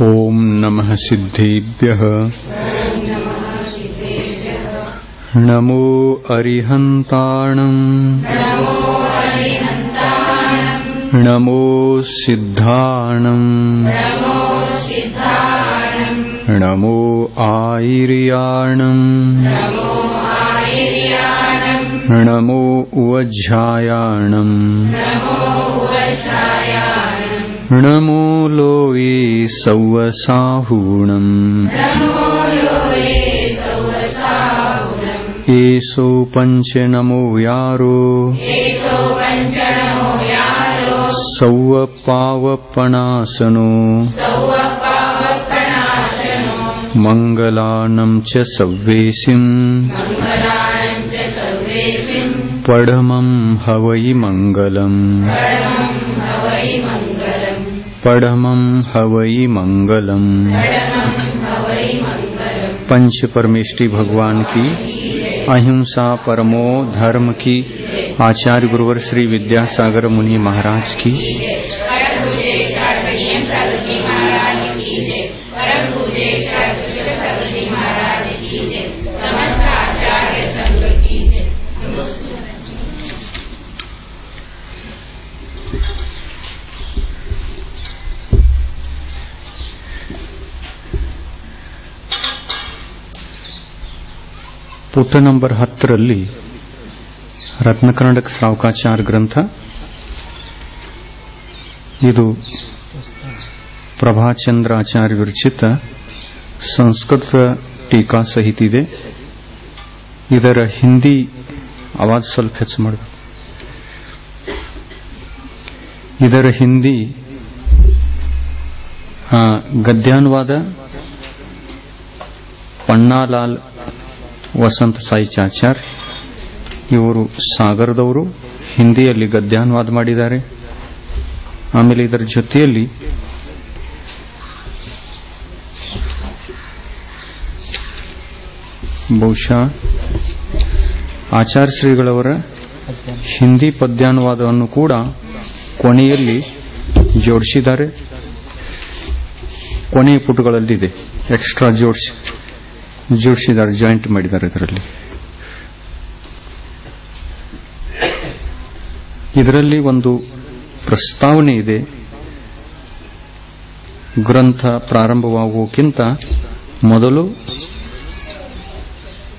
ओम नमः सिद्धेभ्यः नमो अरिहन्ताणम् नमो सिद्धाणम् नमो आयर्याणम् नमो वज्झायाणम् नमो लोये सौवसाहूणम् एसो पंच नमो यारो सौवपावपणासनो मंगलानं च सव्वेसिम् पढमं हवै मंगलम् पढमं हवै मंगलम्। पंच परमेष्टि भगवान की, अहिंसा परमो धर्म की, आचार्य गुरुवर श्री विद्यासागर मुनि महाराज की, ಪುಟ ನಂಬರ್ 10ರಲ್ಲಿ ರತ್ನಕರ್ಣಕ ಶ್ರಾವಕಾಚಾರ್ಯ ಗ್ರಂಥ. ಇದು ಪ್ರಭಾಚಂದ್ರ ಆಚಾರ್ಯ ವಿರಚಿತ ಸಂಸ್ಕೃತ ಟೀಕಾ ಸಹಿತ ಇದೆ. ಇದರ ಹಿಂದಿ ಆವಾಜ್ ಸ್ವಲ್ಪ ಹೆಚ್ಚು ಮಾಡಬೇಕು. ಇದರ ಹಿಂದಿ ಗದ್ಯಾನುವಾದ ಪಣ್ಣಾಲಾಲ್ ವಸಂತ ಸಾಯಿಚಾಚಾರ್ಯ ಇವರು ಸಾಗರದವರು. ಹಿಂದಿಯಲ್ಲಿ ಗದ್ಯಾನುವಾದ ಮಾಡಿದ್ದಾರೆ. ಆಮೇಲೆ ಇದರ ಜೊತೆಯಲ್ಲಿ ಬಹುಶಃ ಆಚಾರ್ಯ ಶ್ರೀಗಳವರ ಹಿಂದಿ ಪದ್ಯಾನುವಾದವನ್ನು ಕೂಡ ಕೊನೆಯಲ್ಲಿ ಜೋಡಿಸಿದ್ದಾರೆ. ಕೊನೆಯ ಪುಟಗಳಲ್ಲಿದೆ, ಎಕ್ಸ್ಟ್ರಾ ಜೋಡಿಸಿದ್ದಾರೆ, ಜಾಯಿಂಟ್ ಮಾಡಿದ್ದಾರೆ. ಇದರಲ್ಲಿ ಒಂದು ಪ್ರಸ್ತಾವನೆ ಇದೆ. ಗ್ರಂಥ ಪ್ರಾರಂಭವಾಗುವುದಕ್ಕಿಂತ ಮೊದಲು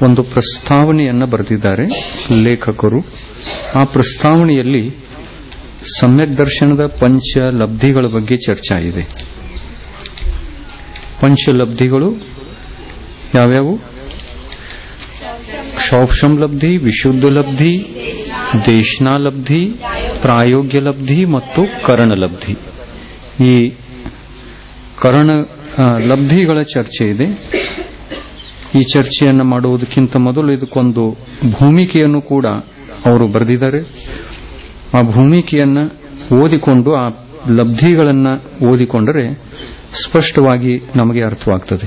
ಒಂದು ಪ್ರಸ್ತಾವನೆಯನ್ನು ಬರೆದಿದ್ದಾರೆ ಲೇಖಕರು. ಆ ಪ್ರಸ್ತಾವನೆಯಲ್ಲಿ ಸಮ್ಯಕ್ ದರ್ಶನದ ಪಂಚಲಬ್ಧಿಗಳ ಬಗ್ಗೆ ಚರ್ಚೆ ಇದೆ. ಪಂಚಲಬ್ಧಿಗಳು ಯಾವ್ಯಾವು? ಕ್ಷೌಕ್ಷಂ ಲಬ್ಧಿ, ವಿಶುದ್ಧ ಲಬ್ಧಿ, ದೇಶನಾ ಲಬ್ಧಿ, ಪ್ರಾಯೋಗ್ಯ ಲಬ್ಧಿ ಮತ್ತು ಕರಣ ಲಬ್ಧಿ. ಈ ಕರಣ ಲಬ್ಧಿಗಳ ಚರ್ಚೆ ಇದೆ. ಈ ಚರ್ಚೆಯನ್ನು ಮಾಡುವುದಕ್ಕಿಂತ ಮೊದಲು ಇದಕ್ಕೊಂದು ಭೂಮಿಕೆಯನ್ನು ಕೂಡ ಅವರು ಬರೆದಿದ್ದಾರೆ. ಆ ಭೂಮಿಕೆಯನ್ನು ಓದಿಕೊಂಡು ಆ ಲಬ್ಧಿಗಳನ್ನು ಓದಿಕೊಂಡರೆ ಸ್ಪಷ್ಟವಾಗಿ ನಮಗೆ ಅರ್ಥವಾಗ್ತದೆ.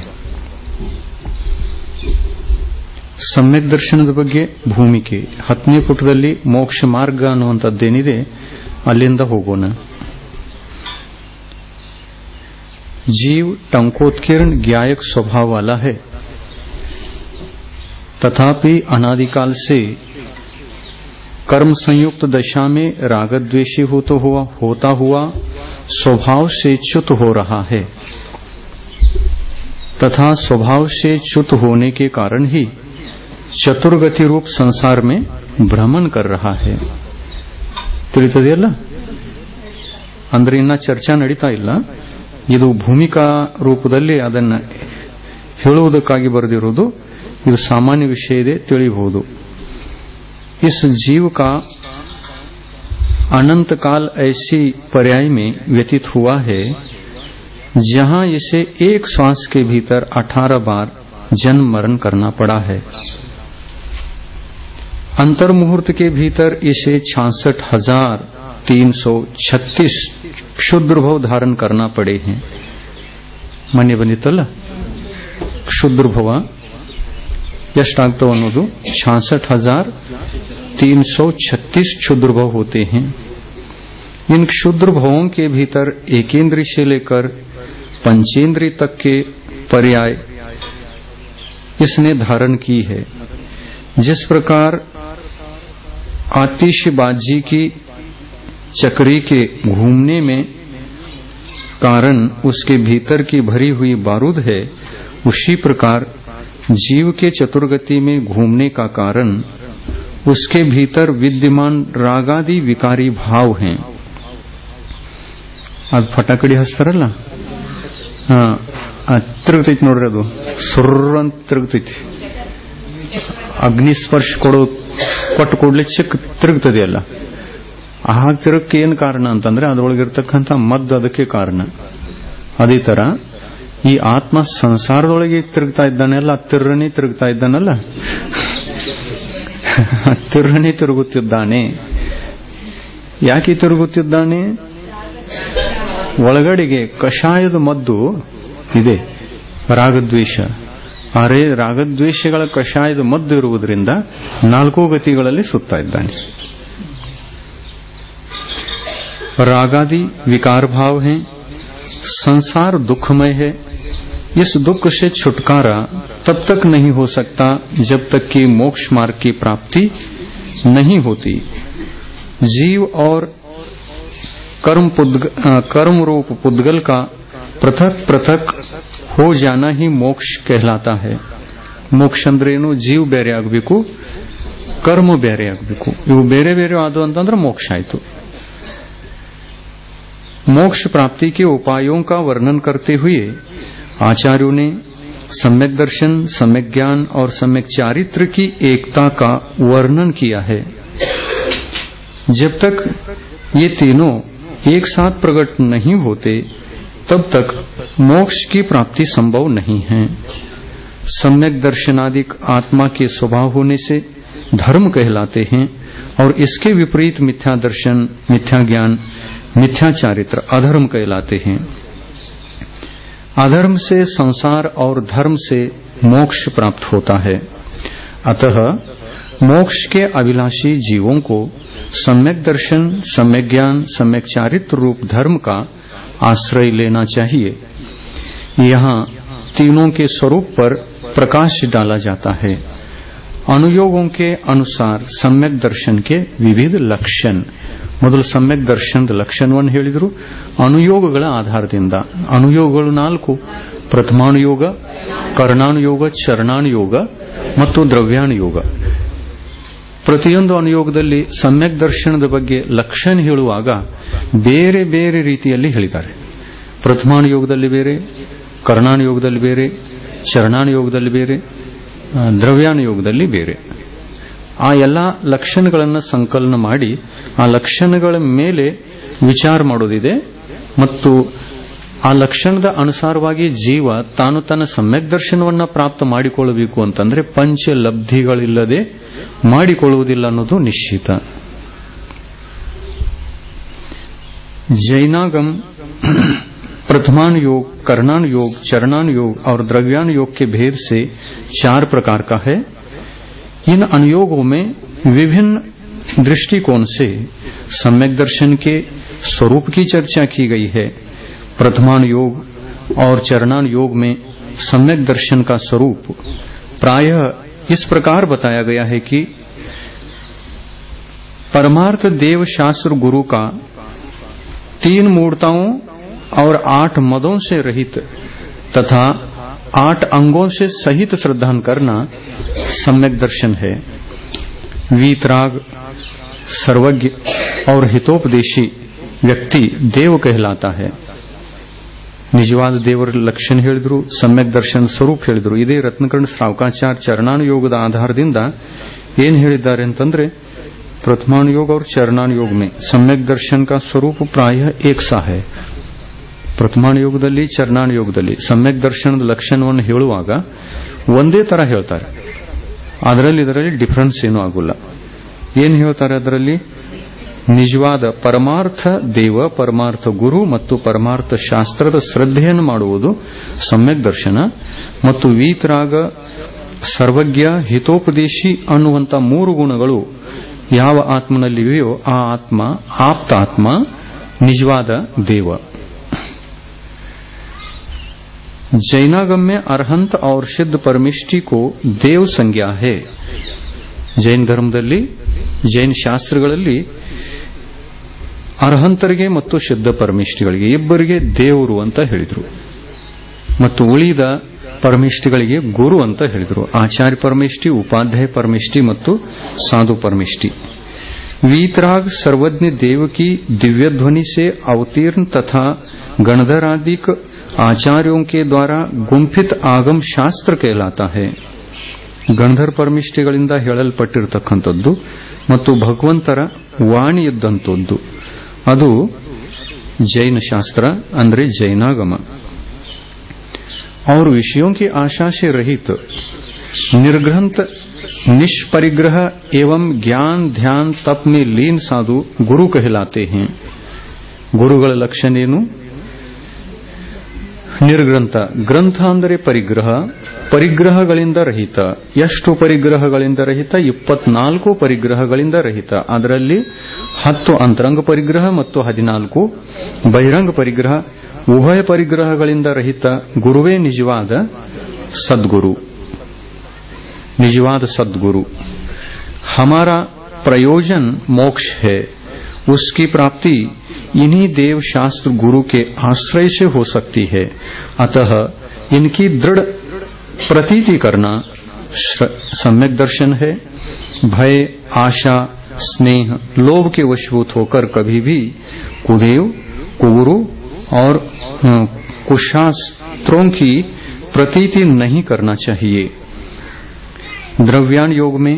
ಸಮ್ಯಕ್ ದರ್ಶನದ ಬಗ್ಗೆ ಭೂಮಿಕೆ 10ನೇ ಪುಟದಲ್ಲಿ ಮೋಕ್ಷ ಮಾರ್ಗ ಅನ್ನುವಂಥದ್ದೇನಿದೆ ಅಲ್ಲಿಂದ ಹೋಗೋಣ. जीव टंकोत्कीर्ण ज्ञायक स्वभाव वाला है, तथापि अनादिकाल से कर्म संयुक्त दशा में रागद्वेषी होता हुआ स्वभाव से च्युत हो रहा है, तथा स्वभाव से च्युत होने के कारण ही चतुर्गति रूप संसार में भ्रमण कर रहा है. ತಿಳಿತದೆಯಲ್ಲ? ಅಂದ್ರೆ ಇನ್ನ ಚರ್ಚಾ ನಡೀತಾ ಇಲ್ಲ. ಇದು ಭೂಮಿಕಾ ರೂಪದಲ್ಲಿ ಅದನ್ನು ಹೇಳುವುದಕ್ಕಾಗಿ ಬರೆದಿರುವುದು. ಇದು ಸಾಮಾನ್ಯ ವಿಷಯ ಇದೆ, ತಿಳಿಬಹುದು. इस जीव का अनंत काल ऐसी पर्याय में व्यतीत हुआ है जहां इसे एक श्वास के भीतर 18 बार जन्म मरण करना पड़ा है. अंतर मुहूर्त के भीतर इसे 66,336 क्षुद्र भाव धारण करना पड़े हैं. मन्य बंदितल्ल क्षुद्र भाव ಎಷ್ಟಾಗ್ತವೆ ಅನ್ನೋದು 66,336 क्षुद्र भाव होते हैं. इन क्षुद्र भावों के भीतर एकेंद्रीय से लेकर पंचेंद्रिय तक के पर्याय इसने धारण की है। जिस प्रकार आतिशबाजी की चक्री के घूमने में कारण उसके भीतर की भरी हुई बारूद है, उसी प्रकार जीव के चतुर्गति में घूमने का कारण उसके भीतर विद्यमान रागादि विकारी भाव हैं। आज फटाकड़ी हस्तारಲ್ಲ, ತಿರುಗ್ತೈತಿ ನೋಡ್ರಿ, ಅದು ಸುರ್ರ ಅಂತ ತಿರುಗ್ತೈತಿ. ಅಗ್ನಿಸ್ಪರ್ಶ ಕೊಟ್ಟು ಕೂಡಲೇ ಚಿಕ್ಕ ತಿರುಗ್ತದೆಯಲ್ಲ, ಹಾಗೆ ತಿರುಗಕ್ಕೆ ಏನು ಕಾರಣ ಅಂತಂದ್ರೆ ಅದರೊಳಗಿರ್ತಕ್ಕಂಥ ಮದ್ದು ಅದಕ್ಕೆ ಕಾರಣ. ಅದೇ ತರ ಈ ಆತ್ಮ ಸಂಸಾರದೊಳಗೆ ತಿರುಗ್ತಾ ಇದ್ದಾನೆಲ್ಲ, ತಿರ್ರನೇ ತಿರುಗ್ತಾ ಇದ್ದಾನಲ್ಲ, ತಿರ್ರನೇ ತಿರುಗುತ್ತಿದ್ದಾನೆ. ಯಾಕೆ ತಿರುಗುತ್ತಿದ್ದಾನೆ? ಒಳಗಡೆಗೆ ಕಷಾಯದ ಮದ್ದು ಇದೆ, ರಾಗದ್ವೇಷ. ಆದರೆ ರಾಗದ್ವೇಷಗಳ ಕಷಾಯದ ಮದ್ದು ಇರುವುದರಿಂದ ನಾಲ್ಕೂ ಗತಿಗಳಲ್ಲಿ ಸುತ್ತಾ ಇದ್ದಾನೆ. रागादि विकार भाव हैं, संसार दुखमय है. इस दुख से छुटकारा तब तक नहीं हो सकता जब तक कि मोक्ष मार्ग की प्राप्ति नहीं होती. जीव और कर्म रूप पुद्गल का पृथक पृथक हो जाना ही मोक्ष कहलाता है. ಮೋಕ್ಷ ಅಂದ್ರೇನು? ಜೀವ್ ಬೇರೆ ಆಗಬೇಕು, ಕರ್ಮ ಬೇರೆ ಆಗಬೇಕು. ಇವು ಬೇರೆ ಬೇರೆ ಆದವು ಅಂತಂದ್ರೆ ಮೋಕ್ಷ ಆಯಿತು. मोक्ष प्राप्ति के उपायों का वर्णन करते हुए आचार्यों ने सम्यक दर्शन, सम्यक ज्ञान और सम्यक चारित्र की एकता का वर्णन किया है. जब तक ये तीनों एक साथ प्रकट नहीं होते तब तक मोक्ष की प्राप्ति संभव नहीं है. सम्यक दर्शनादिक आत्मा के स्वभाव होने से धर्म कहलाते हैं और इसके विपरीत मिथ्या दर्शन, मिथ्या ज्ञान, मिथ्या चारित्र अधर्म कहलाते हैं. अधर्म से संसार और धर्म से मोक्ष प्राप्त होता है. अतः मोक्ष के अभिलाषी जीवों को सम्यक दर्शन, सम्यक ज्ञान, सम्यक चारित्र रूप धर्म का आश्रय लेना चाहिए. यहाँ तीनों के स्वरूप पर प्रकाश डाला जाता है. अनुयोगों के अनुसार सम्यक दर्शन के विविध लक्षण. ಮೊದಲು ಸಮ್ಯಕ್ ದರ್ಶನದ ಲಕ್ಷಣವನ್ನು ಹೇಳಿದರು. ಅನುಯೋಗಗಳ ಆಧಾರದಿಂದ ಅನುಯೋಗಗಳು 4: ಪ್ರಥಮಾನುಯೋಗ, ಕರ್ಣಾನುಯೋಗ, ಚರಣಾನುಯೋಗ ಮತ್ತು ದ್ರವ್ಯಾನುಯೋಗ. ಪ್ರತಿಯೊಂದು ಅನುಯೋಗದಲ್ಲಿ ಸಮ್ಯಕ್ ದರ್ಶನದ ಬಗ್ಗೆ ಲಕ್ಷಣ ಹೇಳುವಾಗ ಬೇರೆ ಬೇರೆ ರೀತಿಯಲ್ಲಿ ಹೇಳಿದ್ದಾರೆ. ಪ್ರಥಮಾನುಯೋಗದಲ್ಲಿ ಬೇರೆ, ಕರ್ಣಾನುಯೋಗದಲ್ಲಿ ಬೇರೆ, ಚರಣಾನುಯೋಗದಲ್ಲಿ ಬೇರೆ, ದ್ರವ್ಯಾನುಯೋಗದಲ್ಲಿ ಬೇರೆ. ಆ ಎಲ್ಲ ಲಕ್ಷಣಗಳನ್ನು ಸಂಕಲನ ಮಾಡಿ ಆ ಲಕ್ಷಣಗಳ ಮೇಲೆ ವಿಚಾರ ಮಾಡೋದಿದೆ ಮತ್ತು ಆ ಲಕ್ಷಣದ ಅನುಸಾರವಾಗಿ ಜೀವ ತಾನು ತನ್ನ ಸಮ್ಯಕ್ ದರ್ಶನವನ್ನು ಪ್ರಾಪ್ತ ಮಾಡಿಕೊಳ್ಳಬೇಕು ಅಂತಂದ್ರೆ ಪಂಚಲಬ್ಧಿಗಳಿಲ್ಲದೆ ಮಾಡಿಕೊಳ್ಳುವುದಿಲ್ಲ ಅನ್ನೋದು ನಿಶ್ಚಿತ. जैनागम प्रथमानुयोग, कर्णानुयोग, चरणानुयोग और द्रव्यानुयोग के भेद से 4 प्रकार का है. इन अनुयोगों में विभिन्न दृष्टिकोण से सम्यक दर्शन के स्वरूप की चर्चा की गई है. प्रथमानुयोग और चरणानुयोग में सम्यक दर्शन का स्वरूप प्रायः इस प्रकार बताया गया है कि परमार्थ देव शास्त्र गुरु का 3 मूर्ताओं और 8 मदों से रहित तथा 8 अंगों से सहित श्रद्धान करना सम्यक दर्शन है. वीतराग, सर्वज्ञ और हितोपदेशी व्यक्ति देव कहलाता है. ನಿಜವಾದ ದೇವರ ಲಕ್ಷಣ ಹೇಳಿದ್ರು, ಸಮ್ಯಕ್ ದರ್ಶನ ಸ್ವರೂಪ ಹೇಳಿದ್ರು. ಇದೇ ರತ್ನಕರ್ಣ ಶ್ರಾವಕಾಚಾರ್ಯ ಚರಣಾನುಯೋಗದ ಆಧಾರದಿಂದ ಏನು ಹೇಳಿದ್ದಾರೆ ಅಂತಂದ್ರೆ, प्रथमानुयोग और चरणानुयोग में सम्यक दर्शन का स्वरूप प्रायः एक सा है. ಪ್ರಥಮಾನುಯೋಗದಲ್ಲಿ ಚರಣಾನುಯೋಗದಲ್ಲಿ ಸಮ್ಯಕ್ ದರ್ಶನದ ಲಕ್ಷಣವನ್ನು ಹೇಳುವಾಗ ಒಂದೇ ತರ ಹೇಳ್ತಾರೆ. ಇದರಲ್ಲಿ ಡಿಫರೆನ್ಸ್ ಏನೂ ಆಗುಲ್ಲ. ಏನು ಹೇಳ್ತಾರೆ ಅದರಲ್ಲಿ? ನಿಜವಾದ ಪರಮಾರ್ಥ ದೇವ, ಪರಮಾರ್ಥ ಗುರು ಮತ್ತು ಪರಮಾರ್ಥ ಶಾಸ್ತ್ರದ ಶ್ರದ್ಧೆಯನ್ನು ಮಾಡುವುದು ಸಮ್ಯಕ್ ದರ್ಶನ. ಮತ್ತು ವೀತರಾಗ, ಸರ್ವಜ್ಞ, ಹಿತೋಪದೇಶಿ ಅನ್ನುವಂಥ 3 ಗುಣಗಳು ಯಾವ ಆತ್ಮನಲ್ಲಿವೆಯೋ ಆ ಆತ್ಮ ಆಪ್ತಾತ್ಮ, ನಿಜವಾದ ದೇವ. जैनागम में अरहंत और सिद्ध परमिष्टि को देव संज्ञा है. ಜೈನ ಧರ್ಮದಲ್ಲಿ ಜೈನ ಶಾಸ್ತ್ರಗಳಲ್ಲಿ ಅರ್ಹಂತರಿಗೆ ಮತ್ತು ಸಿದ್ಧ ಪರಮಿಷ್ಠಿಗಳಿಗೆ ಇಬ್ಬರಿಗೆ ದೇವರು ಅಂತ ಹೇಳಿದರು ಮತ್ತು ಉಳಿದ ಪರಮಿಷ್ಠಿಗಳಿಗೆ ಗುರು ಅಂತ ಹೇಳಿದರು. ಆಚಾರ್ಯ ಪರಮಿಷ್ಠಿ, ಉಪಾಧ್ಯಾಯ ಪರಮಿಷ್ಠಿ ಮತ್ತು ಸಾಧು ಪರಮಿಷ್ಠಿ. वीतराग सर्वज्ञ देव की दिव्य ध्वनि से अवतीर्ण तथा गणधर आदि आचार्यों के द्वारा गुंफित आगम शास्त्र कहलाता है. ಗಣಧರ್ ಪರಮಿಷ್ಠಿಗಳಿಂದ ಹೇಳಲ್ಪಟ್ಟಿರತಕ್ಕಂಥದ್ದು ಮತ್ತು ಭಗವಂತರ ವಾಣಿ ಇದ್ದಂಥದ್ದು ಅದು जैन शास्त्र ಅಂದ್ರೆ जैनागम. और विषयों की आशा से रहित निर्ग्रंथ निष्परिग्रह एवं ज्ञान ध्यान तप में लीन साधु गुरु कहलाते हैं. ಗುರುಗಳ ಲಕ್ಷಣ ಏನು? ನಿರ್ಗ್ರಂಥ, ಗ್ರಂಥ ಅಂದರೆ ಪರಿಗ್ರಹ, ಪರಿಗ್ರಹಗಳಿಂದ ರಹಿತ. ಎಷ್ಟು ಪರಿಗ್ರಹಗಳಿಂದ ರಹಿತ? 24 ಪರಿಗ್ರಹಗಳಿಂದ ರಹಿತ. ಅದರಲ್ಲಿ 10 ಅಂತರಂಗ ಪರಿಗ್ರಹ ಮತ್ತು 14 ಬಹಿರಂಗ ಪರಿಗ್ರಹ. ಉಭಯ ಪರಿಗ್ರಹಗಳಿಂದ ರಹಿತ ಗುರುವೇ ನಿಜವಾದ ಸದ್ಗುರು. निजवाद सद्गुरु. हमारा प्रयोजन मोक्ष है, उसकी प्राप्ति इन्हीं देव शास्त्र गुरु के आश्रय से हो सकती है. अतः इनकी दृढ़ प्रतीति करना सम्यक दर्शन है. भय, आशा, स्नेह, लोभ के वशीभूत होकर कभी भी कुदेव, कुगुरु और कुशास्त्रों की प्रतीति नहीं करना चाहिए. ದ್ರವ್ಯಾನ್ ಯೋಗ ಮೇ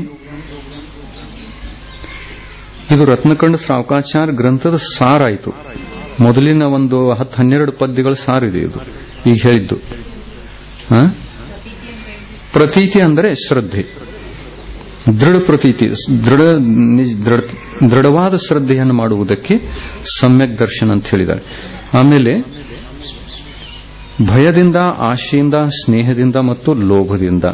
ಇದು ರತ್ನಕಂಡ ಶ್ರಾವಕಾಚಾರ್ಯ ಗ್ರಂಥದ ಸಾರ ಆಯಿತು. ಮೊದಲಿನ ಒಂದು 10-12 ಪದ್ಯಗಳ ಸಾರಿದೆ ಇದು ಈಗ ಹೇಳಿದ್ದು. ಪ್ರತೀತಿ ಅಂದರೆ ಶ್ರದ್ಧೆ, ದೃಢ ಪ್ರತೀತಿ, ದೃಢವಾದ ಶ್ರದ್ಧೆಯನ್ನು ಮಾಡುವುದಕ್ಕೆ ಸಮ್ಯಕ್ ದರ್ಶನ ಅಂತ ಹೇಳಿದ್ದಾರೆ. ಆಮೇಲೆ ಭಯದಿಂದ, ಆಶೆಯಿಂದ, ಸ್ನೇಹದಿಂದ ಮತ್ತು ಲೋಭದಿಂದ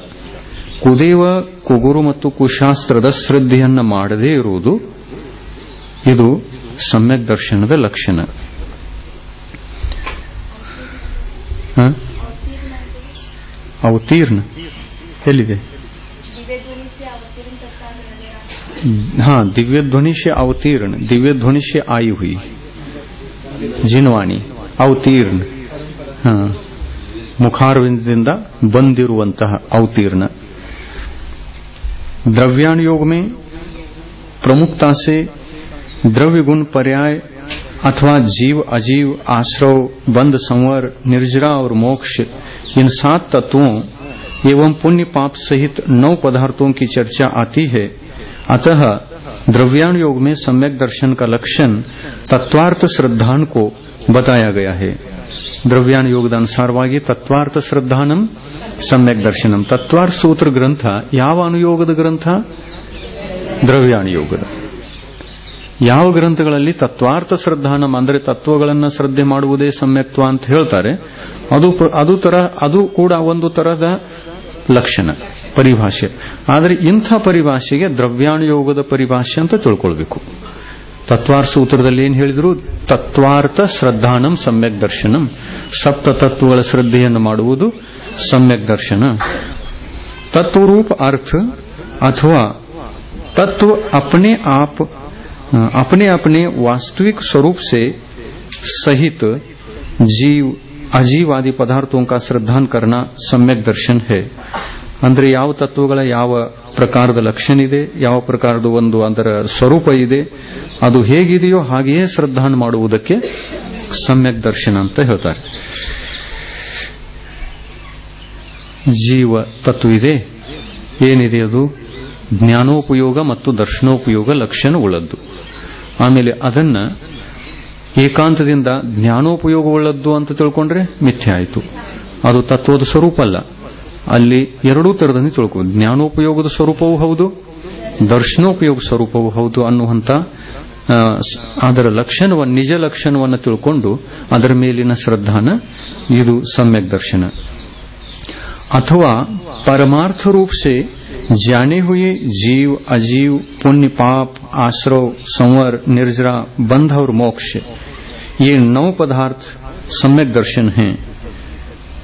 ಕುದೇವ, ಕುಗುರು ಮತ್ತು ಕುಶಾಸ್ತ್ರದ ಶ್ರದ್ಧೆಯನ್ನ ಮಾಡದೇ ಇರುವುದು ಇದು ಸಮ್ಯಕ್ ದರ್ಶನದ ಲಕ್ಷಣ. ಅವತೀರ್ಣ ಎಲ್ಲಿದೆ? दिव्य ध्वनि से अवतीर्ण, दिव्य ध्वनि से आई हुई जिनवाणी अवतीर्ण. ಮುಖಾರವಿಂದದಿಂದ ಬಂದಿರುವಂತಹ ಅವತೀರ್ಣ. द्रव्यान योग में प्रमुखता से द्रव्य गुण पर्याय अथवा जीव अजीव, आश्रव, बंध, संवर, निर्जरा और मोक्ष, इन 7 तत्वों एवं पुण्य पाप सहित 9 पदार्थों की चर्चा आती है. अतः द्रव्यान योग में सम्यक दर्शन का लक्षण तत्वार्थ श्रद्धान को बताया गया है. द्रव्यान योगದ ಅನುಸಾರವಾಗಿ ತತ್ವಾರ್ಥ ಶ್ರದ್ಧಾನಂ ಸಮ್ಯಕ್ ದರ್ಶನಂ. ತತ್ವಾರ್ಥ ಸೂತ್ರ ಗ್ರಂಥ ಯಾವ ಅನುಯೋಗದ ಗ್ರಂಥ? ದ್ರವ್ಯಾನುಯೋಗದ. ಯಾವ ಗ್ರಂಥಗಳಲ್ಲಿ ತತ್ವಾರ್ಥ ಶ್ರದ್ಧಾನಂ ಅಂದರೆ ತತ್ವಗಳನ್ನು ಶ್ರದ್ಧೆ ಮಾಡುವುದೇ ಸಮ್ಯಕ್ತ್ವ ಅಂತ ಹೇಳ್ತಾರೆ, ಅದು ಕೂಡ ಒಂದು ತರಹದ ಲಕ್ಷಣ, ಪರಿಭಾಷೆ. ಆದರೆ ಇಂಥ ಪರಿಭಾಷೆಗೆ ದ್ರವ್ಯಾನುಯೋಗದ ಪರಿಭಾಷೆ ಅಂತ ತಿಳ್ಕೊಳ್ಬೇಕು. ತತ್ವಾರ್ಥ ಸೂತ್ರದಲ್ಲಿ ಏನು ಹೇಳಿದ್ರು? ತತ್ವಾರ್ಥ ಶ್ರದ್ಧಾನಂ ಸಮ್ಯಕ್ ದರ್ಶನಂ. ಸಪ್ತ ತತ್ವಗಳ ಶ್ರದ್ಧೆಯನ್ನು ಮಾಡುವುದು सम्यक दर्शन. तत्वरूप अर्थ अथवा तत्व अपने अपने वास्तविक स्वरूप से सहित जीव अजीव आदि पदार्थों का श्रद्धान करना सम्यक दर्शन है. ಅಂದ್ರೆ ಯಾವ ತತ್ವಗಳ ಯಾವ ಪ್ರಕಾರದ ಲಕ್ಷಣ ಇದೆ, ಯಾವ ಪ್ರಕಾರದ ಒಂದು ಅದರ ಸ್ವರೂಪ ಇದೆ, ಅದು ಹೇಗಿದೆಯೋ ಹಾಗೆಯೇ ಶ್ರದ್ಧಾನ ಮಾಡುವುದಕ್ಕೆ ಸಮ್ಯಕ್ ದರ್ಶನ ಅಂತ ಹೇಳ್ತಾರೆ. ಜೀವ ತತ್ವ ಇದೆ, ಏನಿದೆ ಅದು? ಜ್ಞಾನೋಪಯೋಗ ಮತ್ತು ದರ್ಶನೋಪಯೋಗ ಲಕ್ಷಣ ಉಳ್ಳದ್ದು. ಆಮೇಲೆ ಅದನ್ನ ಏಕಾಂತದಿಂದ ಜ್ಞಾನೋಪಯೋಗವುಳ್ಳದ್ದು ಅಂತ ತಿಳ್ಕೊಂಡ್ರೆ ಮಿಥ್ಯೆ ಆಯಿತು, ಅದು ತತ್ವದ ಸ್ವರೂಪ ಅಲ್ಲ. ಅಲ್ಲಿ ಎರಡೂ ತರದಲ್ಲಿ ತಿಳ್ಕೊ, ಜ್ಞಾನೋಪಯೋಗದ ಸ್ವರೂಪವೂ ಹೌದು, ದರ್ಶನೋಪಯೋಗ ಸ್ವರೂಪವೂ ಹೌದು ಅನ್ನುವಂಥ ಅದರ ಲಕ್ಷಣವನ್ನು, ನಿಜ ಲಕ್ಷಣವನ್ನು ತಿಳ್ಕೊಂಡು ಅದರ ಮೇಲಿನ ಶ್ರದ್ಧಾನ ಇದು ಸಮ್ಯಕ್ ದರ್ಶನ. अथवा परमार्थ रूप से जाने हुए जीव अजीव, पुण्य पाप, आश्रव, संवर, निर्जरा, बंध और मोक्ष, ये 9 पदार्थ सम्यक दर्शन हैं.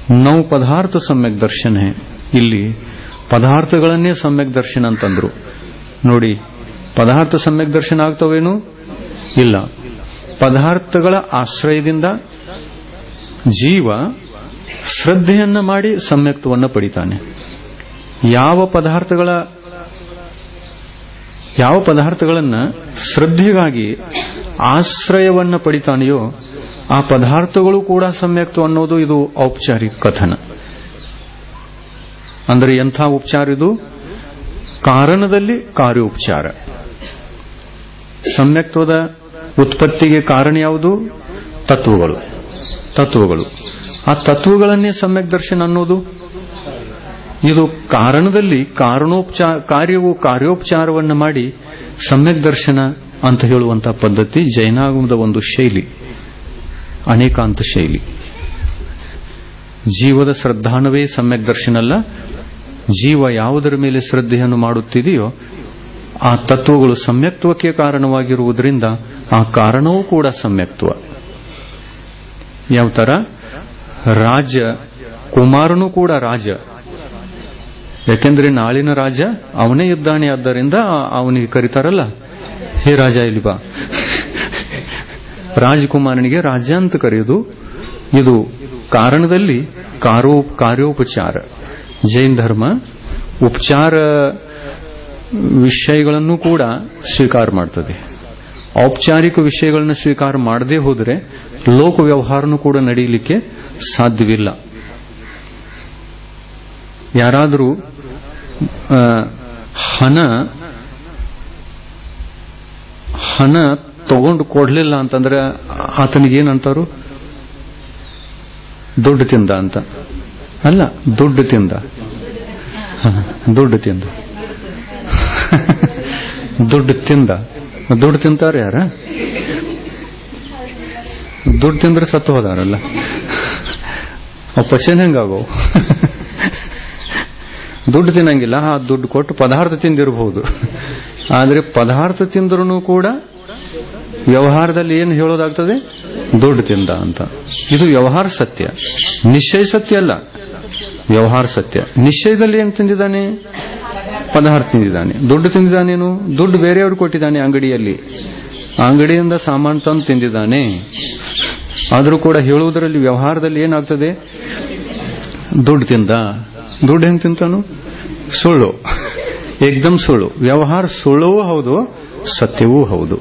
9 ಪದಾರ್ಥ ಸಮ್ಯಕ್ ದರ್ಶನ है. ಇಲ್ಲಿ ಪದಾರ್ಥಗಳನ್ನೇ ಸಮ್ಯಕ್ ದರ್ಶನ ಅಂತಂದ್ರು ನೋಡಿ. ಪದಾರ್ಥ ಸಮ್ಯಕ್ ದರ್ಶನ ಆಗ್ತವೇನು? ಇಲ್ಲ. ಪದಾರ್ಥಗಳ ಆಶ್ರಯದಿಂದ ಜೀವ ಶ್ರದ್ಧೆಯನ್ನ ಮಾಡಿ ಸಮ್ಯಕ್ತವನ್ನು ಪಡಿತಾನೆ. ಯಾವ ಪದಾರ್ಥಗಳನ್ನ ಶ್ರದ್ಧೆಗಾಗಿ ಆಶ್ರಯವನ್ನ ಪಡಿತಾನೆಯೋ ಆ ಪದಾರ್ಥಗಳು ಕೂಡ ಸಮ್ಯಕ್ತ ಅನ್ನೋದು ಇದು ಔಪಚಾರಿಕ ಕಥನ. ಅಂದರೆ ಎಂಥ ಉಪಚಾರ ಇದು? ಕಾರಣದಲ್ಲಿ ಕಾರ್ಯೋಪಚಾರ. ಸಮ್ಯಕ್ತದ ಉತ್ಪತ್ತಿಗೆ ಕಾರಣ ಯಾವುದು? ತತ್ವಗಳು. ಆ ತತ್ವಗಳನ್ನೇ ಸಮ್ಯಕ್ ದರ್ಶನ ಅನ್ನೋದು. ಇದು ಕಾರಣದಲ್ಲಿ ಕಾರ್ಯೋಪಚಾರವನ್ನು ಮಾಡಿ ಸಮ್ಯಕ್ ದರ್ಶನ ಅಂತ ಹೇಳುವಂತಹ ಪದ್ಧತಿ ಜೈನಾಗಮದ ಒಂದು ಶೈಲಿ, ಅನೇಕಾಂತ ಶೈಲಿ. ಜೀವದ ಶ್ರದ್ಧಾನವೇ ಸಮ್ಯಕ್ ದರ್ಶನ ಅಲ್ಲ. ಜೀವ ಯಾವುದರ ಮೇಲೆ ಶ್ರದ್ಧೆಯನ್ನು ಮಾಡುತ್ತಿದೆಯೋ ಆ ತತ್ವಗಳು ಸಮ್ಯಕ್ತ್ವಕ್ಕೆ ಕಾರಣವಾಗಿರುವುದರಿಂದ ಆ ಕಾರಣವೂ ಕೂಡ ಸಮ್ಯಕ್ತ್ವ. ಯಾವ ತರ? ರಾಜ ಕುಮಾರನೂ ಕೂಡ ರಾಜ. ಯಾಕೆಂದ್ರೆ ನಾಳಿನ ರಾಜ ಅವನೇ ಇದ್ದಾನೆ. ಆದ್ದರಿಂದ ಅವನಿಗೆ ಕರೀತಾರಲ್ಲ, ಹೇ ರಾಜ ಇಲ್ಲಿ ಬಾ. ರಾಜಕುಮಾರನಿಗೆ ರಾಜ ಅಂತ ಕರೆಯೋದು ಇದು ಕಾರಣದಲ್ಲಿ ಕಾರ್ಯೋಪಚಾರ. ಜೈನ ಧರ್ಮ ಉಪಚಾರ ವಿಷಯಗಳನ್ನು ಕೂಡ ಸ್ವೀಕಾರ ಮಾಡ್ತದೆ. ಔಪಚಾರಿಕ ವಿಷಯಗಳನ್ನು ಸ್ವೀಕಾರ ಮಾಡದೇ ಹೋದರೆ ಲೋಕ ವ್ಯವಹಾರನೂ ಕೂಡ ನಡೆಯಲಿಕ್ಕೆ ಸಾಧ್ಯವಿಲ್ಲ. ಯಾರಾದರೂ ಹಣ ತಗೊಂಡು ಕೊಡ್ಲಿಲ್ಲ ಅಂತಂದ್ರೆ ಆತನಿಗೇನಂತಾರು? ದುಡ್ಡು ತಿಂದ ಅಂತ ಅಲ್ಲ, ದುಡ್ಡು ತಿಂದ. ದುಡ್ಡು ತಿಂತಾರೆ ಯಾರ? ದುಡ್ಡು ತಿಂದ್ರೆ ಸತ್ತು ಹೋದಾರಲ್ಲ, ಪಚನ ಹೆಂಗಾಗೋ? ದುಡ್ಡು ತಿನ್ನಂಗಿಲ್ಲ, ಆ ದುಡ್ಡು ಕೊಟ್ಟು ಪದಾರ್ಥ ತಿಂದಿರಬಹುದು. ಆದ್ರೆ ಪದಾರ್ಥ ತಿಂದ್ರೂ ಕೂಡ ವ್ಯವಹಾರದಲ್ಲಿ ಏನು ಹೇಳೋದಾಗ್ತದೆ? ದುಡ್ಡು ತಿಂದ ಅಂತ. ಇದು ವ್ಯವಹಾರ ಸತ್ಯ, ನಿಶ್ಚಯ ಸತ್ಯ ಅಲ್ಲ. ವ್ಯವಹಾರ ಸತ್ಯ. ನಿಶ್ಚಯದಲ್ಲಿ ಏನು ತಿಂದಿದ್ದಾನೆ? ಪದಾರ್ಥ ತಿಂದಿದ್ದಾನೆ. ದುಡ್ಡು ತಿಂದಿದ್ದಾನೇನು? ದುಡ್ಡು ಬೇರೆಯವರು ಕೊಟ್ಟಿದ್ದಾನೆ ಅಂಗಡಿಯಲ್ಲಿ, ಅಂಗಡಿಯಿಂದ ಸಾಮಾನು ತಂದು ತಿಂದಿದ್ದಾನೆ. ಆದರೂ ಕೂಡ ಹೇಳುವುದರಲ್ಲಿ ವ್ಯವಹಾರದಲ್ಲಿ ಏನಾಗ್ತದೆ? ದುಡ್ಡು ತಿಂದ. ದುಡ್ಡು ಹೆಂಗ್ ತಿಂತಾನು? ಸುಳ್ಳು, ಏಕ್ದಮ್ ಸುಳ್ಳು. ವ್ಯವಹಾರ ಸುಳ್ಳವೂ ಹೌದು, ಸತ್ಯವೂ ಹೌದು.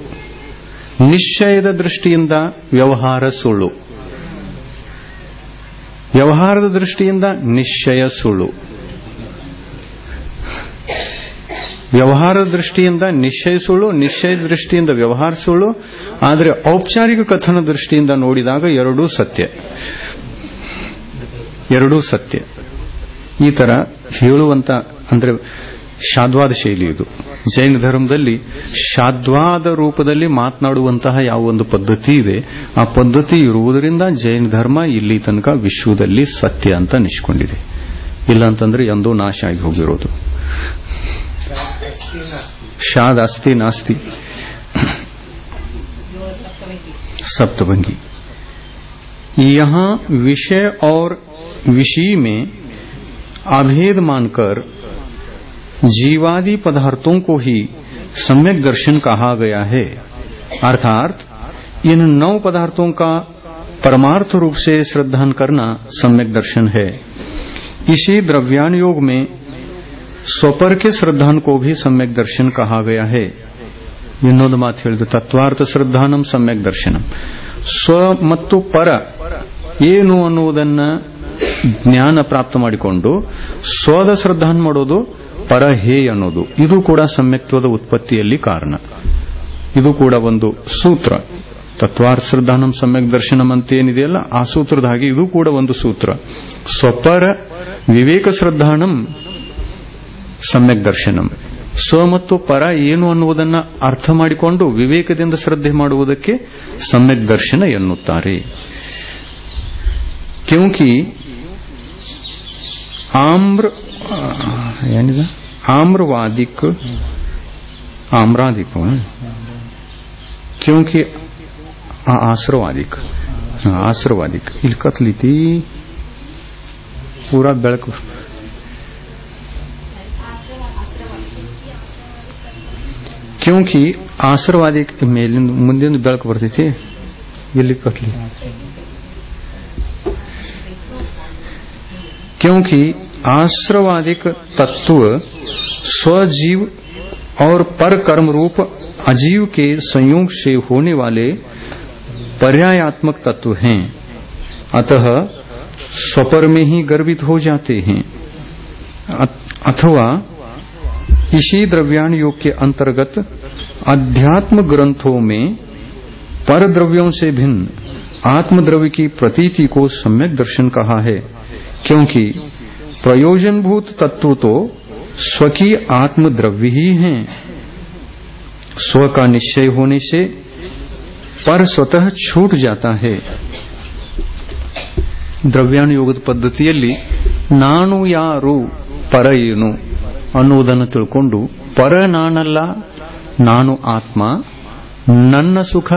ನಿಶ್ಚಯದ ದೃಷ್ಟಿಯಿಂದ ವ್ಯವಹಾರ ಸುಳ್ಳು, ವ್ಯವಹಾರದ ದೃಷ್ಟಿಯಿಂದ ನಿಶ್ಚಯ ಸುಳ್ಳು. ವ್ಯವಹಾರದ ದೃಷ್ಟಿಯಿಂದ ನಿಶ್ಚಯ ಸುಳ್ಳು, ನಿಶ್ಚಯದ ದೃಷ್ಟಿಯಿಂದ ವ್ಯವಹಾರ ಸುಳ್ಳು. ಆದರೆ ಔಪಚಾರಿಕ ಕಥನ ದೃಷ್ಟಿಯಿಂದ ನೋಡಿದಾಗ ಎರಡೂ ಸತ್ಯ. ಈ ತರ ಹೇಳುವಂತ ಅಂದ್ರೆ ಶಾದ್ವಾದ ಶೈಲಿ ಇದು. ಜೈನ ಧರ್ಮದಲ್ಲಿ ಶಾದ್ವಾದ ರೂಪದಲ್ಲಿ ಮಾತನಾಡುವಂತಹ ಯಾವ ಒಂದು ಪದ್ಧತಿ ಇದೆ, ಆ ಪದ್ಧತಿ ಇರುವುದರಿಂದ ಜೈನ ಧರ್ಮ ಇಲ್ಲಿ ತನಕ ವಿಶ್ವದಲ್ಲಿ ಸತ್ಯ ಅಂತ ನಿಷ್ಕೊಂಡಿದೆ. ಇಲ್ಲ ಅಂತಂದ್ರೆ ಎಂದೋ ನಾಶ ಆಗಿ ಹೋಗಿರೋದು. ಶಾದ್ ಅಸ್ತಿ ನಾಸ್ತಿ सप्तभंगी. यहां विषय और विषय में अभेद मानकर जीवादि पदार्थों को ही सम्यक दर्शन कहा गया है. अर्थात इन 9 पदार्थों का परमार्थ रूप से श्रद्धान करना सम्यक दर्शन है. इसी द्रव्यान योग में स्वपर के श्रद्धान को भी सम्यक दर्शन कहा गया है. ಇನ್ನೊಂದು ಮಾತು ಹೇಳಿದ್ರು, ತತ್ವಾರ್ಥ ಶ್ರದ್ಧಾನಂ ಸಮ್ಯಕ್ ದರ್ಶನಂ. ಸ್ವ ಮತ್ತು ಪರ ಏನು ಅನ್ನುವುದನ್ನ ಜ್ಞಾನ ಪ್ರಾಪ್ತ ಮಾಡಿಕೊಂಡು ಸ್ವದ ಶ್ರದ್ಧಾನ್ ಮಾಡೋದು, ಪರ ಹೇ ಅನ್ನೋದು, ಇದು ಕೂಡ ಸಮ್ಯಕ್ತ್ವದ ಉತ್ಪತ್ತಿಯಲ್ಲಿ ಕಾರಣ. ಇದು ಕೂಡ ಒಂದು ಸೂತ್ರ. ತತ್ವಾರ್ಥ ಶ್ರದ್ಧಾನಂ ಸಮ್ಯಕ್ ದರ್ಶನಂ ಅಂತ ಏನಿದೆಯಲ್ಲ, ಆ ಸೂತ್ರದ ಹಾಗೆ ಇದು ಕೂಡ ಒಂದು ಸೂತ್ರ. ಸ್ವಪರ ವಿವೇಕ ಶ್ರದ್ಧಾನಂ ಸಮ್ಯಕ್ ದರ್ಶನಂ. ಸ್ವ ಮತ್ತು ಪರ ಏನು ಅನ್ನುವುದನ್ನು ಅರ್ಥ ಮಾಡಿಕೊಂಡು ವಿವೇಕದಿಂದ ಶ್ರದ್ಧೆ ಮಾಡುವುದಕ್ಕೆ ಸಮ್ಯಕ್ ದರ್ಶನ ಎನ್ನುತ್ತಾರೆ. ಕ್ಯೂಂಕಿ आम्रवादिक क्योंकि आश्रवादिक ಇಲ್ಲಿ ಕತ್ಲಿತಿ पूरा बेळकु क्योंकि आश्रवादी ಮೇಲಿಂದ ಮುಂದಿನ ಬೆಳಕು ಬರ್ತೈತಿ ಇಲ್ಲಿ ಕತ್ಲಿ क्योंकि आश्रवादिक तत्व स्वजीव और पर कर्म रूप अजीव के संयोग से होने वाले पर्यायात्मक तत्व हैं, अतः स्वपर में ही गर्वित हो जाते हैं अथवा इसी द्रव्यान योग के अंतर्गत अध्यात्म ग्रंथों में पर द्रव्यों से भिन्न आत्मद्रव्य की प्रतीति को सम्यक दर्शन कहा है, क्योंकि प्रयोजनभूत तत्व तो स्व की आत्मद्रव्य ही हैं। स्व का निश्चय होने से पर स्वतः छूट जाता है। ದ್ರವ್ಯಾನುಯೋಗದ ಪದ್ಧತಿಯಲ್ಲಿ ನಾನು ಯಾರು ಪರ ಏನು ಅನ್ನುವುದನ್ನು ತಿಳ್ಕೊಂಡು ಪರ ನಾನಲ್ಲ, ನಾನು ಆತ್ಮ, ನನ್ನ ಸುಖ,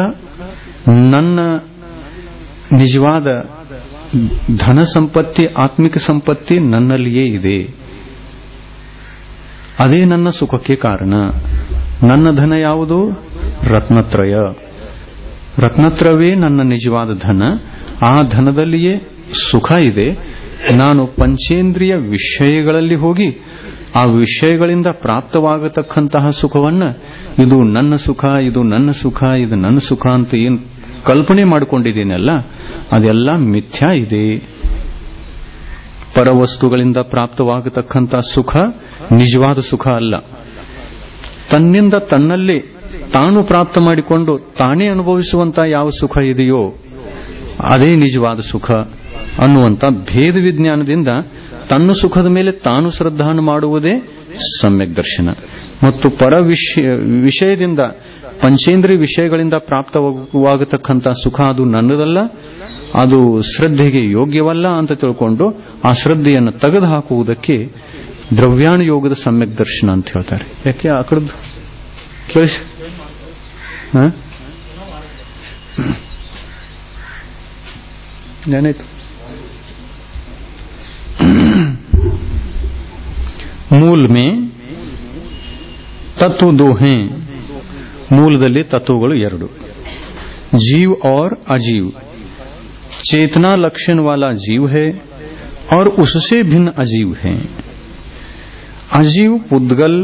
ನನ್ನ ನಿಜವಾದ ಧನ ಸಂಪತ್ತಿ, ಆತ್ಮಿಕ ಸಂಪತ್ತಿ ನನ್ನಲ್ಲಿಯೇ ಇದೆ, ಅದೇ ನನ್ನ ಸುಖಕ್ಕೆ ಕಾರಣ. ನನ್ನ ಧನ ಯಾವುದು? ರತ್ನತ್ರಯ. ರತ್ನತ್ರಯವೇ ನನ್ನ ನಿಜವಾದ ಧನ. ಆ ಧನದಲ್ಲಿಯೇ ಸುಖ ಇದೆ. ನಾನು ಪಂಚೇಂದ್ರಿಯ ವಿಷಯಗಳಲ್ಲಿ ಹೋಗಿ ಆ ವಿಷಯಗಳಿಂದ ಪ್ರಾಪ್ತವಾಗತಕ್ಕಂತಹ ಸುಖವನ್ನ ಇದು ನನ್ನ ಸುಖ, ಇದು ನನ್ನ ಸುಖ, ಇದು ನನ್ನ ಸುಖ ಅಂತ ಏನು ಕಲ್ಪನೆ ಮಾಡಿಕೊಂಡಿದ್ದೀನಲ್ಲ, ಅದೆಲ್ಲ ಮಿಥ್ಯಾ ಇದೆ. ಪರವಸ್ತುಗಳಿಂದ ಪ್ರಾಪ್ತವಾಗತಕ್ಕಂತಹ ಸುಖ ನಿಜವಾದ ಸುಖ ಅಲ್ಲ. ತನ್ನಿಂದ ತನ್ನಲ್ಲೇ ತಾನು ಪ್ರಾಪ್ತ ಮಾಡಿಕೊಂಡು ತಾನೇ ಅನುಭವಿಸುವಂತಹ ಯಾವ ಸುಖ ಇದೆಯೋ ಅದೇ ನಿಜವಾದ ಸುಖ ಅನ್ನುವಂಥ ಭೇದ ವಿಜ್ಞಾನದಿಂದ ತನ್ನ ಸುಖದ ಮೇಲೆ ತಾನು ಶ್ರದ್ಧಾನ ಮಾಡುವುದೇ ಸಮ್ಯಕ್ ದರ್ಶನ. ಮತ್ತು ಪರ ವಿಷಯದಿಂದ ಪಂಚೇಂದ್ರಿಯ ವಿಷಯಗಳಿಂದ ಪ್ರಾಪ್ತವಾಗತಕ್ಕಂಥ ಸುಖ ಅದು ನನ್ನದಲ್ಲ, ಅದು ಶ್ರದ್ಧೆಗೆ ಯೋಗ್ಯವಲ್ಲ ಅಂತ ತಿಳ್ಕೊಂಡು ಆ ಶ್ರದ್ಧೆಯನ್ನು ತೆಗೆದು ಹಾಕುವುದಕ್ಕೆ ದ್ರವ್ಯಾನುಯೋಗದ ಸಮ್ಯಕ್ ದರ್ಶನ ಅಂತ ಹೇಳ್ತಾರೆ. ಯಾಕೆ ಆ ಕಡೆದು ಕೇಳಿಸ್ ಏನಾಯ್ತು? मूल में तत्व दो हैं. ಮೂಲದಲ್ಲಿ ತತ್ವಗಳು ಎರಡು, जीव और अजीव. चेतना लक्षण वाला जीव है और उससे भिन्न अजीव है. अजीव पुद्गल,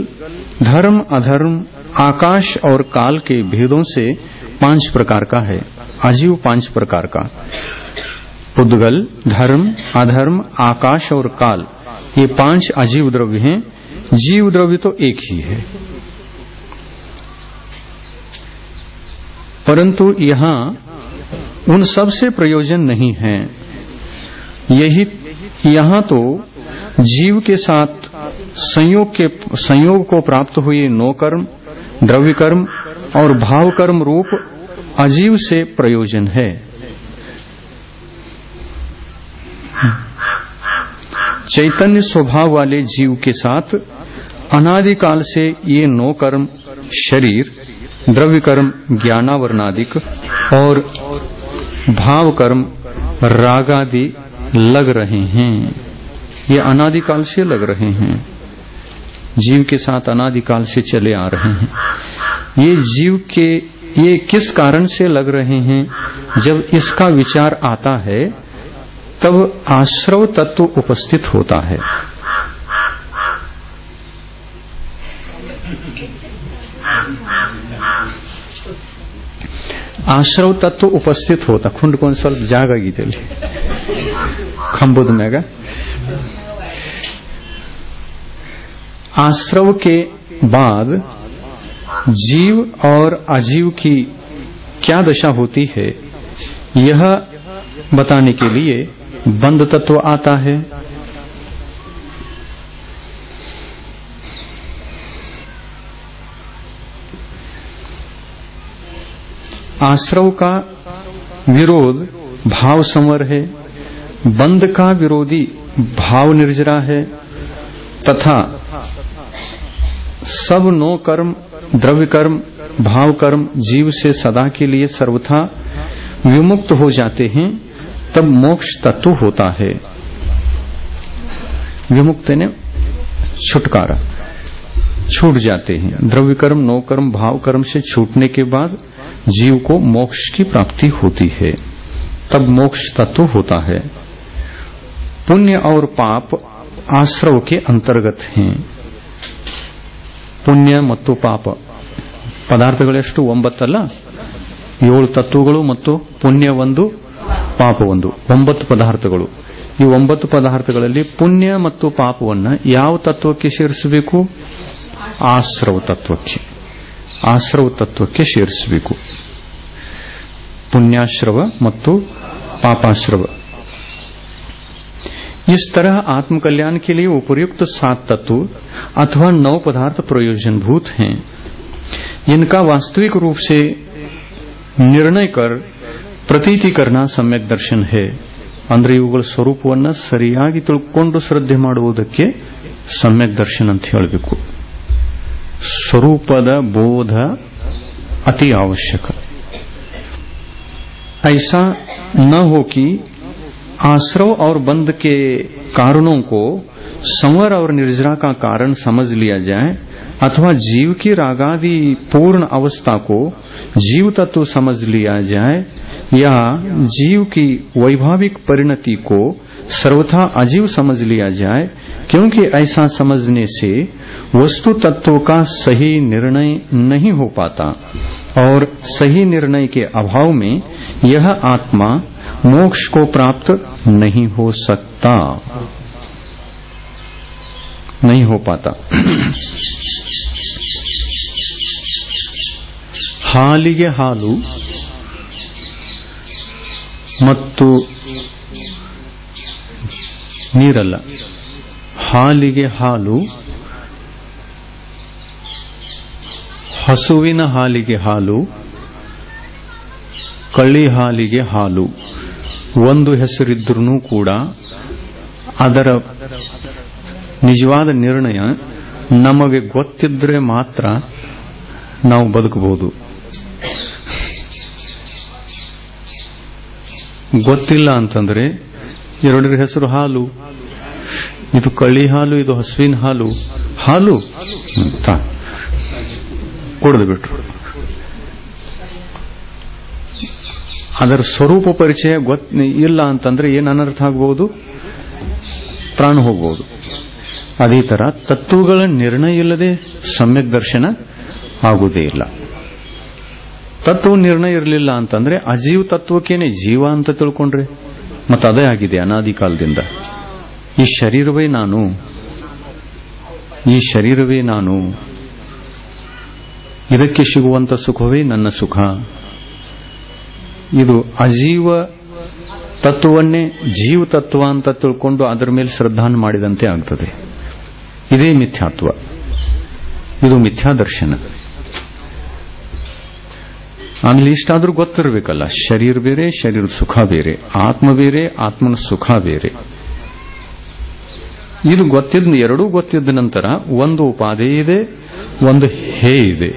धर्म, अधर्म, आकाश और काल के भेदों से 5 प्रकार का है. अजीव 5 प्रकार का. पुद्गल, धर्म, अधर्म, आकाश और काल, ये 5 अजीव द्रव्य हैं. जीव द्रव्य तो एक ही है. परंतु यहां उन सब से प्रयोजन नहीं है. यहां तो जीव के साथ संयोग को प्राप्त हुए नो कर्म, द्रव्य कर्म और भाव कर्म रूप अजीव से प्रयोजन है. चैतन्य स्वभाव वाले जीव के साथ अनादिकाल से ये नो कर्म, शरीर, द्रव्य कर्म, ज्ञानावरणादिक और भाव कर्म, रागादि लग रहे हैं. ये अनादिकाल से लग रहे हैं. जीव के साथ अनादिकाल से चले आ रहे हैं. ये जीव के ये किस कारण से लग रहे हैं? जब इसका विचार आता है तब आश्रव तत्व उपस्थित होता है. ಆಶ್ರವ ತತ್ವ ಉಪಸ್ಥಿತ ಹೋತಾ ಕುಂಡ್ಕೊಂಡು ಸ್ವಲ್ಪ ಜಾಗ ಆಗಿದೆ ಅಲ್ಲಿ ಕಂಬದ ಮ್ಯಾಗ. आश्रव के बाद जीव और अजीव की क्या दशा होती है, यह बताने के लिए बंध तत्व आता है. आश्रव का विरोध भाव संवर है, बंध का विरोधी भाव निर्जरा है, तथा सब नो कर्म, द्रव्य कर्म, भाव कर्म जीव से सदा के लिए सर्वथा विमुक्त हो जाते हैं, तब मोक्ष तत्व होता है. विमुक्त ने छुटकारा, छूट जाते हैं। द्रव्य कर्म, नो कर्म, भाव कर्म से छूटने के बाद जीव को मोक्ष की प्राप्ति होती है, तब मोक्ष तत्व होता है। पुण्य और पाप आश्रव के अंतर्गत हैं। पुण्य ಮತ್ತು ಪಾಪ ಪದಾರ್ಥಗಳೆಷ್ಟು 9 ಅಲ್ಲ, 7 ತತ್ವಗಳು ಮತ್ತು ಪುಣ್ಯ 1 ಪಾಪ 1, 9 ಪದಾರ್ಥಗಳು. ಈ 9 ಪದಾರ್ಥಗಳಲ್ಲಿ ಪುಣ್ಯ ಮತ್ತು ಪಾಪವನ್ನು ಯಾವ ತತ್ವಕ್ಕೆ ಸೇರಿಸಬೇಕು? ಆಶ್ರವ ತತ್ವಕ್ಕೆ, ಆಶ್ರವ ತತ್ವಕ್ಕೆ ಸೇರಿಸಬೇಕು. पुण्याश्रव ಮತ್ತು पापाश्रव। इस तरह आत्मकल्याण के लिए उपयुक्त 7 तत्व अथवा 9 पदार्थ प्रयोजनभूत हैं। इनका वास्तविक रूप से निर्णय कर प्रतीति करना सम्यक दर्शन है। ಅಂದ್ರೆ ಇವುಗಳ ಸ್ವರೂಪವನ್ನು ಸರಿಯಾಗಿ ತಿಳ್ಕೊಂಡು ಶ್ರದ್ಧೆ ಮಾಡುವುದಕ್ಕೆ सम्यक दर्शन ಅಂತ ಹೇಳಬೇಕು। स्वरूपದ बोध अति आवश्यक। ऐसा न हो कि आश्रव और बंध के कारणों को संवर और निर्जरा का कारण समझ लिया जाए अथवा जीव की रागादि पूर्ण अवस्था को जीव तत्व समझ लिया जाए या जीव की वैभाविक परिणति को सर्वथा अजीव समझ लिया जाए, क्योंकि ऐसा समझने से वस्तु तत्व का सही निर्णय नहीं हो पाता और सही निर्णय के अभाव में यह आत्मा मोक्ष को प्राप्त नहीं हो सकता, नहीं हो पाता। ಹಾಲಿಗೆ ಹಾಲು ಮತ್ತು ನೀರಲ್ಲ, ಹಾಲಿಗೆ ಹಾಲು, ಹಸುವಿನ ಹಾಲಿಗೆ ಹಾಲು, ಕಳ್ಳಿ ಹಾಲಿಗೆ ಹಾಲು ಒಂದು ಹೆಸರಿದ್ರೂ ಕೂಡ ಅದರ ನಿಜವಾದ ನಿರ್ಣಯ ನಮಗೆ ಗೊತ್ತಿದ್ರೆ ಮಾತ್ರ ನಾವು ಬದುಕಬಹುದು. ಗೊತ್ತಿಲ್ಲ ಅಂತಂದ್ರೆ ಎರಡರ ಹೆಸರು ಹಾಲು, ಇದು ಕಳ್ಳಿ ಹಾಲು, ಇದು ಹಸುವಿನ ಹಾಲು, ಹಾಲು ಅಂತ ಕುಡಿದು ಬಿಟ್ರು. ಅದರ ಸ್ವರೂಪ ಪರಿಚಯ ಇಲ್ಲ ಅಂತಂದ್ರೆ ಏನು ಅನರ್ಥ ಆಗಬಹುದು? ಪ್ರಾಣ ಹೋಗಬಹುದು. ಅದೇ ತರ ತತ್ವಗಳ ನಿರ್ಣಯ ಇಲ್ಲದೆ ಸಮ್ಯಕ್ ದರ್ಶನ ಆಗುವುದೇ ಇಲ್ಲ. ತತ್ವ ನಿರ್ಣಯ ಇರಲಿಲ್ಲ ಅಂತಂದ್ರೆ ಅಜೀವ ತತ್ವಕ್ಕೇನೆ ಜೀವ ಅಂತ ತಿಳ್ಕೊಂಡ್ರೆ ಮತ್ತೆ ಅದೇ ಆಗಿದೆ ಅನಾದಿ ಕಾಲದಿಂದ. ಈ ಶರೀರವೇ ನಾನು, ಈ ಶರೀರವೇ ನಾನು, ಇದಕ್ಕೆ ಸಿಗುವಂತ ಸುಖವೇ ನನ್ನ ಸುಖ. ಇದು ಅಜೀವ ತತ್ವವನ್ನೇ ಜೀವ ತತ್ವ ಅಂತ ತಿಳ್ಕೊಂಡು ಅದರ ಮೇಲೆ ಶ್ರದ್ಧಾನ ಮಾಡಿದಂತೆ ಆಗ್ತದೆ. ಇದೇ ಮಿಥ್ಯಾತ್ವ, ಇದು ಮಿಥ್ಯಾದರ್ಶನ. ಆಮೇಲೆ ಇಷ್ಟಾದ್ರೂ ಗೊತ್ತಿರಬೇಕಲ್ಲ, ಶರೀರ ಬೇರೆ, ಶರೀರದ ಸುಖ ಬೇರೆ, ಆತ್ಮ ಬೇರೆ, ಆತ್ಮನ ಸುಖ ಬೇರೆ. ಇದು ಗೊತ್ತಿದ್ದ, ಎರಡೂ ಗೊತ್ತಿದ್ದ ನಂತರ ಒಂದು ಉಪಾಧಿ ಇದೆ, ಒಂದು ಹೇ ಇದೆ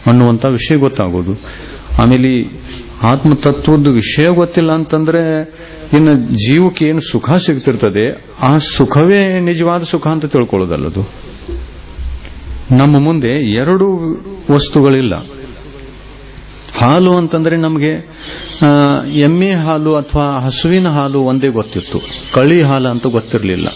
ಅನ್ನುವಂಥ ವಿಷಯ ಗೊತ್ತಾಗೋದು. ಆಮೇಲೆ ಆತ್ಮತತ್ವದ ವಿಷಯ ಗೊತ್ತಿಲ್ಲ ಅಂತಂದ್ರೆ ಇನ್ನು ಜೀವಕ್ಕೆ ಏನು ಸುಖ ಸಿಗ್ತಿರ್ತದೆ ಆ ಸುಖವೇ ನಿಜವಾದ ಸುಖ ಅಂತ ತಿಳ್ಕೊಳ್ಳೋದಲ್ಲದು. ನಮ್ಮ ಮುಂದೆ ಎರಡು ವಸ್ತುಗಳಿಲ್ಲ. ಹಾಲು ಅಂತಂದ್ರೆ ನಮಗೆ ಎಮ್ಮೆ ಹಾಲು ಅಥವಾ ಹಸುವಿನ ಹಾಲು ಒಂದೇ ಗೊತ್ತಿತ್ತು, ಕಳ್ಳಿ ಹಾಲು ಅಂತ ಗೊತ್ತಿರಲಿಲ್ಲ.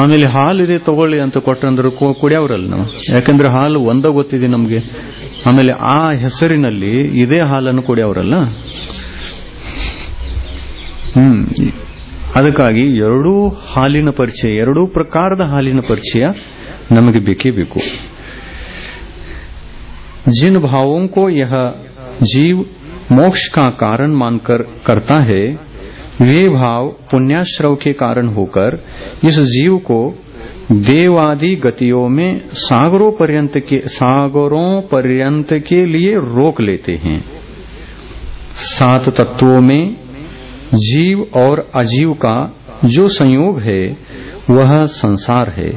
ಆಮೇಲೆ ಹಾಲಿದೆ ತಗೊಳ್ಳಿ ಅಂತ ಕೊಟ್ಟಂದ್ರೆ ಕುಡಿಯವ್ರಲ್ಲ ನಾವು, ಯಾಕಂದ್ರೆ ಹಾಲು ಒಂದೇ ಗೊತ್ತಿದೆ ನಮಗೆ. ಆಮೇಲೆ ಆ ಹೆಸರಿನಲ್ಲಿ ಇದೇ ಹಾಲನ್ನು ಕುಡಿಯವ್ರಲ್ಲ. ಅದಕ್ಕಾಗಿ ಎರಡೂ ಹಾಲಿನ ಪರಿಚಯ, ಎರಡೂ ಪ್ರಕಾರದ ಹಾಲಿನ ಪರಿಚಯ ನಮಗೆ ಬೇಕೇ ಬೇಕು. जिन भावों को यह जीव मोक्ष का कारण मानकर करता है, वे भाव पुण्याश्रव के कारण होकर इस जीव को देवादि गतियों में सागरों पर्यंत के लिए रोक लेते हैं। 7 तत्वों में जीव और अजीव का जो संयोग है वह संसार है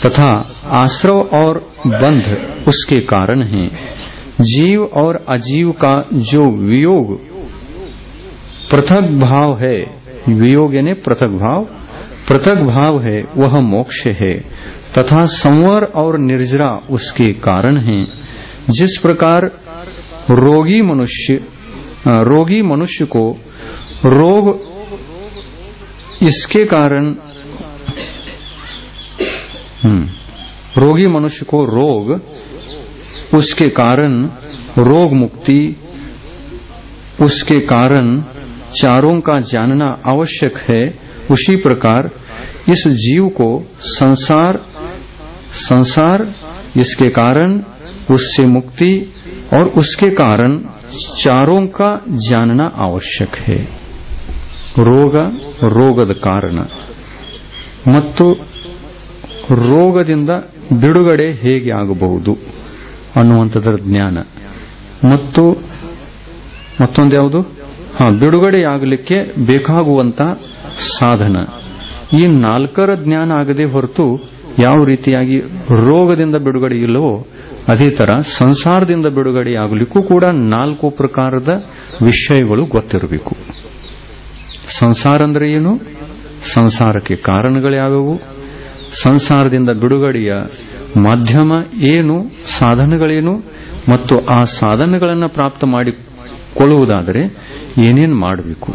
तथा आश्रव और बंध उसके कारण हैं। जीव और अजीव का जो वियोग पृथक भाव है वियोग यानी पृथक भाव, पृथक भाव है वह मोक्ष है तथा संवर और निर्जरा उसके कारण हैं। जिस प्रकार रोगी मनुष्य को रोग इसके कारण रोगी मनुष्य को रोग उसके कारण रोग मुक्ति उसके कारण चारों का जानना आवश्यक है, उसी प्रकार इस जीव को संसार इसके कारण उससे मुक्ति और उसके कारण चारों का जानना आवश्यक है। ರೋಗದ ಕಾರಣ ಮತ್ತು ರೋಗದಿಂದ ಬಿಡುಗಡೆ ಹೇಗೆ ಆಗಬಹುದು ಅನ್ನುವಂಥದ್ದರ ಜ್ಞಾನ ಮತ್ತು ಮತ್ತೊಂದು ಯಾವುದು ಬಿಡುಗಡೆಯಾಗಲಿಕ್ಕೆ ಬೇಕಾಗುವಂತ ಸಾಧನ, ಈ ನಾಲ್ಕರ ಜ್ಞಾನ ಆಗದೆ ಹೊರತು ಯಾವ ರೀತಿಯಾಗಿ ರೋಗದಿಂದ ಬಿಡುಗಡೆ ಇಲ್ಲವೋ ಅದೇ ತರ ಸಂಸಾರದಿಂದ ಬಿಡುಗಡೆಯಾಗಲಿಕ್ಕೂ ಕೂಡ 4 ಪ್ರಕಾರದ ವಿಷಯಗಳು ಗೊತ್ತಿರಬೇಕು. ಸಂಸಾರ ಅಂದ್ರೆ ಏನು, ಸಂಸಾರಕ್ಕೆ ಕಾರಣಗಳ್ಯಾವುವು, ಸಂಸಾರದಿಂದ ಬಿಡುಗಡೆಯ ಮಾಧ್ಯಮ ಏನು, ಸಾಧನಗಳೇನು ಮತ್ತು ಆ ಸಾಧನಗಳನ್ನು ಪ್ರಾಪ್ತ ಮಾಡಿಕೊಳ್ಳುವುದಾದರೆ ಏನೇನು ಮಾಡಬೇಕು,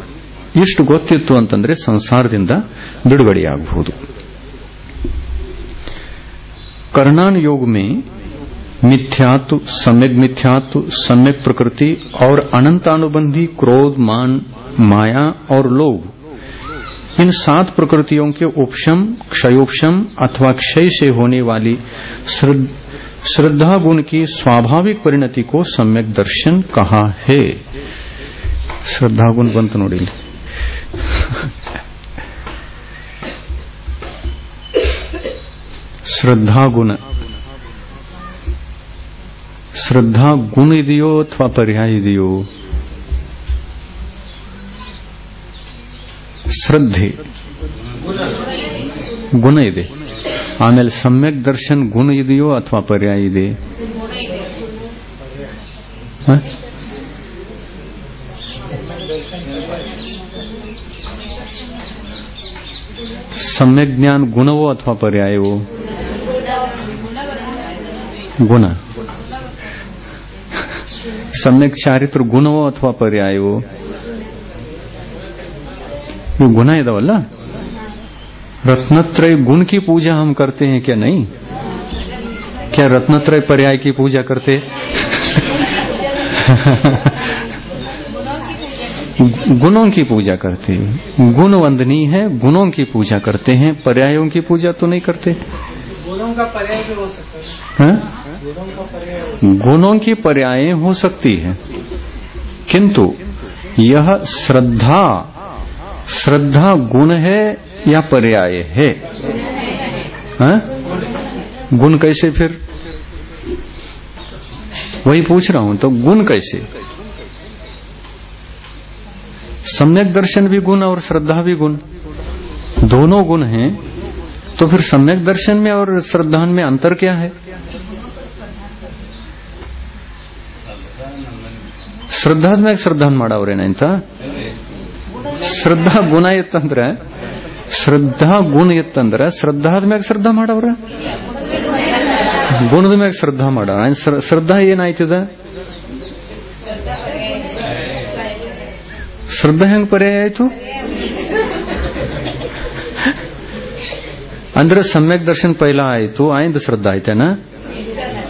ಇಷ್ಟು ಗೊತ್ತಿತ್ತು ಅಂತಂದ್ರೆ ಸಂಸಾರದಿಂದ ಬಿಡುಗಡೆಯಾಗಬಹುದು. करणान योग में मिथ्यात्व, सम्यक प्रकृति और अनंतानुबंधी क्रोध, मान, माया और लोभ, इन 7 प्रकृतियों के उपशम, क्षयोपशम अथवा क्षय से होने वाली श्रद्धा गुण की स्वाभाविक परिणति को सम्यक दर्शन कहा है. श्रद्धा गुण बंत नोड़ी ಶ್ರದ್ಧಾ ಗುಣ ಇದೆಯೋ ಅಥವಾ ಪರ್ಯಾಯ ಇದೆಯೋ? ಶ್ರದ್ಧೆ ಗುಣ ಇದೆ. ಆಮೇಲೆ ಸಮ್ಯಕ್ ದರ್ಶನ್ ಗುಣ ಇದೆಯೋ ಅಥವಾ ಪರ್ಯಾಯ ಇದೆ? सम्यक ज्ञान गुणवो अथवा पर्याಯವೋ? गुण. सम्यक चारित्र गुणवो अथवा पर्याಯವೋ? ये गुण इदावಲ್ಲ. रत्नत्रय गुण की पूजा हम करते हैं क्या? नहीं. क्या रत्नत्रय पर्याय की पूजा करते? गुणों की पूजा करते हैं. गुण वंदनीय है, गुणों की पूजा करते हैं, पर्यायों की पूजा तो नहीं करते. गुणों का पर्याय भी हो सकता है. गुणों की पर्याय हो सकती है, किंतु यह श्रद्धा गुण है या पर्याय है? गुण कैसे फिर? वही पूछ रहा हूं. तो गुण कैसे? सम्यक दर्शन भी गुण और श्रद्धा भी गुण, दोनों गुण हैं. तो फिर सम्यक दर्शन में और श्रद्धा में अंतर क्या है? ಶ್ರದ್ಧಾದ್ಮ್ಯಾಗ ಶ್ರದ್ಧಾನ್ ಮಾಡವ್ರೇನಂತ? ಶ್ರದ್ಧಾ ಗುಣ ಇತ್ತಂದ್ರೆ, ಶ್ರದ್ಧಾ ಗುಣ ಇತ್ತಂದ್ರೆ ಶ್ರದ್ಧಾದ್ಮ್ಯಾಗ ಶ್ರದ್ಧಾ ಮಾಡವ್ರ, ಗುಣದ ಮ್ಯಾಗ ಶ್ರದ್ಧಾ ಮಾಡ. ಶ್ರದ್ಧಾ ಏನಾಯ್ತದ? ಶ್ರದ್ಧಾ ಹೆಂಗ್ ಪರ್ಯಾಯ ಆಯ್ತು? ಅಂದ್ರೆ ಸಮ್ಯಕ್ ದರ್ಶನ್ ಪೈಲ ಆಯ್ತು, ಆಯ್ದ ಶ್ರದ್ಧಾ ಆಯ್ತೇನಾ?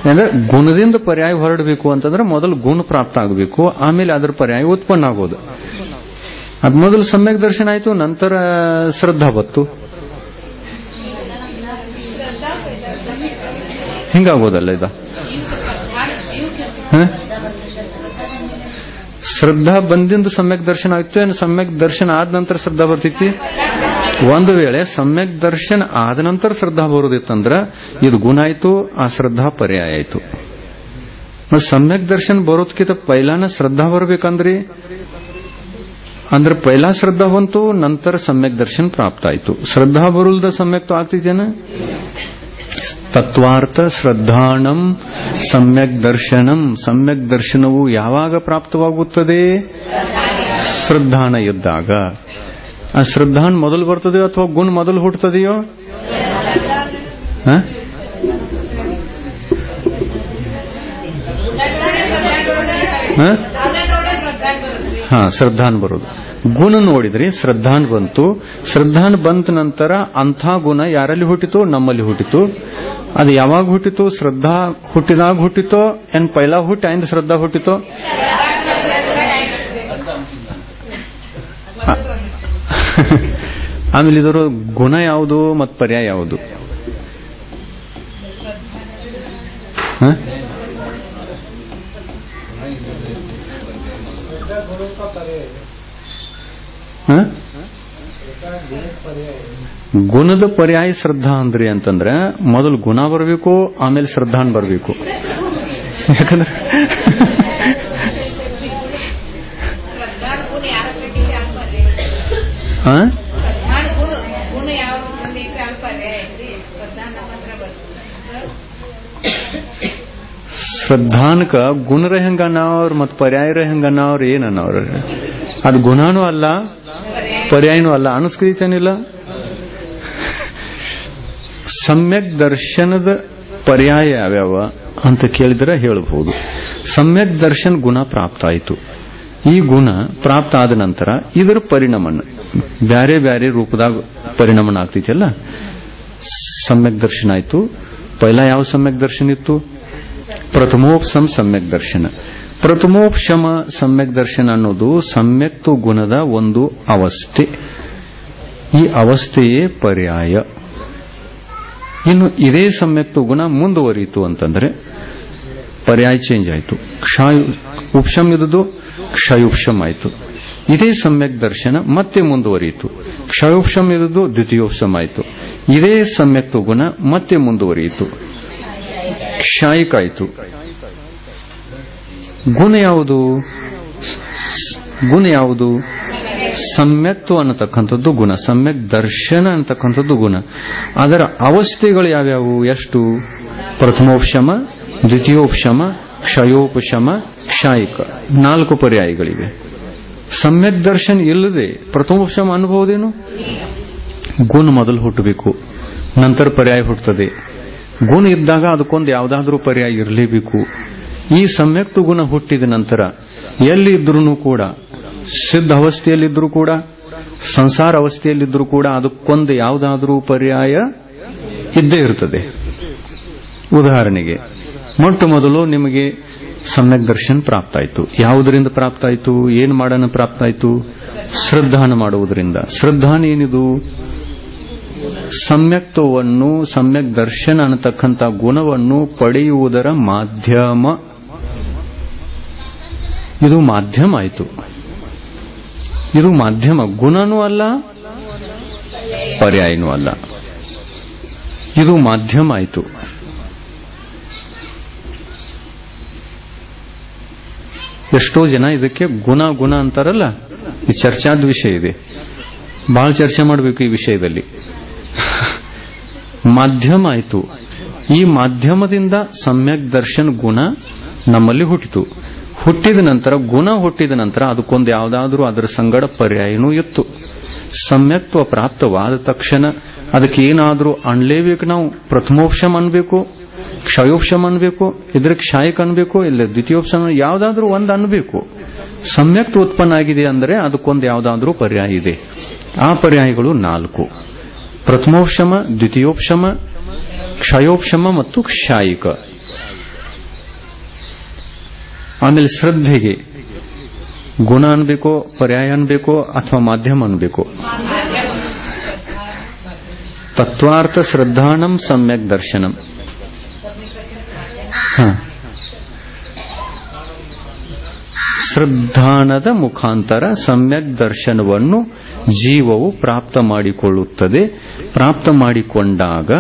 ಅಂದ್ರೆ ಗುಣದಿಂದ ಪರ್ಯಾಯ ಹೊರಡಬೇಕು ಅಂತಂದ್ರೆ ಮೊದಲು ಗುಣ ಪ್ರಾಪ್ತ ಆಗಬೇಕು, ಆಮೇಲೆ ಅದರ ಪರ್ಯಾಯ ಉತ್ಪನ್ನ ಆಗೋದು. ಅದ್ ಮೊದಲು ಸಮ್ಯಕ್ ದರ್ಶನ ಆಯ್ತು, ನಂತರ ಶ್ರದ್ಧಾ ಬತ್ತು. ಹಿಂಗಾಗೋದಲ್ಲ ಇದು? ಶ್ರದ್ಧಾ ಬಂದಿಂದ ಸಮ್ಯಕ್ ದರ್ಶನ ಆಯ್ತು, ಏನು ಸಮ್ಯಕ್ ದರ್ಶನ ಆದ ನಂತರ ಶ್ರದ್ಧಾ ಬರ್ತೈತಿ? ಒಂದು ವೇಳೆ ಸಮ್ಯಕ್ ದರ್ಶನ ಆದ ನಂತರ ಶ್ರದ್ಧಾ ಬರೋದಿತ್ತಂದ್ರ ಇದು ಗುಣ ಆಯ್ತು, ಆ ಶ್ರದ್ಧಾ ಪರ್ಯಾಯ ಆಯ್ತು. ಸಮ್ಯಕ್ ದರ್ಶನ ಬರೋದಕ್ಕಿಂತ ಪೈಲಾನ ಶ್ರದ್ಧಾ ಬರಬೇಕಂದ್ರಿ, ಅಂದ್ರೆ ಪೈಲಾ ಶ್ರದ್ಧಾ ಬಂತು, ನಂತರ ಸಮ್ಯಕ್ ದರ್ಶನ ಪ್ರಾಪ್ತ ಆಯ್ತು. ಶ್ರದ್ಧಾ ಬರುಲ್ದ ಸಮ್ಯಕ್ ಆಗ್ತಿದ್ದೇನ? ತತ್ವಾರ್ಥ ಶ್ರದ್ಧಾಣಂ ಸಮ್ಯಕ್ ದರ್ಶನಂ. ಸಮ್ಯಕ್ ದರ್ಶನವು ಯಾವಾಗ ಪ್ರಾಪ್ತವಾಗುತ್ತದೆ? ಶ್ರದ್ಧಾನ ಇದ್ದಾಗ. ಆ ಶ್ರದ್ಧಾನ್ ಮೊದಲು ಬರ್ತದೆಯೋ ಅಥವಾ ಗುಣ ಮೊದಲು ಹುಟ್ಟುತ್ತದೆಯೋ? ಶ್ರದ್ಧಾನ್ ಬರೋದು. ಗುಣ ನೋಡಿದ್ರಿ, ಶ್ರದ್ಧಾನ್ ಬಂತು. ಶ್ರದ್ಧಾನ್ ಬಂತ ನಂತರ ಅಂಥ ಗುಣ ಯಾರಲ್ಲಿ ಹುಟ್ಟಿತು? ನಮ್ಮಲ್ಲಿ ಹುಟ್ಟಿತು. ಅದು ಯಾವಾಗ ಹುಟ್ಟಿತು? ಶ್ರದ್ಧಾ ಹುಟ್ಟಿದಾಗ ಹುಟ್ಟಿತೋ ಏನ್ ಪೈಲಾ ಹುಟ್ಟಿ ಆಯ್ದ ಶ್ರದ್ಧಾ ಹುಟ್ಟಿತೋ? ಆಮೇಲೆ ಇದರ ಗುಣ ಯಾವುದು ಮತ್ತು ಪರ್ಯಾಯ ಯಾವುದು? ಗುಣದ ಪರ್ಯಾಯ ಶ್ರದ್ಧಾ ಅಂದ್ರಿ ಅಂತಂದ್ರೆ ಮೊದಲು ಗುಣ ಬರಬೇಕು, ಆಮೇಲೆ ಶ್ರದ್ಧಾನ್ ಬರಬೇಕು. ಯಾಕಂದ್ರೆ ಶ್ರದ್ಧಾನಕ ಗುಣರ ಹೆಂಗ ಅನ್ನೋರು ಮತ್ತು ಪರ್ಯಾಯರ ಹೆಂಗ ಅನ್ನೋರು ಏನನ್ನೋರು? ಅದು ಗುಣನೂ ಅಲ್ಲ, ಪರ್ಯಾಯನೂ ಅಲ್ಲ. ಅನಿಸ್ಕೈತೇನಿಲ್ಲ? ಸಮ್ಯಕ್ ದರ್ಶನದ ಪರ್ಯಾಯ ಯಾವ್ಯಾವ ಅಂತ ಕೇಳಿದ್ರೆ ಹೇಳಬಹುದು. ಸಮ್ಯಕ್ ದರ್ಶನ ಗುಣ ಪ್ರಾಪ್ತ ಆಯಿತು. ಈ ಗುಣ ಪ್ರಾಪ್ತ ಆದ ನಂತರ ಇದರ ಪರಿಣಾಮನ ಬ್ಯಾರೆ ಬ್ಯಾರೆ ರೂಪದಾಗ ಪರಿಣಾಮನ ಆಗ್ತೈತಲ್ಲ. ಸಮ್ಯಕ್ ದರ್ಶನ ಆಯಿತು. ಪೈಲಾ ಯಾವ ಸಮ್ಯಕ್ ದರ್ಶನ ಇತ್ತು? ಪ್ರಥಮೋಪಶಮ ಸಮ್ಯಕ್ ದರ್ಶನ. ಪ್ರಥಮೋಪಶಮ ಸಮ್ಯಕ್ ದರ್ಶನ ಅನ್ನೋದು ಸಮ್ಯಕ್ತು ಗುಣದ ಒಂದು ಅವಸ್ಥೆ. ಈ ಅವಸ್ಥೆಯೇ ಪರ್ಯಾಯ. ಇನ್ನು ಇದೇ ಸಮ್ಯಕ್ತು ಗುಣ ಮುಂದುವರಿಯಿತು ಅಂತಂದ್ರೆ ಪರ್ಯಾಯ ಚೇಂಜ್ ಆಯಿತು. ಉಪಶಮ ಇದ್ದುದು ಕ್ಷಯೋಪಶಮ ಆಯಿತು. ಇದೇ ಸಮ್ಯಕ್ ದರ್ಶನ ಮತ್ತೆ ಮುಂದುವರಿಯಿತು. ಕ್ಷಯೋಪಶಮ ಇದ್ದುದು ದ್ವಿತೀಯೋಪಶಮ ಆಯಿತು. ಇದೇ ಸಮ್ಯಕ್ತು ಗುಣ ಮತ್ತೆ ಮುಂದುವರಿಯಿತು, ಕ್ಷಾಯಿಕ ಆಯಿತು. ಗುಣ ಯಾವುದು? ಗುಣ ಯಾವುದು? ಸಮ್ಯಕ್ತು ಅನ್ನತಕ್ಕಂಥದ್ದು ಗುಣ. ಸಮ್ಯಕ್ ದರ್ಶನ ಅನ್ನತಕ್ಕಂಥದ್ದು ಗುಣ. ಅದರ ಅವಸ್ಥೆಗಳು ಯಾವ್ಯಾವು? ಎಷ್ಟು? ಪ್ರಥಮೋಪಶಮ, ದ್ವಿತೀಯೋಪಶಮ, ಕ್ಷಯೋಪಶಮ, ಕ್ಷಾಯಿಕ. 4 ಪರ್ಯಾಯಗಳಿವೆ. ಸಮ್ಯಕ್ ದರ್ಶನ ಇಲ್ಲದೆ ಪ್ರಥಮೋಪಶಮ ಅನುಭವದೇನು? ಗುಣ ಮೊದಲು ಹುಟ್ಟಬೇಕು, ನಂತರ ಪರ್ಯಾಯ ಹುಟ್ಟುತ್ತದೆ. ಗುಣ ಇದ್ದಾಗ ಅದಕ್ಕೊಂದು ಯಾವುದಾದ್ರೂ ಪರ್ಯಾಯ ಇರಲೇಬೇಕು. ಈ ಸಮ್ಯಕ್ತು ಗುಣ ಹುಟ್ಟಿದ ನಂತರ ಎಲ್ಲಿ ಇದ್ರೂ ಕೂಡ, ಸಿದ್ಧ ಅವಸ್ಥೆಯಲ್ಲಿದ್ದರೂ ಕೂಡ, ಸಂಸಾರ ಅವಸ್ಥೆಯಲ್ಲಿದ್ದರೂ ಕೂಡ ಅದಕ್ಕೊಂದು ಯಾವುದಾದ್ರೂ ಪರ್ಯಾಯ ಇದ್ದೇ ಇರುತ್ತದೆ. ಉದಾಹರಣೆಗೆ ಮೊಟ್ಟ ಮೊದಲು ನಿಮಗೆ ಸಮ್ಯಕ್ ದರ್ಶನ ಪ್ರಾಪ್ತ ಆಯಿತು. ಯಾವುದರಿಂದ ಪ್ರಾಪ್ತ ಆಯಿತು? ಏನು ಮಾಡೋಣ ಪ್ರಾಪ್ತ ಆಯಿತು? ಶ್ರದ್ಧಾನ ಮಾಡುವುದರಿಂದ. ಶ್ರದ್ಧಾನ ಏನಿದು? ಸಮ್ಯಕ್ತವನ್ನು, ಸಮ್ಯಕ್ ದರ್ಶನ ಅನ್ನತಕ್ಕಂಥ ಗುಣವನ್ನು ಪಡೆಯುವುದರ ಮಾಧ್ಯಮ. ಇದು ಮಾಧ್ಯಮ ಆಯಿತು. ಇದು ಮಾಧ್ಯಮ. ಗುಣನೂ ಅಲ್ಲ, ಪರ್ಯಾಯನೂ ಅಲ್ಲ. ಇದು ಮಾಧ್ಯಮ ಆಯಿತು. ಎಷ್ಟೋ ಜನ ಇದಕ್ಕೆ ಗುಣ ಗುಣ ಅಂತಾರಲ್ಲ, ಈ ಚರ್ಚಾದ ವಿಷಯ ಇದೆ. ಬಹಳ ಚರ್ಚೆ ಮಾಡಬೇಕು ಈ ವಿಷಯದಲ್ಲಿ. ಮಾಧ್ಯಮ ಆಯಿತು. ಈ ಮಾಧ್ಯಮದಿಂದ ಸಮ್ಯಕ್ ದರ್ಶನ ಗುಣ ನಮ್ಮಲ್ಲಿ ಹುಟ್ಟಿತು. ಹುಟ್ಟಿದ ನಂತರ, ಗುಣ ಹುಟ್ಟಿದ ನಂತರ ಅದಕ್ಕೊಂದು ಯಾವುದಾದ್ರೂ ಅದರ ಸಂಗಡ ಪರ್ಯಾಯನೂ ಇತ್ತು. ಸಮ್ಯಕ್ತ್ವ ಪ್ರಾಪ್ತವಾದ ತಕ್ಷಣ ಅದಕ್ಕೆ ಏನಾದರೂ ಅನ್ಲೇಬೇಕು. ನಾವು ಪ್ರಥಮೋಪಶಮ ಅನ್ಬೇಕು, ಕ್ಷಯೋಪಶಮ ಅನ್ಬೇಕು, ಇದ್ರ ಕ್ಷಾಯಿಕ ಅನ್ಬೇಕು, ಇಲ್ಲ ದ್ವಿತೀಯೋಪಶಮ, ಯಾವುದಾದ್ರೂ ಒಂದು ಅನ್ಬೇಕು. ಸಮ್ಯಕ್ತ್ವ ಉತ್ಪನ್ನ ಆಗಿದೆ ಅಂದರೆ ಅದಕ್ಕೊಂದು ಯಾವುದಾದ್ರೂ ಪರ್ಯಾಯ ಇದೆ. ಆ ಪರ್ಯಾಯಗಳು 4: ಪ್ರಥಮೋಪಶಮ, ದ್ವಿತೀಯೋಪಶಮ, ಕ್ಷಯೋಪಶಮ ಮತ್ತು ಕ್ಷಾಯಿಕ. ಆಮೇಲೆ ಶ್ರದ್ಧೆಗೆ ಗುಣ ಅನ್ಬೇಕೋ, ಪರ್ಯಾಯ ಅನ್ಬೇಕೋ, ಅಥವಾ ಮಾಧ್ಯಮ ಅನ್ಬೇಕೋ? ತತ್ವಾರ್ಥ ಶ್ರದ್ಧಾನಂ ಸಮ್ಯಕ್ ದರ್ಶನಂ. ಶ್ರದ್ಧಾನದ ಮುಖಾಂತರ ಸಮ್ಯಕ್ ದರ್ಶನವನ್ನು ಜೀವವು ಪ್ರಾಪ್ತ ಮಾಡಿಕೊಳ್ಳುತ್ತದೆ. ಪ್ರಾಪ್ತ ಮಾಡಿಕೊಂಡಾಗ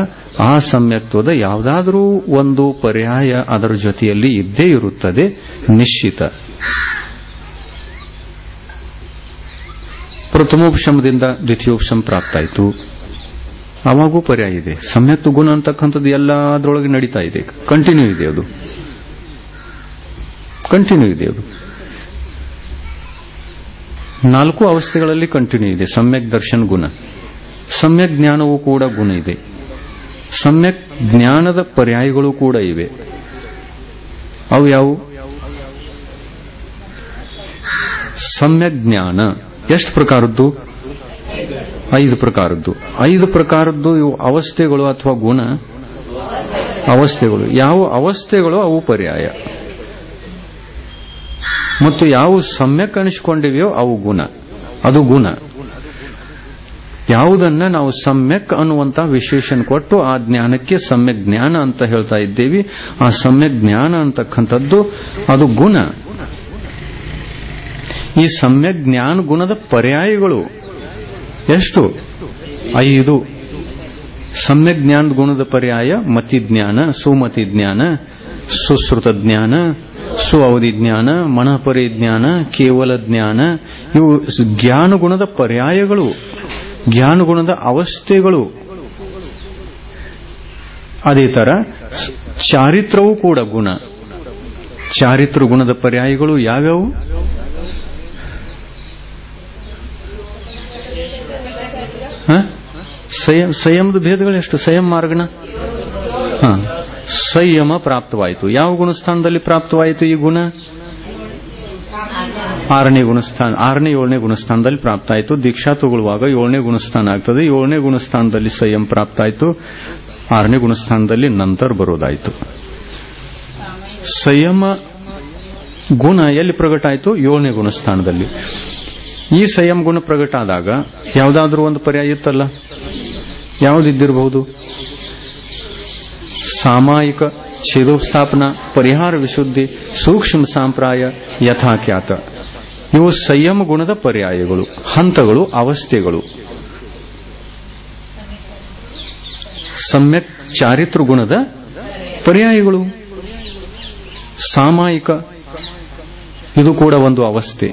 ಆ ಸಮ್ಯಕ್ತ್ವದ ಯಾವುದಾದರೂ ಒಂದು ಪರ್ಯಾಯ ಅದರ ಜೊತೆಯಲ್ಲಿ ಇದ್ದೇ ಇರುತ್ತದೆ, ನಿಶ್ಚಿತ. ಪ್ರಥಮೋಪಶಮದಿಂದ ದ್ವಿತೀಯೋಪಶಮ ಪ್ರಾಪ್ತ ಆಯಿತು, ಅವಾಗೂ ಪರ್ಯಾಯ ಇದೆ. ಸಮ್ಯಕ್ತು ಗುಣ ಅಂತಕ್ಕಂಥದ್ದು ಎಲ್ಲ ಅದರೊಳಗೆ ನಡೀತಾ ಇದೆ, ಕಂಟಿನ್ಯೂ ಇದೆ. ಅದು ಕಂಟಿನ್ಯೂ ಇದೆ. ಅದು ನಾಲ್ಕು ಅವಸ್ಥೆಗಳಲ್ಲಿ ಕಂಟಿನ್ಯೂ ಇದೆ ಸಮ್ಯಕ್ ದರ್ಶನ್ ಗುಣ. ಸಮ್ಯಕ್ ಜ್ಞಾನವೂ ಕೂಡ ಗುಣ ಇದೆ. ಸಮ್ಯಕ್ ಜ್ಞಾನದ ಪರ್ಯಾಯಗಳು ಕೂಡ ಇವೆ. ಅವು ಯಾವುವು? ಸಮ್ಯಕ್ ಜ್ಞಾನ ಎಷ್ಟು ಪ್ರಕಾರದ್ದು? 5 ಪ್ರಕಾರದ್ದು. 5 ಪ್ರಕಾರದ್ದು ಇವು ಅವಸ್ಥೆಗಳು ಅಥವಾ ಗುಣ. ಅವಸ್ಥೆಗಳು ಯಾವ ಅವಸ್ಥೆಗಳು ಅವು ಪರ್ಯಾಯ, ಮತ್ತು ಯಾವ ಸಮ್ಯಕ್ ಅನಿಸಿಕೊಂಡಿವೆಯೋ ಅವು ಗುಣ. ಅದು ಗುಣ. ಯಾವುದನ್ನ ನಾವು ಸಮ್ಯಕ್ ಅನ್ನುವಂತ ವಿಶೇಷಣ ಕೊಟ್ಟು ಆ ಜ್ಞಾನಕ್ಕೆ ಸಮ್ಯಕ್ ಜ್ಞಾನ ಅಂತ ಹೇಳ್ತಾ ಇದ್ದೇವೆ, ಆ ಸಮ್ಯಕ್ ಜ್ಞಾನ ಅಂತಕ್ಕಂಥದ್ದು ಅದು ಗುಣ. ಈ ಸಮ್ಯಕ್ ಜ್ಞಾನ ಗುಣದ ಪರ್ಯಾಯಗಳು ಎಷ್ಟು? 5. ಸಮ್ಯಕ್ ಜ್ಞಾನದ ಗುಣದ ಪರ್ಯಾಯ ಮತಿ ಜ್ಞಾನ, ಸುಮತಿ ಜ್ಞಾನ, ಸುಶ್ರುತ ಜ್ಞಾನ, ಸುಅವಧಿ ಜ್ಞಾನ, ಮನಃಪರಿ ಜ್ಞಾನ, ಕೇವಲ ಜ್ಞಾನ. ಇವು ಜ್ಞಾನ ಗುಣದ ಪರ್ಯಾಯಗಳು, ಜ್ಞಾನ ಗುಣದ ಅವಸ್ಥೆಗಳು. ಅದೇ ತರ ಚಾರಿತ್ರವೂ ಕೂಡ ಗುಣ. ಚಾರಿತ್ರ ಗುಣದ ಪರ್ಯಾಯಗಳು ಯಾವ್ಯಾವು? ಸಂಯಮದ ಭೇದಗಳು ಎಷ್ಟು? ಸಂಯಮ ಮಾರ್ಗನ ಸಂಯಮ ಪ್ರಾಪ್ತವಾಯಿತು. ಯಾವ ಗುಣಸ್ಥಾನದಲ್ಲಿ ಪ್ರಾಪ್ತವಾಯಿತು ಈ ಗುಣ? 6ನೇ ಗುಣಸ್ಥಾನ, 6ನೇ 7ನೇ ಗುಣಸ್ಥಾನದಲ್ಲಿ ಪ್ರಾಪ್ತ ಆಯಿತು. ದೀಕ್ಷಾ ತಗೊಳ್ಳುವಾಗ 7ನೇ ಗುಣಸ್ಥಾನ ಆಗ್ತದೆ. 7ನೇ ಗುಣಸ್ಥಾನದಲ್ಲಿ ಸಂಯಮ ಪ್ರಾಪ್ತ ಆಯಿತು. 6ನೇ ಗುಣಸ್ಥಾನದಲ್ಲಿ ನಂತರ ಬರೋದಾಯಿತು. ಸಂಯಮ ಗುಣ ಎಲ್ಲಿ ಪ್ರಕಟ ಆಯಿತು? 7ನೇ ಗುಣಸ್ಥಾನದಲ್ಲಿ. ಈ ಸಂಯಮ ಗುಣ ಪ್ರಕಟ ಆದಾಗ ಯಾವುದಾದ್ರೂ ಒಂದು ಪರ್ಯಾಯ ಇತ್ತಲ್ಲ, ಯಾವುದಿದ್ದಿರಬಹುದು? ಸಾಮಾಯಿಕ, ಛೇದೋಸ್ಥಾಪನ, ಪರಿಹಾರ ವಿಶುದ್ಧಿ, ಸೂಕ್ಷ್ಮ ಸಾಂಪ್ರಾಯ, ಯಥಾಖ್ಯಾತ. ಇವು ಸಂಯಮ ಗುಣದ ಪರ್ಯಾಯಗಳು, ಹಂತಗಳು, ಅವಸ್ಥೆಗಳು. ಸಮ್ಯಕ್ ಚಾರಿತ್ರ ಗುಣದ ಪರ್ಯಾಯಗಳು. ಸಾಮಾಯಿಕ ಇದು ಕೂಡ ಒಂದು ಅವಸ್ಥೆ.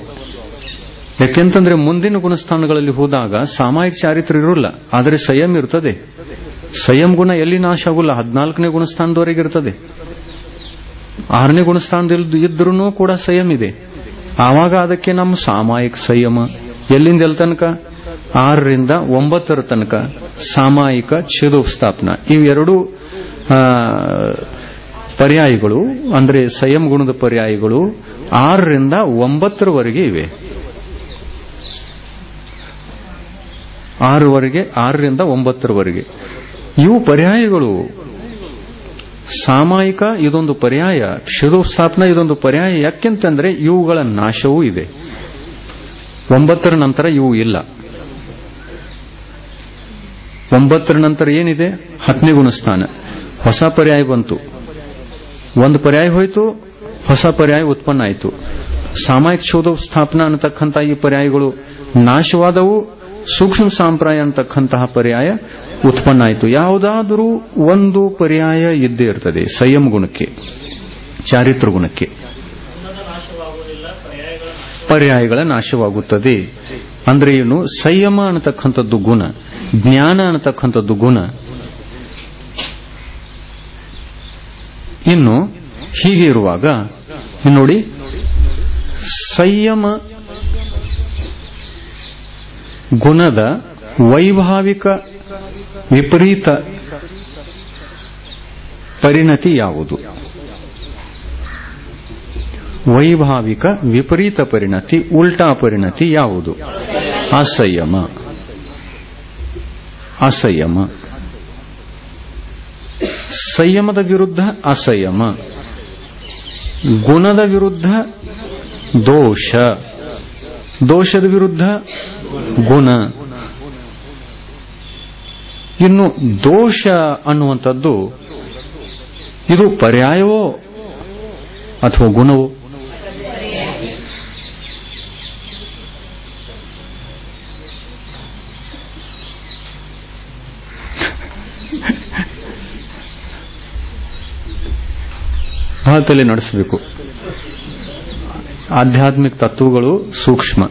ಯಾಕೆಂತಂದ್ರೆ ಮುಂದಿನ ಗುಣಸ್ಥಾನಗಳಲ್ಲಿ ಹೋದಾಗ ಸಾಮಾಯಿಕ ಚಾರಿತ್ರ ಇರೋಲ್ಲ, ಆದರೆ ಸಂಯಮ ಇರ್ತದೆ. ಸಂಯಮ ಗುಣ ಎಲ್ಲಿ ನಾಶ ಆಗೋಲ್ಲ, 14ನೇ ಗುಣಸ್ಥಾನದವರೆಗೆ ಇರ್ತದೆ. 6ನೇ ಗುಣಸ್ಥಾನದಲ್ಲಿ ಇದ್ರೂ ಕೂಡ ಸಂಯಮ ಇದೆ. ಆವಾಗ ಅದಕ್ಕೆ ನಮ್ಮ ಸಾಮಾಯಿಕ ಸಂಯಮ. ಎಲ್ಲಿಂದ ಎಲ್ಲಿ ತನಕ? 6ರಿಂದ 9ರ ತನಕ ಸಾಮಾಯಿಕ, ಛೇದೋಸ್ಥಾಪನ. ಇವೆರಡು ಪರ್ಯಾಯಗಳು, ಅಂದ್ರೆ ಸಂಯಮ ಗುಣದ ಪರ್ಯಾಯಗಳು 6ರಿಂದ 9ರವರೆಗೆ ಇವೆ. 6ರಿಂದ 9ರವರೆಗೆ ಇವು ಪರ್ಯಾಯಗಳು. ಸಾಮಾಯಿಕ ಇದೊಂದು ಪರ್ಯಾಯ, ಛೇದೋಸ್ಥಾಪನ ಇದೊಂದು ಪರ್ಯಾಯ. ಯಾಕೆಂತಂದ್ರೆ ಇವುಗಳ ನಾಶವೂ ಇದೆ. 9ರ ನಂತರ ಇವು ಇಲ್ಲ. 9ರ ನಂತರ ಏನಿದೆ? 10ನೇ ಗುಣಸ್ಥಾನ. ಹೊಸ ಪರ್ಯಾಯ ಬಂತು. ಒಂದು ಪರ್ಯಾಯ ಹೋಯಿತು, ಹೊಸ ಪರ್ಯಾಯ ಉತ್ಪನ್ನ ಆಯಿತು. ಸಾಮಾಯಿಕ ಛೇದೋಸ್ಥಾಪನ ಅನ್ನತಕ್ಕಂಥ ಈ ಪರ್ಯಾಯಗಳು ನಾಶವಾದವು. ಸೂಕ್ಷ್ಮ ಸಾಂಪ್ರಾಯ ಅಂತಕ್ಕಂತಹ ಪರ್ಯಾಯ ಉತ್ಪನ್ನ ಆಯಿತು. ಯಾವುದಾದರೂ ಒಂದು ಪರ್ಯಾಯ ಇದ್ದೇ ಇರ್ತದೆ ಸಂಯಮ ಗುಣಕ್ಕೆ, ಚಾರಿತ್ರ ಗುಣಕ್ಕೆ. ಪರ್ಯಾಯಗಳ ನಾಶವಾಗುತ್ತದೆ. ಅಂದ್ರೆ ಏನು? ಸಂಯಮ ಅನ್ನತಕ್ಕಂಥದ್ದು ಗುಣ, ಜ್ಞಾನ ಅನ್ನತಕ್ಕಂಥದ್ದು ಗುಣ. ಇನ್ನು ಹೀಗೆ ಇರುವಾಗ ನೋಡಿ, ಸಂಯಮ ಗುಣದ ವೈಭಾವಿಕ ವಿಪರೀತ ಪರಿಣತಿ ಯಾವುದು? ವೈಭಾವಿಕ ವಿಪರೀತ ಪರಿಣತಿ, ಉಲ್ಟಾ ಪರಿಣತಿ ಯಾವುದು? ಅಸಂಯಮ. ಅಸಂಯಮ. ಸಂಯಮದ ವಿರುದ್ಧ ಅಸಂಯಮ, ಗುಣದ ವಿರುದ್ಧ ದೋಷ, ದೋಷದ ವಿರುದ್ಧ ಗುಣ. ಇನ್ನು ದೋಷ ಅನ್ನುವಂಥದ್ದು ಇದು ಪರ್ಯಾಯವೋ ಅಥವಾ ಗುಣವೋ? ಬಹಳ ತಲೆ ನಡೆಸಬೇಕು. ಆಧ್ಯಾತ್ಮಿಕ ತತ್ವಗಳು ಸೂಕ್ಷ್ಮ,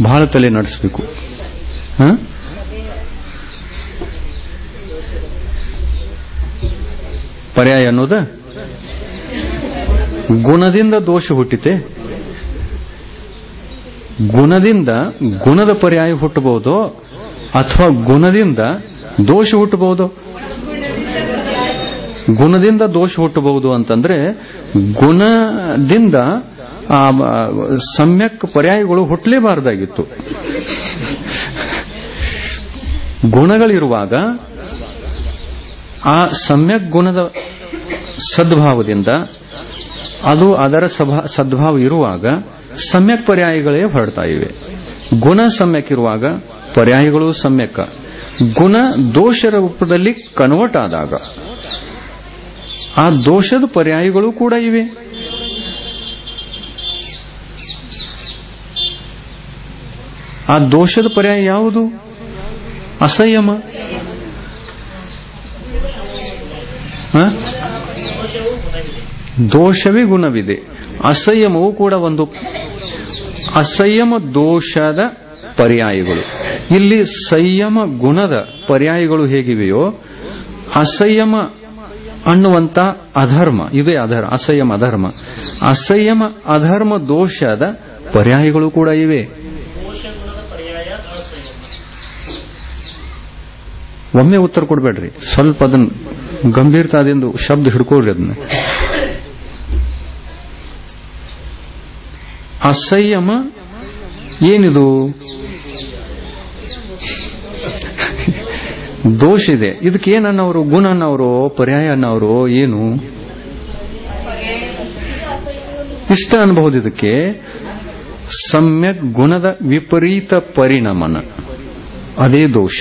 ಬಹಳ ತಲೆ ನಡೆಸಬೇಕು. ಪರ್ಯಾಯ ಅನ್ನೋದ ಗುಣದಿಂದ ದೋಷ ಹುಟ್ಟಿತೆ, ಗುಣದಿಂದ ಗುಣದ ಪರ್ಯಾಯ ಹುಟ್ಟಬಹುದು ಅಥವಾ ಗುಣದಿಂದ ದೋಷ ಹುಟ್ಟಬಹುದು. ಗುಣದಿಂದ ದೋಷ ಹುಟ್ಟಬಹುದು ಅಂತಂದ್ರೆ ಗುಣದಿಂದ ಸಮ್ಯಕ್ ಪರ್ಯಾಯಗಳು ಹುಟ್ಟಲೇಬಾರದಾಗಿತ್ತು. ಗುಣಗಳಿರುವಾಗ ಆ ಸಮ್ಯಕ್ ಗುಣದ ಸದ್ಭಾವದಿಂದ ಅದು ಅದರ ಸದ್ಭಾವ ಇರುವಾಗ ಸಮ್ಯಕ್ ಪರ್ಯಾಯಗಳೇ ಹೊರಡ್ತಾ ಇವೆ. ಗುಣ ಸಮ್ಯಕ್ ಇರುವಾಗ ಪರ್ಯಾಯಗಳು ಸಮ್ಯಕ. ಗುಣ ದೋಷ ರೂಪದಲ್ಲಿ ಕನ್ವರ್ಟ್ ಆದಾಗ ಆ ದೋಷದ ಪರ್ಯಾಯಗಳು ಕೂಡ ಇವೆ. ಆ ದೋಷದ ಪರ್ಯಾಯ ಯಾವುದು? ಅಸಂಯಮ. ದೋಷವೇ ಗುಣವಿದೆ, ಅಸಂಯಮವೂ ಕೂಡ ಒಂದು. ಅಸಂಯಮ ದೋಷದ ಪರ್ಯಾಯಗಳು. ಇಲ್ಲಿ ಸಂಯಮ ಗುಣದ ಪರ್ಯಾಯಗಳು ಹೇಗಿವೆಯೋ ಅಸಂಯಮ ಅನ್ನುವಂತ ಅಧರ್ಮ ಇದೇ ಅಸಂಯಮ ಅಧರ್ಮ. ಅಸಂಯಮ ಅಧರ್ಮ ದೋಷದ ಪರ್ಯಾಯಗಳು ಕೂಡ ಇವೆ. ಒಮ್ಮೆ ಉತ್ತರ ಕೊಡಬೇಡ್ರಿ, ಸ್ವಲ್ಪ ಅದನ್ನ ಗಂಭೀರತಾದಿಂದ ಶಬ್ದ ಹಿಡ್ಕೊಳ್ರಿ. ಅದನ್ನ ಅಸಂಯಮ ಏನಿದು? ದೋಷ ಇದೆ. ಇದಕ್ಕೆ ಏನನ್ನವರು? ಗುಣ ಅನ್ನವರು, ಪರ್ಯಾಯ ಅನ್ನವರು, ಏನು ಇಷ್ಟ ಅನ್ಬಹುದು. ಇದಕ್ಕೆ ಸಮ್ಯಕ್ ಗುಣದ ವಿಪರೀತ ಪರಿಣಾಮನ, ಅದೇ ದೋಷ.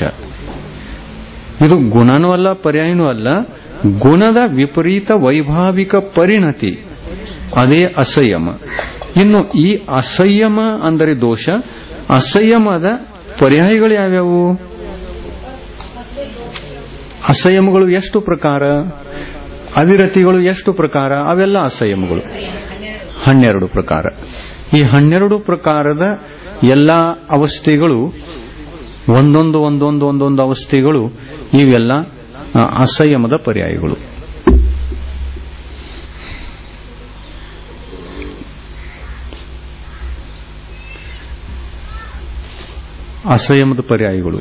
ಇದು ಗುಣನೂ ಅಲ್ಲ, ಪರ್ಯಾಯನೂ ಅಲ್ಲ, ಗುಣದ ವಿಪರೀತ ವೈಭಾವಿಕ ಪರಿಣತಿ, ಅದೇ ಅಸಂಯಮ. ಇನ್ನು ಈ ಅಸಂಯಮ ಅಂದರೆ ದೋಷ. ಅಸಂಯಮದ ಪರ್ಯಾಯಗಳು ಯಾವ್ಯಾವು? ಅಸಂಯಮಗಳು ಎಷ್ಟು ಪ್ರಕಾರ? ಅವಿರತಿಗಳು ಎಷ್ಟು ಪ್ರಕಾರ? ಅವೆಲ್ಲ ಅಸಂಯಮಗಳು 12 ಪ್ರಕಾರ. ಈ 12 ಪ್ರಕಾರದ ಎಲ್ಲ ಅವಸ್ಥೆಗಳು ಒಂದೊಂದು ಅವಸ್ಥೆಗಳು ಇವೆಲ್ಲ ಅಸಂಯಮದ ಪರ್ಯಾಯಗಳು. ಅಸಂಯಮದ ಪರ್ಯಾಯಗಳು.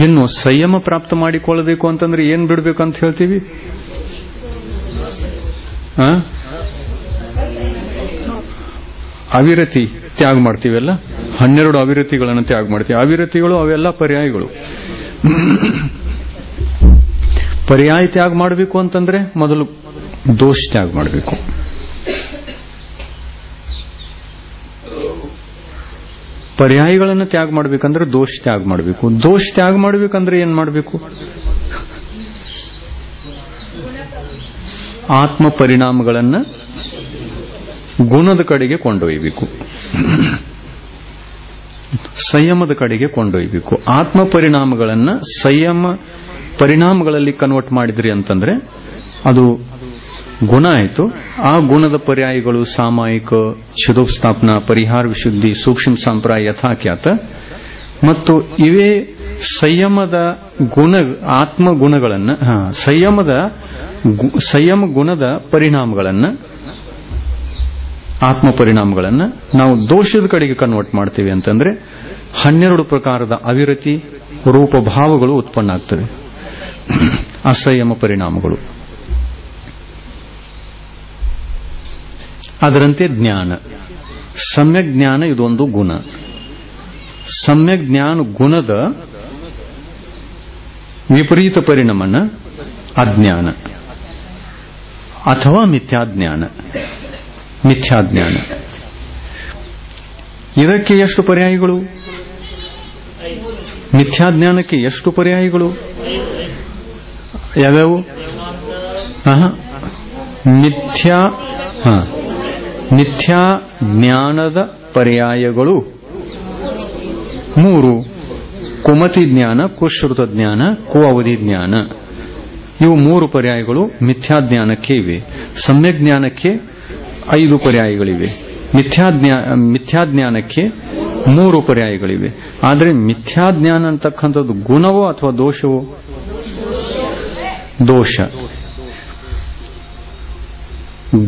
ಇನ್ನು ಸಂಯಮ ಪ್ರಾಪ್ತ ಮಾಡಿಕೊಳ್ಳಬೇಕು ಅಂತಂದ್ರೆ ಏನ್ ಬಿಡಬೇಕು ಅಂತ ಹೇಳ್ತೀವಿ? ಅವಿರತಿ ತ್ಯಾಗ ಮಾಡ್ತೀವಲ್ಲ, 12 ಅವಿರತಿಗಳನ್ನು ತ್ಯಾಗ ಮಾಡ್ತೀವಿ. ಅವಿರತಿಗಳು ಅವೆಲ್ಲ ಪರ್ಯಾಯಗಳು. ಪರ್ಯಾಯ ತ್ಯಾಗ ಮಾಡಬೇಕು ಅಂತಂದ್ರೆ ಮೊದಲು ದೋಷ ತ್ಯಾಗ ಮಾಡಬೇಕು. ಪರ್ಯಾಯಗಳನ್ನು ತ್ಯಾಗ ಮಾಡಬೇಕಂದ್ರೆ ದೋಷ ತ್ಯಾಗ ಮಾಡಬೇಕು. ದೋಷ ತ್ಯಾಗ ಮಾಡಬೇಕಂದ್ರೆ ಏನ್ ಮಾಡಬೇಕು? ಆತ್ಮ ಪರಿಣಾಮಗಳನ್ನು ಗುಣದ ಕಡೆಗೆ ಕೊಂಡೊಯ್ಯಬೇಕು, ಸಂಯಮದ ಕಡೆಗೆ ಕೊಂಡೊಯ್ಯಬೇಕು. ಆತ್ಮ ಪರಿಣಾಮಗಳನ್ನು ಸಂಯಮ ಪರಿಣಾಮಗಳಲ್ಲಿ ಕನ್ವರ್ಟ್ ಮಾಡಿದ್ರಿ ಅಂತಂದ್ರೆ ಅದು ಗುಣ ಆಯಿತು. ಆ ಗುಣದ ಪರ್ಯಾಯಗಳು ಸಾಮಾಯಿಕ, ಛಿದೋಪಸ್ಥಾಪನ, ಪರಿಹಾರ ವಿಶುದ್ಧಿ, ಸೂಕ್ಷ್ಮ ಸಂಪ್ರಾಯ, ಯಥಾಖ್ಯಾತ. ಮತ್ತು ಇವೇ ಸಂಯಮದ ಗುಣ, ಆತ್ಮ ಗುಣಗಳನ್ನು, ಸಂಯಮ ಗುಣದ ಪರಿಣಾಮಗಳನ್ನು, ಆತ್ಮ ಪರಿಣಾಮಗಳನ್ನು ನಾವು ದೋಷದ ಕಡೆಗೆ ಕನ್ವರ್ಟ್ ಮಾಡ್ತೀವಿ ಅಂತಂದ್ರೆ 12 ಪ್ರಕಾರದ ಅವಿರತಿ ರೂಪಭಾವಗಳು ಉತ್ಪನ್ನ ಆಗ್ತವೆ, ಅಸಂಯಮ ಪರಿಣಾಮಗಳು. ಅದರಂತೆ ಜ್ಞಾನ, ಸಮ್ಯಕ್ ಜ್ಞಾನ ಇದೊಂದು ಗುಣ. ಸಮ್ಯಕ್ ಜ್ಞಾನ ಗುಣದ ವಿಪರೀತ ಪರಿಣಾಮನ ಅಜ್ಞಾನ ಅಥವಾ ಮಿಥ್ಯಾಜ್ಞಾನ. ಇದಕ್ಕೆ ಎಷ್ಟು ಪರ್ಯಾಯಗಳು? ಮಿಥ್ಯಾಜ್ಞಾನಕ್ಕೆ ಎಷ್ಟು ಪರ್ಯಾಯಗಳು? ಯಾವ್ಯಾವು? ಮಿಥ್ಯಾ ಜ್ಞಾನದ ಪರ್ಯಾಯಗಳು 3: ಕುಮತಿ ಜ್ಞಾನ, ಕುಶ್ರುತ ಜ್ಞಾನ, ಕುಅವಧಿ ಜ್ಞಾನ. ಇವು 3 ಪರ್ಯಾಯಗಳು ಮಿಥ್ಯಾಜ್ಞಾನಕ್ಕೆ ಇವೆ. ಸಮ್ಯಕ್ ಜ್ಞಾನಕ್ಕೆ 5 ಪರ್ಯಾಯಗಳಿವೆ. ಮಿಥ್ಯಾಜ್ಞಾನಕ್ಕೆ 3 ಪರ್ಯಾಯಗಳಿವೆ. ಆದರೆ ಮಿಥ್ಯಾಜ್ಞಾನ ಅಂತಕ್ಕಂಥದ್ದು ಗುಣವೋ ಅಥವಾ ದೋಷವೋ? ದೋಷ.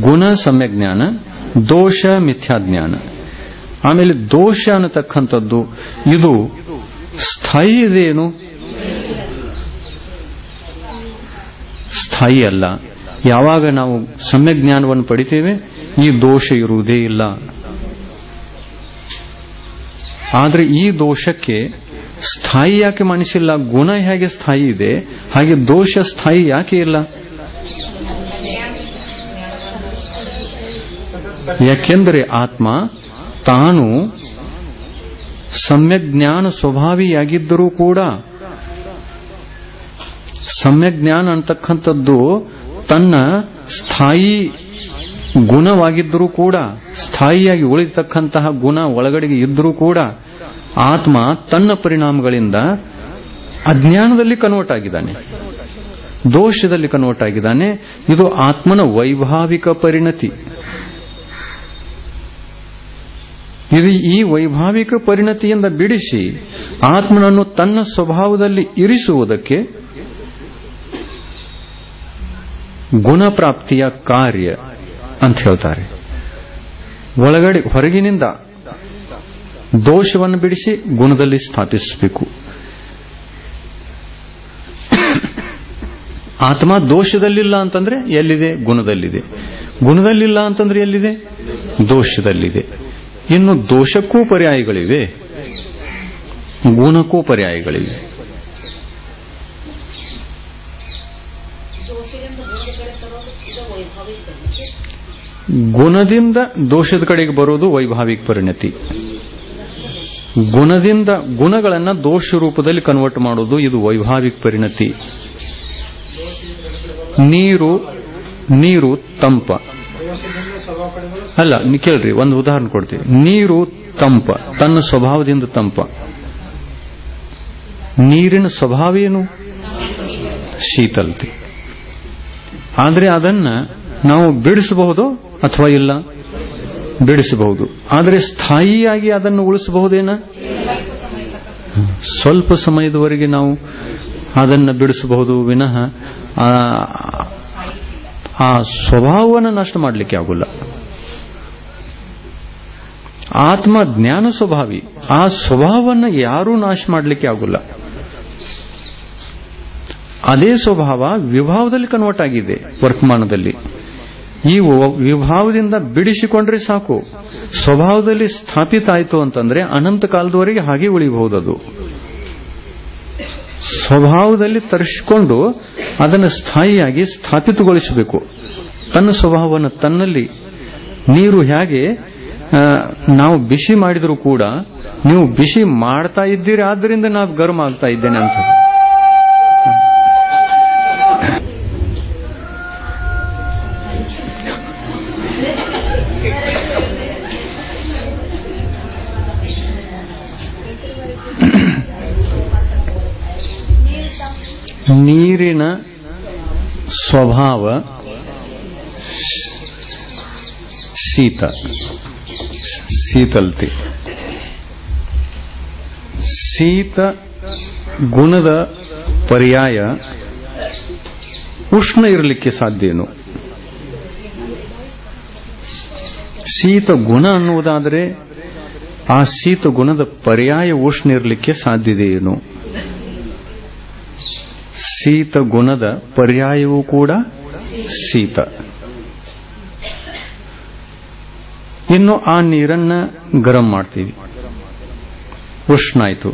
ಗುಣ ಸಮ್ಯಜ್ಞಾನ, ದೋಷ ಮಿಥ್ಯಾಜ್ಞಾನ. ಆಮೇಲೆ ದೋಷ ಅನ್ನತಕ್ಕಂಥದ್ದು ಇದು ಸ್ಥಾಯಿ ಇದೇನು? ಸ್ಥಾಯಿ ಅಲ್ಲ. ಯಾವಾಗ ನಾವು ಸಮ್ಯಕ್ ಜ್ಞಾನವನ್ನು ಪಡಿತೇವೆ ಈ ದೋಷ ಇರುವುದೇ ಇಲ್ಲ. ಆದರೆ ಈ ದೋಷಕ್ಕೆ ಸ್ಥಾಯಿ ಯಾಕೆ ಮನಸ್ಸಿಲ್ಲ? ಗುಣ ಹೇಗೆ ಸ್ಥಾಯಿ ಇದೆ ಹಾಗೆ ದೋಷ ಸ್ಥಾಯಿ ಯಾಕೆ ಇಲ್ಲ? ಯಾಕೆಂದರೆ ಆತ್ಮ ತಾನು ಸಮ್ಯಕ್ ಜ್ಞಾನ ಸ್ವಭಾವಿಯಾಗಿದ್ದರೂ ಕೂಡ ಸಮ್ಯಕ್ ಜ್ಞಾನ ಅಂತಕ್ಕಂಥದ್ದು ತನ್ನ ಸ್ಥಾಯಿ ಗುಣವಾಗಿದ್ದರೂ ಕೂಡ, ಸ್ಥಾಯಿಯಾಗಿ ಉಳಿತಕ್ಕಂತಹ ಗುಣ ಒಳಗಡೆಗೆ ಇದ್ದರೂ ಕೂಡ ಆತ್ಮ ತನ್ನ ಪರಿಣಾಮಗಳಿಂದ ಅಜ್ಞಾನದಲ್ಲಿ ಕನ್ವರ್ಟ್ ಆಗಿದ್ದಾನೆ, ದೋಷದಲ್ಲಿ ಕನ್ವರ್ಟ್ ಆಗಿದ್ದಾನೆ. ಇದು ಆತ್ಮನ ವೈಭಾವಿಕ ಪರಿಣತಿ. ಇದು ಈ ವೈಭಾವಿಕ ಪರಿಣತಿಯಿಂದ ಬಿಡಿಸಿ ಆತ್ಮನನ್ನು ತನ್ನ ಸ್ವಭಾವದಲ್ಲಿ ಇರಿಸುವುದಕ್ಕೆ ಗುಣಪ್ರಾಪ್ತಿಯ ಕಾರ್ಯ ಅಂತ ಹೇಳ್ತಾರೆ. ಒಳಗಡೆ ಹೊರಗಿನಿಂದ ದೋಷವನ್ನು ಬಿಡಿಸಿ ಗುಣದಲ್ಲಿ ಸ್ಥಾಪಿಸಬೇಕು. ಆತ್ಮ ದೋಷದಲ್ಲಿಲ್ಲ ಅಂತಂದ್ರೆ ಎಲ್ಲಿದೆ? ಗುಣದಲ್ಲಿದೆ. ಗುಣದಲ್ಲಿಲ್ಲ ಅಂತಂದ್ರೆ ಎಲ್ಲಿದೆ? ದೋಷದಲ್ಲಿದೆ. ಇನ್ನು ದೋಷಕ್ಕೂ ಪರ್ಯಾಯಗಳಿವೆ, ಗುಣಕ್ಕೂ ಪರ್ಯಾಯಗಳಿವೆ. ಗುಣದಿಂದ ದೋಷದ ಕಡೆಗೆ ಬರೋದು ವೈಭಾವಿಕ ಪರಿಣತಿ. ಗುಣದಿಂದ ಗುಣಗಳನ್ನು ದೋಷ ರೂಪದಲ್ಲಿ ಕನ್ವರ್ಟ್ ಮಾಡೋದು ಇದು ವೈಭಾವಿಕ ಪರಿಣತಿ. ನೀರು ತಂಪ ಅಲ್ಲ. ಕೇಳ್ರಿ, ಒಂದು ಉದಾಹರಣೆ ಕೊಡ್ತೀವಿ. ನೀರು ತಂಪ, ತನ್ನ ಸ್ವಭಾವದಿಂದ ತಂಪ. ನೀರಿನ ಸ್ವಭಾವ ಏನು? ಶೀತಲತೆ. ಆದರೆ ಅದನ್ನ ನಾವು ಬಿಡಿಸಬಹುದು ಅಥವಾ ಇಲ್ಲ? ಬಿಡಿಸಬಹುದು. ಆದರೆ ಸ್ಥಾಯಿಯಾಗಿ ಅದನ್ನು ಉಳಿಸಬಹುದೇನ? ಸ್ವಲ್ಪ ಸಮಯದವರೆಗೆ ನಾವು ಅದನ್ನು ಬಿಡಿಸಬಹುದು ವಿನಃ ಆ ಸ್ವಭಾವವನ್ನು ನಷ್ಟ ಮಾಡಲಿಕ್ಕೆ ಆಗುಲ್ಲ. ಆತ್ಮ ಜ್ಞಾನ ಸ್ವಭಾವಿ, ಆ ಸ್ವಭಾವವನ್ನು ಯಾರೂ ನಾಶ ಮಾಡಲಿಕ್ಕೆ ಆಗುಲ್ಲ. ಅದೇ ಸ್ವಭಾವ ವಿಭಾವದಲ್ಲಿ ಕನ್ವರ್ಟ್ ಆಗಿದೆ ವರ್ತಮಾನದಲ್ಲಿ. ಈ ವಿಭಾವದಿಂದ ಬಿಡಿಸಿಕೊಂಡ್ರೆ ಸಾಕು. ಸ್ವಭಾವದಲ್ಲಿ ಸ್ಥಾಪಿತ ಆಯಿತು ಅಂತಂದ್ರೆ ಅನಂತ ಕಾಲದವರೆಗೆ ಹಾಗೆ ಉಳಿಬಹುದದು. ಸ್ವಭಾವದಲ್ಲಿ ತರಿಸಿಕೊಂಡು ಅದನ್ನು ಸ್ಥಾಯಿಯಾಗಿ ಸ್ಥಾಪಿತಗೊಳಿಸಬೇಕು. ತನ್ನ ಸ್ವಭಾವವನ್ನು ತನ್ನಲ್ಲಿ. ನೀರು ಹೇಗೆ ನಾವು ಬಿಸಿ ಮಾಡಿದರೂ ಕೂಡ ನೀವು ಬಿಸಿ ಮಾಡ್ತಾ ಇದ್ದೀರಿ, ಆದ್ದರಿಂದ ನಾವು ಗರಂ ಆಗ್ತಾ ಇದ್ದೇನೆ ಅಂತ. ನೀರಿನ ಸ್ವಭಾವ ಶೀತಲತೆ. ಶೀತ ಗುಣದ ಪರ್ಯಾಯ ಉಷ್ಣ ಇರಲಿಕ್ಕೆ ಸಾಧ್ಯೇನು? ಶೀತ ಗುಣ ಅನ್ನುವುದಾದರೆ ಆ ಶೀತ ಗುಣದ ಪರ್ಯಾಯ ಉಷ್ಣ ಇರಲಿಕ್ಕೆ ಸಾಧ್ಯತೆಯೇನು? ಶೀತ ಗುಣದ ಪರ್ಯಾಯವೂ ಕೂಡ ಶೀತ. ಇನ್ನು ಆ ನೀರನ್ನ ಗರಂ ಮಾಡ್ತೀವಿ, ಉಷ್ಣ ಆಯಿತು,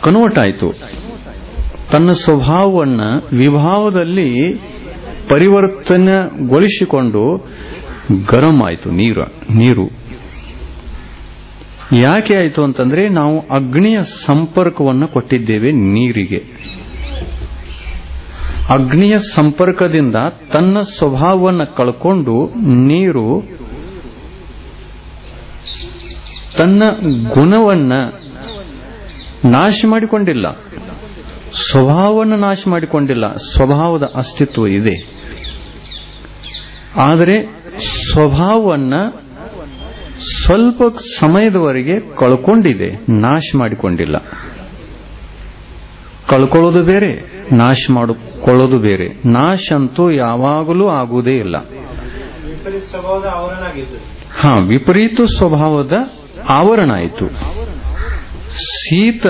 ಕನ್ವರ್ಟ್ ಆಯಿತು. ತನ್ನ ಸ್ವಭಾವವನ್ನು ವಿಭಾವದಲ್ಲಿ ಪರಿವರ್ತನೆಗೊಳಿಸಿಕೊಂಡು ಗರಂ ಆಯಿತು ನೀರು. ಯಾಕೆ ಆಯಿತು ಅಂತಂದ್ರೆ ನಾವು ಅಗ್ನಿಯ ಸಂಪರ್ಕವನ್ನು ಕೊಟ್ಟಿದ್ದೇವೆ ನೀರಿಗೆ. ಅಗ್ನಿಯ ಸಂಪರ್ಕದಿಂದ ತನ್ನ ಸ್ವಭಾವವನ್ನು ಕಳ್ಕೊಂಡು ನೀರು ತನ್ನ ಗುಣವನ್ನ ನಾಶ ಮಾಡಿಕೊಂಡಿಲ್ಲ, ಸ್ವಭಾವವನ್ನು ನಾಶ ಮಾಡಿಕೊಂಡಿಲ್ಲ. ಸ್ವಭಾವದ ಅಸ್ತಿತ್ವ ಇದೆ, ಆದರೆ ಸ್ವಭಾವವನ್ನ ಸ್ವಲ್ಪ ಸಮಯದವರೆಗೆ ಕಳ್ಕೊಂಡಿದೆ, ನಾಶ ಮಾಡಿಕೊಂಡಿಲ್ಲ. ಕಳ್ಕೊಳ್ಳೋದು ಬೇರೆ, ನಾಶ ಮಾಡಿಕೊಳ್ಳೋದು ಬೇರೆ. ನಾಶ ಅಂತೂ ಯಾವಾಗಲೂ ಆಗುವುದೇ ಇಲ್ಲ. ವಿಪರೀತ ಸ್ವಭಾವದ ಆವರಣ ಆಯಿತು. ಶೀತ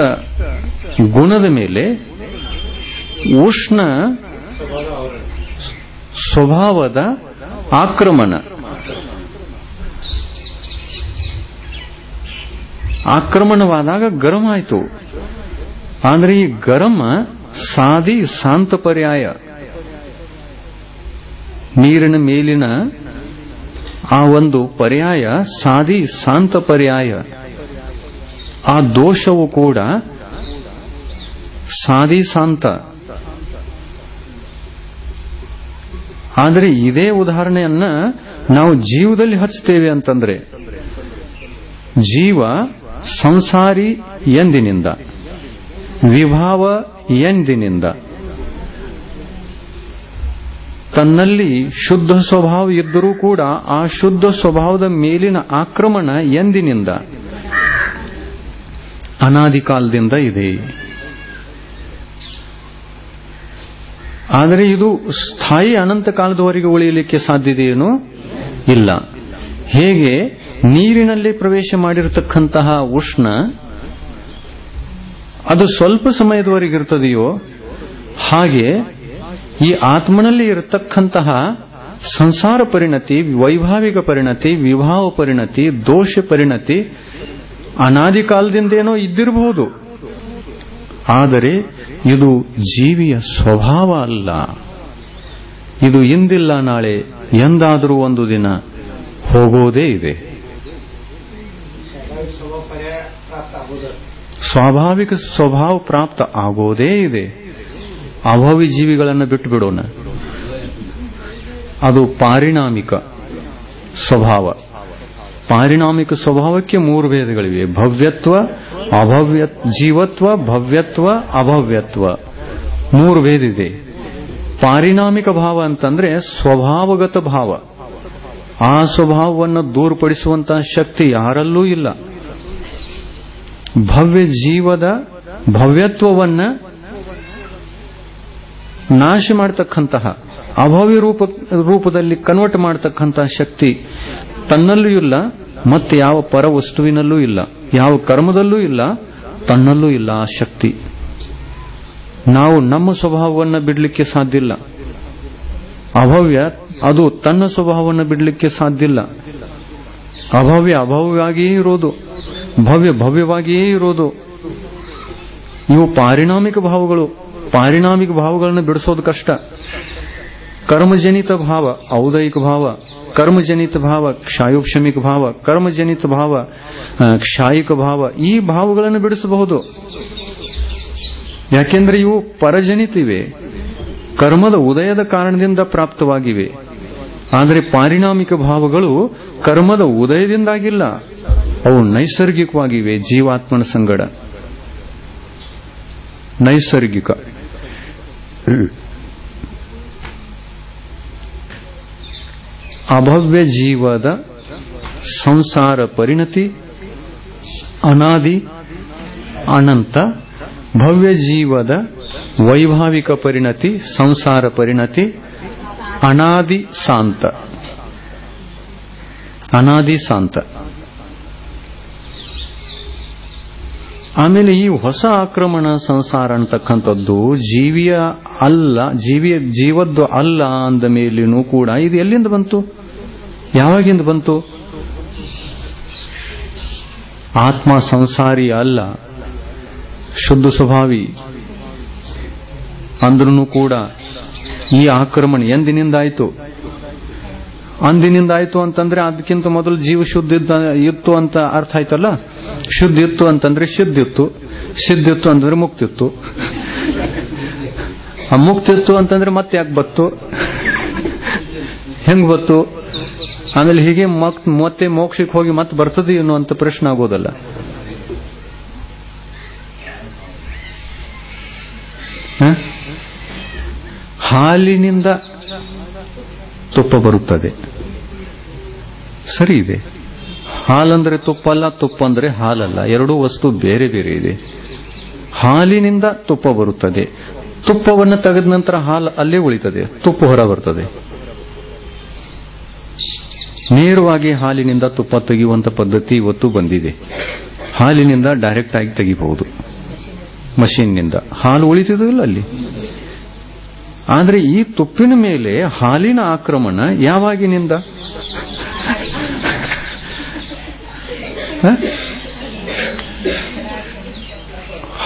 ಗುಣದ ಮೇಲೆ ಉಷ್ಣ ಸ್ವಭಾವದ ಆಕ್ರಮಣವಾದಾಗ ಗರಂ ಆಯಿತು. ಅಂದ್ರೆ ಈ ಗರಂ ಸಾದಿ ಶಾಂತ ಪರ್ಯಾಯ, ನೀರಿನ ಮೇಲಿನ ಆ ಒಂದು ಪರ್ಯಾಯ ಸಾದಿ ಶಾಂತ ಪರ್ಯಾಯ. ಆ ದೋಷವು ಕೂಡ ಸಾದಿ ಶಾಂತ. ಆದರೆ ಇದೇ ಉದಾಹರಣೆಯನ್ನ ನಾವು ಜೀವದಲ್ಲಿ ಹಚ್ಚುತ್ತೇವೆ ಅಂತಂದ್ರೆ, ಜೀವ ಸಂಸಾರಿ ಎಂದಿನಿಂದ, ವಿಭಾವ ಎಂದಿನಿಂದ, ತನ್ನಲ್ಲಿ ಶುದ್ಧ ಸ್ವಭಾವ ಇದ್ದರೂ ಕೂಡ ಆ ಶುದ್ಧ ಸ್ವಭಾವದ ಮೇಲಿನ ಆಕ್ರಮಣ ಎಂದಿನಿಂದ, ಅನಾದಿ ಕಾಲದಿಂದ ಇದೆ. ಆದರೆ ಇದು ಸ್ಥಾಯಿ ಅನಂತ ಕಾಲದವರೆಗೆ ಉಳಿಯಲಿಕ್ಕೆ ಸಾಧ್ಯತೆಯೇನೂ ಇಲ್ಲ. ಹೇಗೆ ನೀರಿನಲ್ಲಿ ಪ್ರವೇಶ ಮಾಡಿರತಕ್ಕಂತಹ ಉಷ್ಣ ಅದು ಸ್ವಲ್ಪ ಸಮಯದವರೆಗಿರ್ತದೆಯೋ, ಹಾಗೆ ಈ ಆತ್ಮನಲ್ಲಿ ಇರತಕ್ಕಂತಹ ಸಂಸಾರ ಪರಿಣತಿ, ವೈಭಾವಿಕ ಪರಿಣತಿ, ವಿಭಾವ ಪರಿಣತಿ, ದೋಷ ಪರಿಣತಿ ಅನಾದಿ ಕಾಲದಿಂದೇನೋ ಇದ್ದಿರಬಹುದು. ಆದರೆ ಇದು ಜೀವಿಯ ಸ್ವಭಾವ ಅಲ್ಲ. ಇದು ಇಂದಿಲ್ಲ ನಾಳೆ ಎಂದಾದರೂ ಒಂದು ದಿನ ಹೋಗೋದೇ ಇದೆ. ಸ್ವಾಭಾವಿಕ ಸ್ವಭಾವ ಪ್ರಾಪ್ತ ಆಗೋದೇ ಇದೆ. ಅಭಾವಿ ಜೀವಿಗಳನ್ನು ಬಿಟ್ಟು ಬಿಡೋಣ. ಅದು ಪಾರಿಣಾಮಿಕ ಸ್ವಭಾವ. ಪಾರಿಣಾಮಿಕ ಸ್ವಭಾವಕ್ಕೆ 3 ಭೇದಗಳಿವೆ: ಭವ್ಯತ್ವ, ಅಭವ್ಯ, ಜೀವತ್ವ, ಭವ್ಯತ್ವ, ಅಭವ್ಯತ್ವ. 3 ಭೇದ ಇದೆ. ಪಾರಿಣಾಮಿಕ ಭಾವ ಅಂತಂದ್ರೆ ಸ್ವಭಾವಗತ ಭಾವ. ಆ ಸ್ವಭಾವವನ್ನು ದೂರಪಡಿಸುವಂತಹ ಶಕ್ತಿ ಯಾರಲ್ಲೂ ಇಲ್ಲ. ಭವ್ಯ ಜೀವದ ಭವ್ಯತ್ವವನ್ನ ನಾಶ ಮಾಡತಕ್ಕಂತಹ, ಅಭವ್ಯ ರೂಪದಲ್ಲಿ ಕನ್ವರ್ಟ್ ಮಾಡತಕ್ಕಂತಹ ಶಕ್ತಿ ತನ್ನಲ್ಲೂ ಇಲ್ಲ, ಮತ್ತೆ ಯಾವ ಪರ ವಸ್ತುವಿನಲ್ಲೂ ಇಲ್ಲ, ಯಾವ ಕರ್ಮದಲ್ಲೂ ಇಲ್ಲ, ತನ್ನಲ್ಲೂ ಇಲ್ಲ ಆ ಶಕ್ತಿ. ನಾವು ನಮ್ಮ ಸ್ವಭಾವವನ್ನು ಬಿಡಲಿಕ್ಕೆ ಸಾಧ್ಯ ಇಲ್ಲ. ಅಭವ್ಯ ಅದು ತನ್ನ ಸ್ವಭಾವವನ್ನು ಬಿಡಲಿಕ್ಕೆ ಸಾಧ್ಯ ಇಲ್ಲ. ಅಭವ್ಯ ಅಭವ್ಯವಾಗಿಯೇ ಇರೋದು, ಭವ್ಯ ಭವ್ಯವಾಗಿಯೇ ಇರೋದು. ಇವು ಪಾರಿಣಾಮಿಕ ಭಾವಗಳು. ಪಾರಿಣಾಮಿಕ ಭಾವಗಳನ್ನು ಬಿಡಿಸೋದು ಕಷ್ಟ. ಕರ್ಮಜನಿತ ಭಾವ ಔದಯಿಕ ಭಾವ, ಕರ್ಮಜನಿತ ಭಾವ ಕ್ಷಾಯೋಕ್ಷಮಿಕ ಭಾವ, ಕರ್ಮಜನಿತ ಭಾವ ಕ್ಷಾಯಿಕ ಭಾವ, ಈ ಭಾವಗಳನ್ನು ಬಿಡಿಸಬಹುದು. ಯಾಕೆಂದ್ರೆ ಇವು ಪರಜನಿತಿವೆ, ಕರ್ಮದ ಉದಯದ ಕಾರಣದಿಂದ ಪ್ರಾಪ್ತವಾಗಿವೆ. ಆದರೆ ಪಾರಿಣಾಮಿಕ ಭಾವಗಳು ಕರ್ಮದ ಉದಯದಿಂದಾಗಿಲ್ಲ, ಅವು ನೈಸರ್ಗಿಕವಾಗಿವೆ. ಜೀವಾತ್ಮನ ಸಂಗಡ ನೈಸರ್ಗಿಕ. ಅಭವ್ಯ ಜೀವದ ಸಂಸಾರ ಪರಿಣತಿ ಅನಾದಿ ಅನಂತ, ಭವ್ಯ ಜೀವದ ವೈಭಾವಿಕ ಪರಿಣತಿ ಸಂಸಾರ ಪರಿಣತಿ ಅನಾದಿ ಶಾಂತ. ಅನಾದಿ ಶಾಂತ. ಆಮೇಲೆ ಈ ಹೊಸ ಆಕ್ರಮಣ ಸಂಸಾರ ಅಂತಕ್ಕಂಥದ್ದು ಜೀವಿಯ ಅಲ್ಲ, ಜೀವದ್ದು ಅಲ್ಲ ಅಂದ ಮೇಲೇನೂ ಕೂಡ ಇದು ಎಲ್ಲಿಂದ ಬಂತು? ಯಾವಾಗಿಂದ ಬಂತು? ಆತ್ಮ ಸಂಸಾರಿ ಅಲ್ಲ, ಶುದ್ಧ ಸ್ವಭಾವಿ ಅಂದ್ರೂ ಕೂಡ ಈ ಆಕ್ರಮಣ ಎಂದಿನಿಂದ ಆಯಿತು? ಅಂದಿನಿಂದ ಆಯ್ತು ಅಂತಂದ್ರೆ ಅದಕ್ಕಿಂತ ಮೊದಲು ಜೀವ ಶುದ್ಧ ಇತ್ತು ಅಂತ ಅರ್ಥ ಆಯ್ತಲ್ಲ. ಶುದ್ಧ ಇತ್ತು ಅಂತಂದ್ರೆ ಸಿದ್ಧಿತ್ತು, ಸಿದ್ಧಿತ್ತು ಅಂತಂದ್ರೆ ಮುಕ್ತಿತ್ತು, ಆ ಮುಕ್ತಿತ್ತು ಅಂತಂದ್ರೆ ಮತ್ತೆ ಯಾಕೆ ಬತ್ತು, ಹೆಂಗ್ ಬತ್ತು? ಆಮೇಲೆ ಹೀಗೆ ಮತ್ತೆ ಮೋಕ್ಷಕ್ಕೆ ಹೋಗಿ ಮತ್ತೆ ಬರ್ತದೆ ಏನು ಅಂತ ಪ್ರಶ್ನೆ ಆಗೋದಲ್ಲ. ಹಾಲಿನಿಂದ ತುಪ್ಪ ಬರುತ್ತದೆ, ಸರಿ ಇದೆ. ಹಾಲಂದ್ರೆ ತುಪ್ಪ ಅಲ್ಲ, ತುಪ್ಪ ಅಂದ್ರೆ ಹಾಲಲ್ಲ, ಎರಡೂ ವಸ್ತು ಬೇರೆ ಬೇರೆ ಇದೆ. ಹಾಲಿನಿಂದ ತುಪ್ಪ ಬರುತ್ತದೆ, ತುಪ್ಪವನ್ನು ತೆಗೆದ ನಂತರ ಹಾಲು ಅಲ್ಲೇ ಉಳಿತದೆ, ತುಪ್ಪ ಹೊರ ಬರ್ತದೆ. ನೇರವಾಗಿ ಹಾಲಿನಿಂದ ತುಪ್ಪ ತೆಗೆಯುವಂತ ಪದ್ಧತಿ ಇವತ್ತು ಬಂದಿದೆ. ಹಾಲಿನಿಂದ ಡೈರೆಕ್ಟ್ ಆಗಿ ತೆಗಿಬಹುದು, ಮಷೀನ್ನಿಂದ. ಹಾಲು ಉಳಿತಿದಿಲ್ಲ ಅಲ್ಲಿ. ಆದರೆ ಈ ತುಪ್ಪಿನ ಮೇಲೆ ಹಾಲಿನ ಆಕ್ರಮಣ ಯಾವಾಗಿನಿಂದ?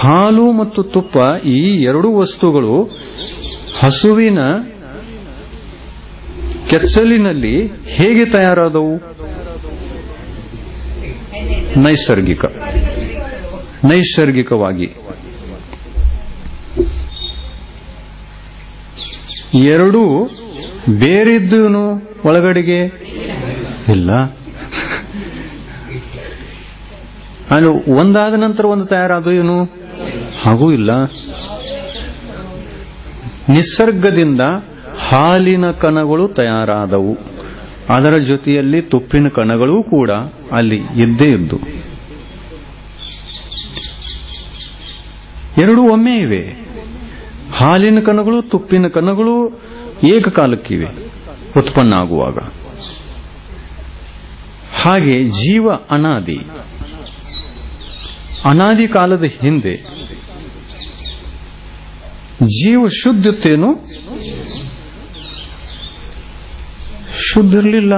ಹಾಲು ಮತ್ತು ತುಪ್ಪ ಈ ಎರಡು ವಸ್ತುಗಳು ಹಸುವಿನ ಕೆಚ್ಚಲಿನಲ್ಲಿ ಹೇಗೆ ತಯಾರಾದವು? ನೈಸರ್ಗಿಕವಾಗಿ. ಎರಡೂ ಬೇರಿದ್ದೂನು ಒಳಗಡೆಗೆ ಇಲ್ಲ. ಅಲ್ಲಿ ಒಂದಾದ ನಂತರ ಒಂದು ತಯಾರಾದ ಏನು? ಹಾಗೂ ಇಲ್ಲ. ನಿಸರ್ಗದಿಂದ ಹಾಲಿನ ಕಣಗಳು ತಯಾರಾದವು, ಅದರ ಜೊತೆಯಲ್ಲಿ ತುಪ್ಪಿನ ಕಣಗಳೂ ಕೂಡ ಅಲ್ಲಿ ಇದ್ದೇ ಇದ್ದು. ಎರಡೂ ಒಮ್ಮೆ ಇವೆ. ಹಾಲಿನ ಕಣಗಳು ತುಪ್ಪಿನ ಕಣಗಳು ಏಕಕಾಲಕ್ಕಿವೆ ಉತ್ಪನ್ನ ಆಗುವಾಗ. ಹಾಗೆ ಜೀವ ಅನಾದಿ ಕಾಲದ ಹಿಂದೆ ಜೀವ ಶುದ್ಧತ್ತೇನು? ಶುದ್ಧ ಇರಲಿಲ್ಲ.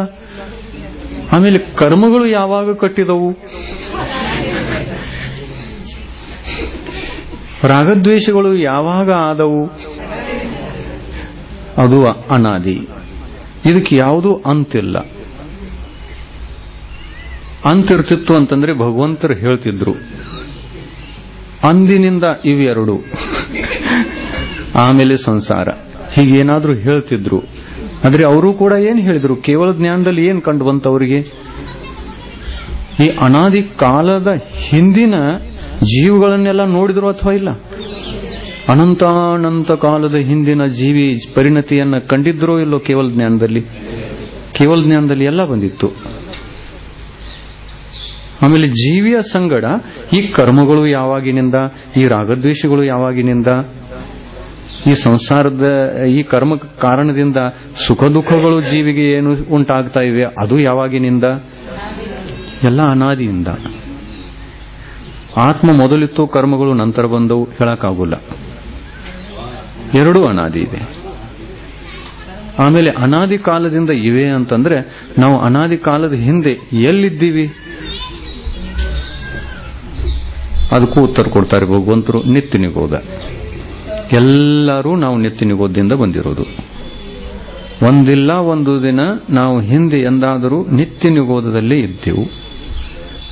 ಆಮೇಲೆ ಕರ್ಮಗಳು ಯಾವಾಗ ಕಟ್ಟಿದವು? ರಾಗದ್ವೇಷಗಳು ಯಾವಾಗ ಆದವು? ಅದು ಅನಾದಿ. ಇದಕ್ಕೆ ಯಾವುದೂ ಅಂತಿಲ್ಲ. ಅಂತಿರ್ತಿತ್ತು ಅಂತಂದ್ರೆ ಭಗವಂತರು ಹೇಳ್ತಿದ್ರು, ಅಂದಿನಿಂದ ಇವೆರಡು, ಆಮೇಲೆ ಸಂಸಾರ, ಹೀಗೇನಾದ್ರೂ ಹೇಳ್ತಿದ್ರು. ಆದ್ರೆ ಅವರು ಕೂಡ ಏನ್ ಹೇಳಿದ್ರು? ಕೇವಲ ಜ್ಞಾನದಲ್ಲಿ ಏನ್ ಕಂಡು ಬಂತ ಅವರಿಗೆ? ಈ ಅನಾದಿ ಕಾಲದ ಹಿಂದಿನ ಜೀವಗಳನ್ನೆಲ್ಲ ನೋಡಿದ್ರು ಅಥವಾ ಇಲ್ಲ? ಅನಂತ ಕಾಲದ ಹಿಂದಿನ ಜೀವಿ ಪರಿಣತಿಯನ್ನ ಕಂಡಿದ್ರೋ ಇಲ್ಲೋ? ಕೇವಲ ಜ್ಞಾನದಲ್ಲಿ ಎಲ್ಲ ಬಂದಿತ್ತು. ಆಮೇಲೆ ಜೀವಿಯ ಸಂಗಡ ಈ ಕರ್ಮಗಳು ಯಾವಾಗಿನಿಂದ, ಈ ರಾಗದ್ವೇಷಗಳು ಯಾವಾಗಿನಿಂದ, ಈ ಸಂಸಾರದ ಈ ಕರ್ಮ ಕಾರಣದಿಂದ ಸುಖ ದುಃಖಗಳು ಜೀವಿಗೆ ಏನು ಉಂಟಾಗ್ತಾ ಇವೆ, ಅದು ಯಾವಾಗಿನಿಂದ? ಎಲ್ಲ ಅನಾದಿಯಿಂದ. ಆತ್ಮ ಮೊದಲಿತ್ತು, ಕರ್ಮಗಳು ನಂತರ ಬಂದವು, ಹೇಳಕ್ಕಾಗಲ್ಲ. ಎರಡೂ ಅನಾದಿ ಇದೆ. ಆಮೇಲೆ ಅನಾದಿ ಕಾಲದಿಂದ ಇವೆ ಅಂತಂದ್ರೆ ನಾವು ಅನಾದಿ ಕಾಲದ ಹಿಂದೆ ಎಲ್ಲಿದ್ದೀವಿ? ಅದಕ್ಕೂ ಉತ್ತರ ಕೊಡ್ತಾರೆ ಭಗವಂತರು. ನಿತ್ಯ ನಿಗೋಧ. ಎಲ್ಲರೂ ನಾವು ನಿತ್ಯ ನಿಗೋಧದಿಂದ ಬಂದಿರೋದು. ಒಂದಿಲ್ಲ ಒಂದು ದಿನ ನಾವು ಹಿಂದೆ ಎಂದಾದರೂ ನಿತ್ಯ ನಿಗೋಧದಲ್ಲೇ ಇದ್ದೆವು.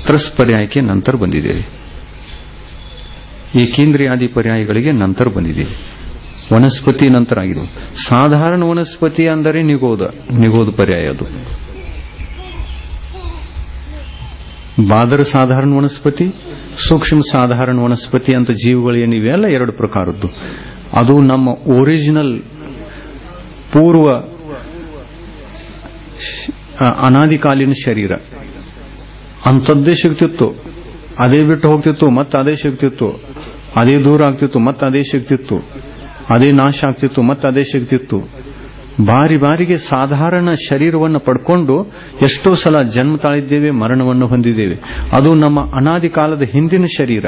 ತ್ರಸ್ಪರ್ಯಾಯಕ್ಕೆ ನಂತರ ಬಂದಿದ್ದೇವೆ. ಏಕೇಂದ್ರಿಯಾದಿ ಪರ್ಯಾಯಗಳಿಗೆ ನಂತರ ಬಂದಿದ್ದೇವೆ. ವನಸ್ಪತಿ ನಂತರ ಆಗಿದೆ. ಸಾಧಾರಣ ವನಸ್ಪತಿ ಅಂದರೆ ನಿಗೋಧ ಪರ್ಯಾಯ. ಅದು ಬಾದರ ಸಾಧಾರಣ ವನಸ್ಪತಿ, ಸೂಕ್ಷ್ಮ ಸಾಧಾರಣ ವನಸ್ಪತಿ ಅಂತ ಜೀವಗಳು ಏನಿವೆ ಅಲ್ಲ, ಎರಡು ಪ್ರಕಾರದ್ದು. ಅದು ನಮ್ಮ ಒರಿಜಿನಲ್ ಪೂರ್ವ ಅನಾದಿಕಾಲೀನ ಶರೀರ. ಅಂಥದ್ದೇ ಸಿಗ್ತಿತ್ತು, ಅದೇ ಬಿಟ್ಟು ಹೋಗ್ತಿತ್ತು, ಮತ್ತೆ ಅದೇ ಸಿಗ್ತಿತ್ತು, ಅದೇ ದೂರ ಆಗ್ತಿತ್ತು, ಮತ್ತೆ ಅದೇ ಸಿಗ್ತಿತ್ತು, ಅದೇ ನಾಶ ಆಗ್ತಿತ್ತು, ಮತ್ತೆ ಅದೇ ಸಿಗ್ತಿತ್ತು. ಬಾರಿಗೆ ಸಾಧಾರಣ ಶರೀರವನ್ನು ಪಡ್ಕೊಂಡು ಎಷ್ಟೋ ಸಲ ಜನ್ಮ ತಾಳಿದ್ದೇವೆ, ಮರಣವನ್ನು ಹೊಂದಿದ್ದೇವೆ. ಅದು ನಮ್ಮ ಅನಾದಿ ಕಾಲದ ಹಿಂದಿನ ಶರೀರ,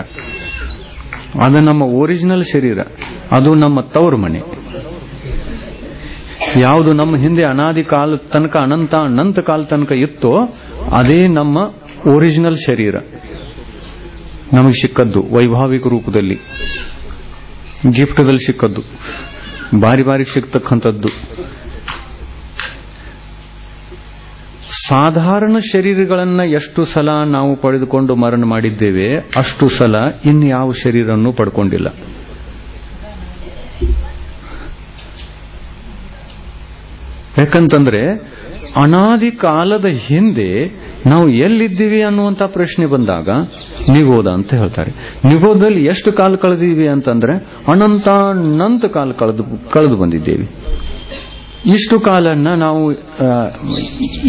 ಅದು ನಮ್ಮ ಒರಿಜಿನಲ್ ಶರೀರ, ಅದು ನಮ್ಮ ತವರು ಮನೆ. ಯಾವುದು ನಮ್ಮ ಹಿಂದೆ ಅನಾದಿ ಕಾಲ ತನಕ ಅನಂತ ಕಾಲ ತನಕ ಇತ್ತೋ ಅದೇ ನಮ್ಮ ಒರಿಜಿನಲ್ ಶರೀರ. ನಮಗೆ ಸಿಕ್ಕದ್ದು ವೈಭಾವಿಕ ರೂಪದಲ್ಲಿ, ಗಿಫ್ಟ್ದಲ್ಲಿ ಸಿಕ್ಕದ್ದು, ಬಾರಿ ಸಿಗ್ತಕ್ಕಂಥದ್ದು. ಸಾಧಾರಣ ಶರೀರಗಳನ್ನ ಎಷ್ಟು ಸಲ ನಾವು ಪಡೆದುಕೊಂಡು ಮರಣ ಮಾಡಿದ್ದೇವೆ, ಅಷ್ಟು ಸಲ ಇನ್ಯಾವ ಶರೀರನ್ನು ಪಡ್ಕೊಂಡಿಲ್ಲ. ಯಾಕಂತಂದ್ರೆ ಅನಾದಿ ಕಾಲದ ಹಿಂದೆ ನಾವು ಎಲ್ಲಿದ್ದೀವಿ ಅನ್ನುವಂಥ ಪ್ರಶ್ನೆ ಬಂದಾಗ ನಿಗೋಧ ಅಂತ ಹೇಳ್ತಾರೆ. ನಿಗೋಧದಲ್ಲಿ ಎಷ್ಟು ಕಾಲ ಕಳೆದಿವಿ ಅಂತಂದ್ರೆ ಅನಂತ ಕಾಲ ಕಳೆದು ಬಂದಿದ್ದೇವೆ. ಇಷ್ಟು ಕಾಲನ್ನ ನಾವು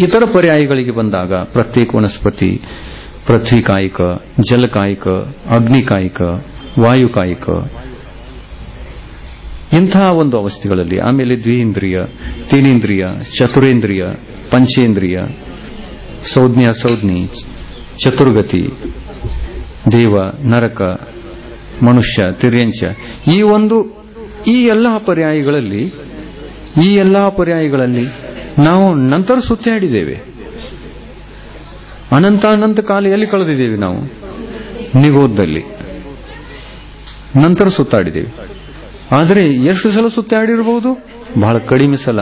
ಇತರ ಪರ್ಯಾಯಗಳಿಗೆ ಬಂದಾಗ ಪ್ರತ್ಯೇಕ ವನಸ್ಪತಿ, ಪೃಥ್ವಿಕಾಯಿಕ, ಜಲಕಾಯಿಕ, ಅಗ್ನಿಕಾಯಿಕ, ವಾಯುಕಾಯಿಕ, ಇಂತಹ ಒಂದು ಅವಸ್ಥೆಗಳಲ್ಲಿ, ಆಮೇಲೆ ದ್ವಿಂದ್ರಿಯ, ತೀನೇಂದ್ರಿಯ, ಚತುರೇಂದ್ರಿಯ, ಪಂಚೇಂದ್ರಿಯ, ಸಂಜ್ಞೆ ಅಸಂಜ್ಞೆ, ಚತುರ್ಗತಿ, ದೇವ, ನರಕ, ಮನುಷ್ಯ, ತಿರ್ಯಂಚ, ಈ ಎಲ್ಲಾ ಪರ್ಯಾಯಗಳಲ್ಲಿ ನಾವು ನಂತರ ಸುತ್ತಾಡಿದ್ದೇವೆ. ಅನಂತ ಕಾಲ ಎಲ್ಲಿ ಕಳೆದಿದ್ದೇವೆ ನಾವು? ನಿಗೋಧದಲ್ಲಿ ನಂತರ ಸುತ್ತಾಡಿದ್ದೇವೆ. ಆದರೆ ಎಷ್ಟು ಸಲ ಸುತ್ತಾಡಿರಬಹುದು? ಬಹಳ ಕಡಿಮೆ ಸಲ.